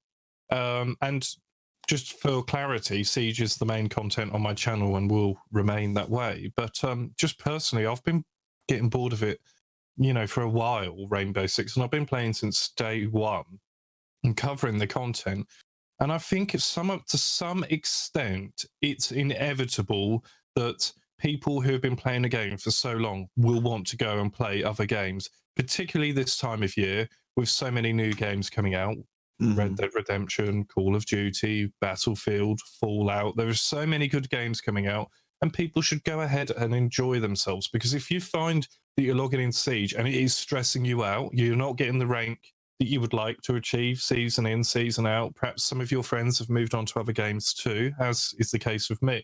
and just for clarity, Siege is the main content on my channel and will remain that way. But just personally, I've been getting bored of it, for a while, Rainbow Six, and I've been playing since day one and covering the content. And I think to some extent, it's inevitable that people who have been playing a game for so long will want to go and play other games, particularly this time of year with so many new games coming out, Red Dead Redemption, Call of Duty, Battlefield, Fallout. There are so many good games coming out, and people should go ahead and enjoy themselves. Because if you find that you're logging in Siege and it is stressing you out, you're not getting the rank that you would like to achieve season in, season out. Perhaps some of your friends have moved on to other games too, as is the case with me.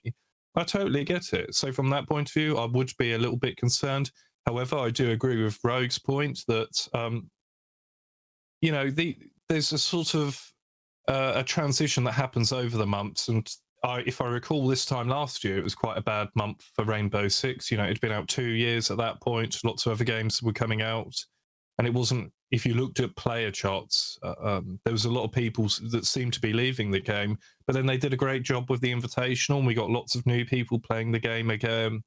I totally get it. So from that point of view, I would be a little bit concerned. However, I do agree with Rogue's point that, there's a sort of a transition that happens over the months. And if I recall this time last year, it was quite a bad month for Rainbow Six. It'd been out 2 years at that point. Lots of other games were coming out. And it wasn't, if you looked at player charts, there was a lot of people that seemed to be leaving the game, but then they did a great job with the Invitational, and we got lots of new people playing the game again.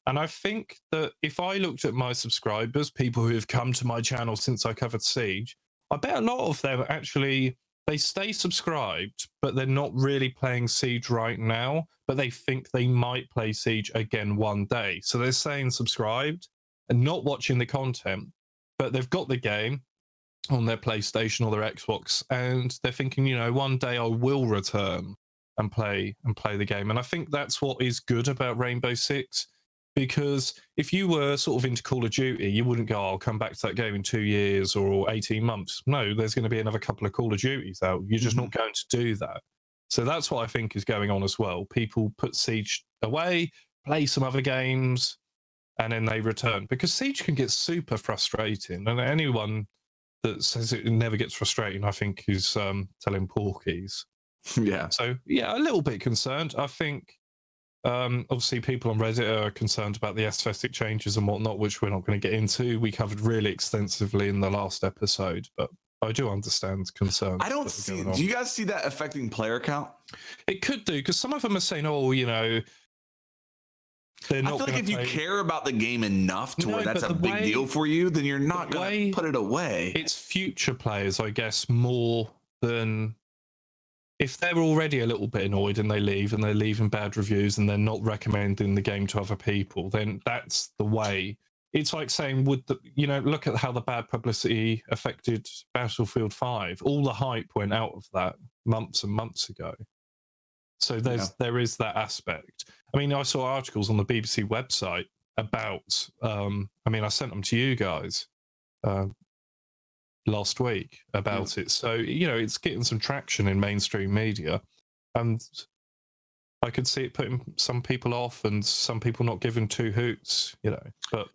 And I think that if I looked at my subscribers, people who have come to my channel since I covered Siege, I bet a lot of them actually, they stay subscribed, but they're not really playing Siege right now, but they think they might play Siege again one day. So they're staying subscribed and not watching the content, but they've got the game on their PlayStation or their Xbox, and they're thinking, one day I will return and play the game. And I think that's what is good about Rainbow Six, because if you were sort of into Call of Duty, you wouldn't go, I'll come back to that game in 2 years or 18 months. No, there's going to be another couple of Call of Duties out. You're just not going to do that. So that's what I think is going on as well. People put Siege away, play some other games, and then they return, because Siege can get super frustrating. And anyone that says it never gets frustrating, I think, is telling porkies. Yeah. So, yeah, a little bit concerned. I think, obviously, people on Reddit are concerned about the aesthetic changes and whatnot, which we're not going to get into. We covered really extensively in the last episode, but I do understand concerns. I don't see. Do you guys see that affecting player count? It could do, because some of them are saying, they're not. I feel like if you care about the game enough to where that's a big deal for you, then you're not going to put it away. It's future players, I guess, more than if they're already a little bit annoyed and they leave and they're leaving bad reviews and they're not recommending the game to other people, then that's the way. It's like saying, look at how the bad publicity affected Battlefield 5. All the hype went out of that months and months ago. So there is that aspect. I mean, I saw articles on the BBC website about, I sent them to you guys last week about it. So, it's getting some traction in mainstream media. And I could see it putting some people off and some people not giving two hoots, but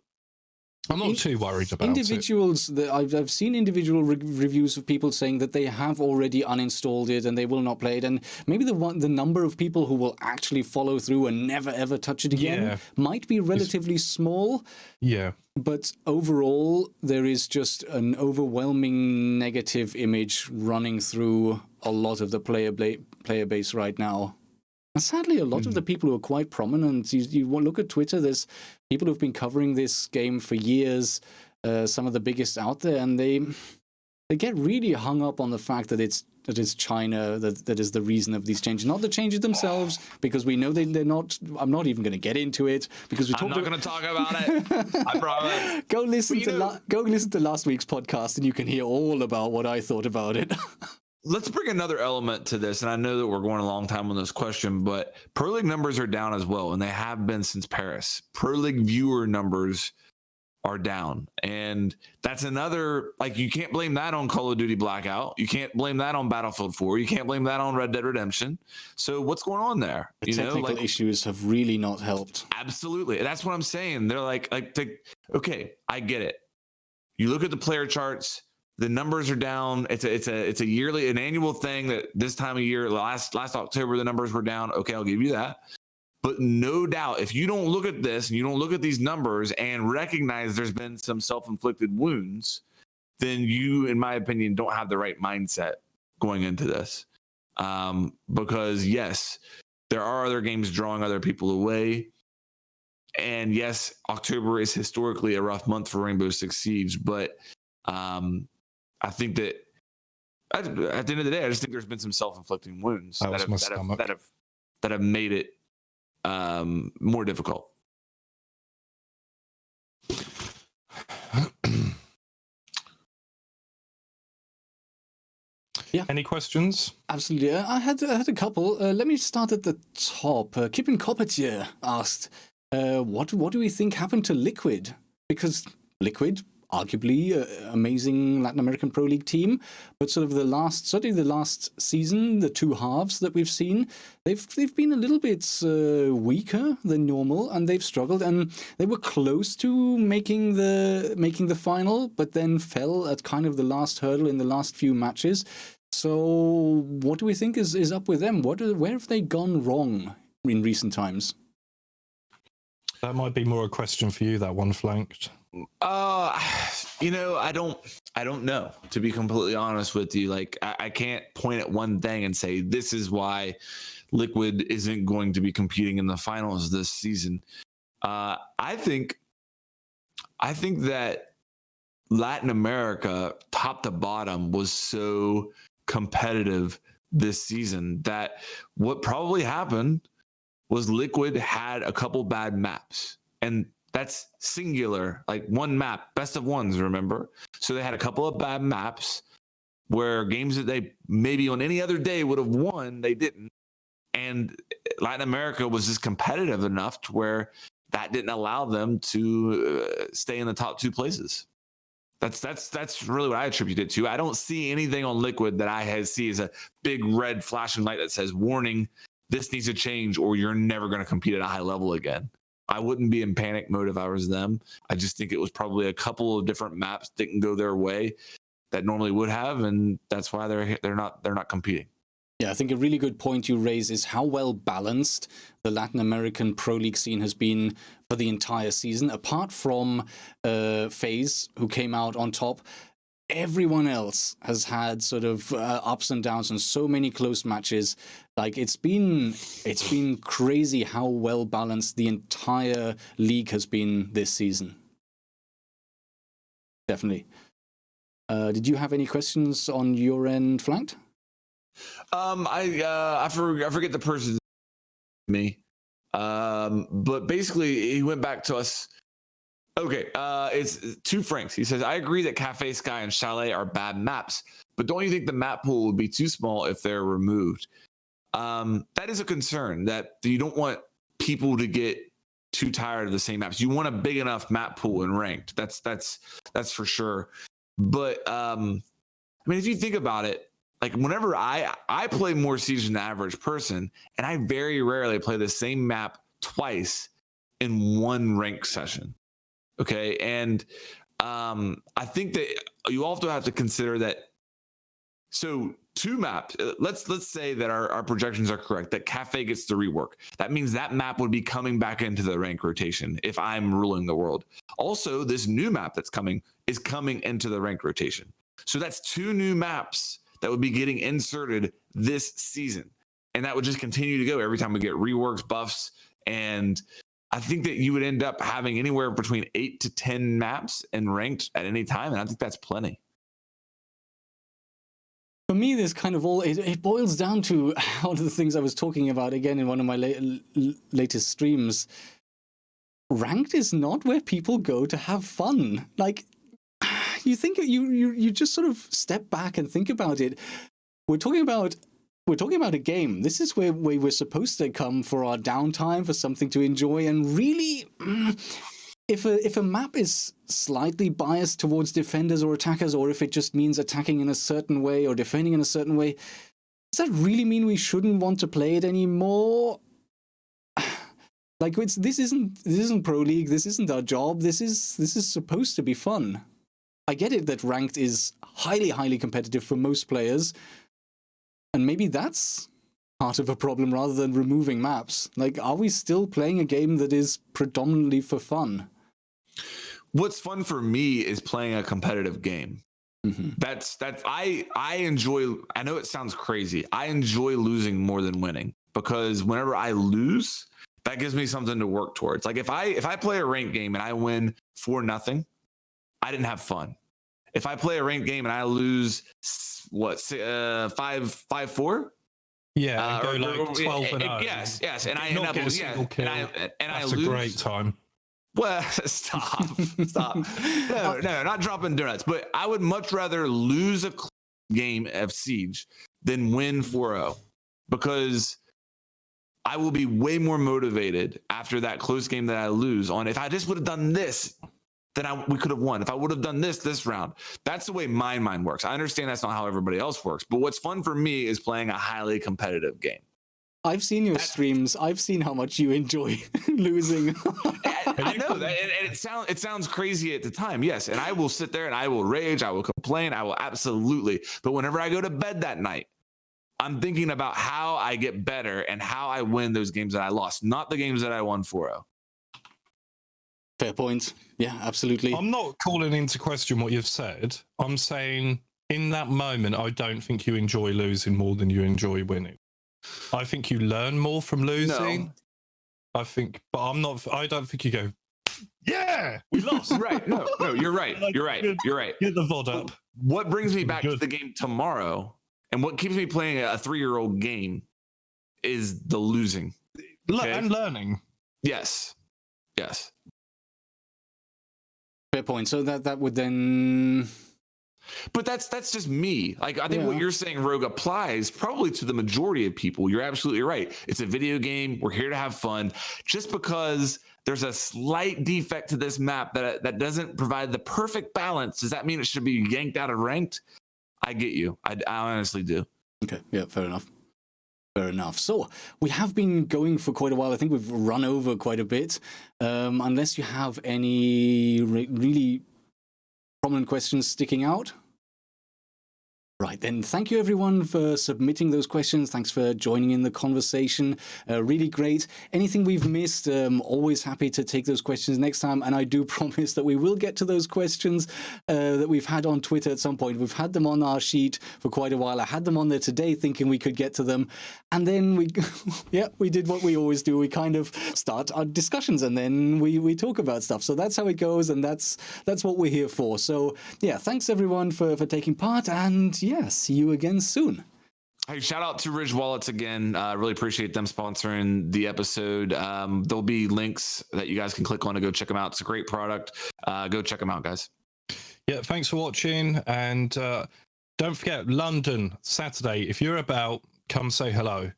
I'm not too worried about individuals. I've seen individual reviews of people saying that they have already uninstalled it and they will not play it. And maybe the number of people who will actually follow through and never ever touch it again might be relatively small. Yeah. But overall, there is just an overwhelming negative image running through a lot of the player base right now. And sadly, a lot of the people who are quite prominent, you look at Twitter, there's people who've been covering this game for years, some of the biggest out there, and they get really hung up on the fact that it's China that is the reason of these changes, not the changes themselves, because we know they're not. I'm not even going to get into it because I'm not going to talk about it. I promise. Go listen to last week's podcast, and you can hear all about what I thought about it. Let's bring another element to this, and I know that we're going a long time on this question, but Pro League numbers are down as well, and they have been since Paris. Pro League viewer numbers are down, and that's another, you can't blame that on Call of Duty Blackout. You can't blame that on Battlefield 4. You can't blame that on Red Dead Redemption. So what's going on there? The technical issues have really not helped. Absolutely. That's what I'm saying. They're okay, I get it. You look at the player charts, the numbers are down. It's an annual thing that this time of year, last October, the numbers were down. Okay, I'll give you that. But no doubt, if you don't look at this and you don't look at these numbers and recognize there's been some self-inflicted wounds, then you, in my opinion, don't have the right mindset going into this. Because yes, there are other games drawing other people away. And yes, October is historically a rough month for Rainbow Six Siege, but I think that at the end of the day, I just think there's been some self-inflicting wounds that have made it more difficult. Any questions? Absolutely. I had a couple. Let me start at the top. Kipin Koppetje asked, what do we think happened to Liquid? Because Liquid, arguably amazing Latin American Pro League team, but sort of certainly the last season, the two halves that we've seen, they've been a little bit weaker than normal, and they've struggled, and they were close to making the final, but then fell at kind of the last hurdle in the last few matches. So what do we think is up with them? Where have they gone wrong in recent times? That might be more a question for you, that one, Flanked. I don't know, to be completely honest with you. Like, I can't point at one thing and say this is why Liquid isn't going to be competing in the finals this season. I think that Latin America, top to bottom, was so competitive this season that what probably happened was Liquid had a couple bad maps, and that's singular, like one map, best of ones, remember? So they had a couple of bad maps where games that they maybe on any other day would have won, they didn't. And Latin America was just competitive enough to where that didn't allow them to stay in the top two places. That's really what I attribute it to. I don't see anything on Liquid that I see as a big red flashing light that says, warning, this needs to change or you're never going to compete at a high level again. I wouldn't be in panic mode if I was them. I just think it was probably a couple of different maps didn't go their way that normally would have, and that's why they're not competing. Yeah, I think a really good point you raise is how well balanced the Latin American Pro League scene has been for the entire season. Apart from FaZe, who came out on top, everyone else has had sort of ups and downs and so many close matches. Like, it's been crazy how well balanced the entire league has been this season. Definitely. Did you have any questions on your end, Flanked? I forget the person's me. But basically he went back to us. Okay, it's two Franks. He says, I agree that Cafe Sky and Chalet are bad maps, but don't you think the map pool would be too small if they're removed? That is a concern, that you don't want people to get too tired of the same maps. You want a big enough map pool in ranked. That's for sure. But I mean, if you think about it, like whenever I play more Siege than the average person, and I very rarely play the same map twice in one rank session. Okay, and I think that you also have to consider that. So two maps. Let's say that our projections are correct, that Cafe gets the rework. That means that map would be coming back into the rank rotation if I'm ruling the world. Also, this new map that's coming is coming into the rank rotation. So that's two new maps that would be getting inserted this season. And that would just continue to go every time we get reworks, buffs. And I think that you would end up having anywhere between 8 to 10 maps in ranked at any time. And I think that's plenty. For me, this kind of it boils down to one of the things I was talking about again in one of my latest streams. Ranked is not where people go to have fun. Like, you think you just sort of step back and think about it. We're talking about a game. This is where we're supposed to come for our downtime, for something to enjoy, and really, if a map is slightly biased towards defenders or attackers, or if it just means attacking in a certain way or defending in a certain way, does that really mean we shouldn't want to play it anymore? Like, this isn't Pro League. This isn't our job. This is supposed to be fun. I get it that ranked is highly, highly competitive for most players, and maybe that's part of a problem rather than removing maps. Like, are we still playing a game that is predominantly for fun? What's fun for me is playing a competitive game. Mm-hmm. That's I enjoy. I know it sounds crazy. I enjoy losing more than winning, because whenever I lose, that gives me something to work towards. Like if I play a ranked game and I win 4-0, I didn't have fun. If I play a ranked game and I lose 5-4. Yeah, go like 12-0. Yes, and I end up losing. That's a great time. Well, stop. No, not dropping donuts. But I would much rather lose a game of Siege than win 4-0, because I will be way more motivated after that close game that I lose on. If I just would have done this, then we could have won. If I would have done this round. That's the way my mind works. I understand that's not how everybody else works, but what's fun for me is playing a highly competitive game. I've seen your streams. I've seen how much you enjoy losing. I know that, and it sounds crazy at the time, yes. And I will sit there and I will rage, I will complain, I will absolutely. But whenever I go to bed that night, I'm thinking about how I get better and how I win those games that I lost, not the games that I won 4-0. Fair point. Yeah, absolutely. I'm not calling into question what you've said. I'm saying in that moment, I don't think you enjoy losing more than you enjoy winning. I think you learn more from losing. No. I don't think you go, yeah, we lost. Right. No, you're right. You're right. Get the VOD up. What brings me back to the game tomorrow and what keeps me playing a 3-year-old game is the losing. Okay? And learning. Yes. Fair point. So that would then... But that's just me. Like, I think what you're saying, Rogue, applies probably to the majority of people. You're absolutely right. It's a video game. We're here to have fun. Just because there's a slight defect to this map that doesn't provide the perfect balance, does that mean it should be yanked out of ranked? I get you. I honestly do. Okay. Yeah, fair enough. So we have been going for quite a while. I think we've run over quite a bit. Unless you have any really prominent questions sticking out. Right, then thank you everyone for submitting those questions. Thanks for joining in the conversation. Really great. Anything we've missed, always happy to take those questions next time. And I do promise that we will get to those questions that we've had on Twitter at some point. We've had them on our sheet for quite a while. I had them on there today thinking we could get to them. And then we did what we always do. We kind of start our discussions and then we talk about stuff. So that's how it goes, and that's what we're here for. So yeah, thanks everyone for taking part, and yeah, see you again soon. Hey, shout out to Ridge Wallets again. Really appreciate them sponsoring the episode. There'll be links that you guys can click on to go check them out. It's a great product. Go check them out, guys. Yeah, thanks for watching. And don't forget, London, Saturday. If you're about, come say hello.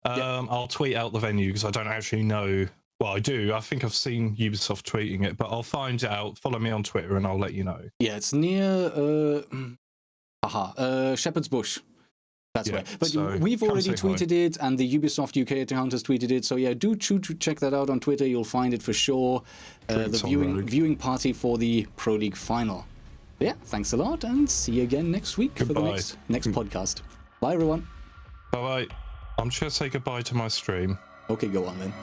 I'll tweet out the venue because I don't actually know. Well, I do. I think I've seen Ubisoft tweeting it, but I'll find it out. Follow me on Twitter and I'll let you know. Yeah, it's near... Shepherd's Bush. That's right. But so we've already tweeted it, and the Ubisoft UK account has tweeted it. So yeah, do check that out on Twitter. You'll find it for sure. The viewing party for the Pro League final. Yeah, thanks a lot, and see you again next week for the next podcast. Bye, everyone. Bye-bye. I'm just going to say goodbye to my stream. Okay, go on then.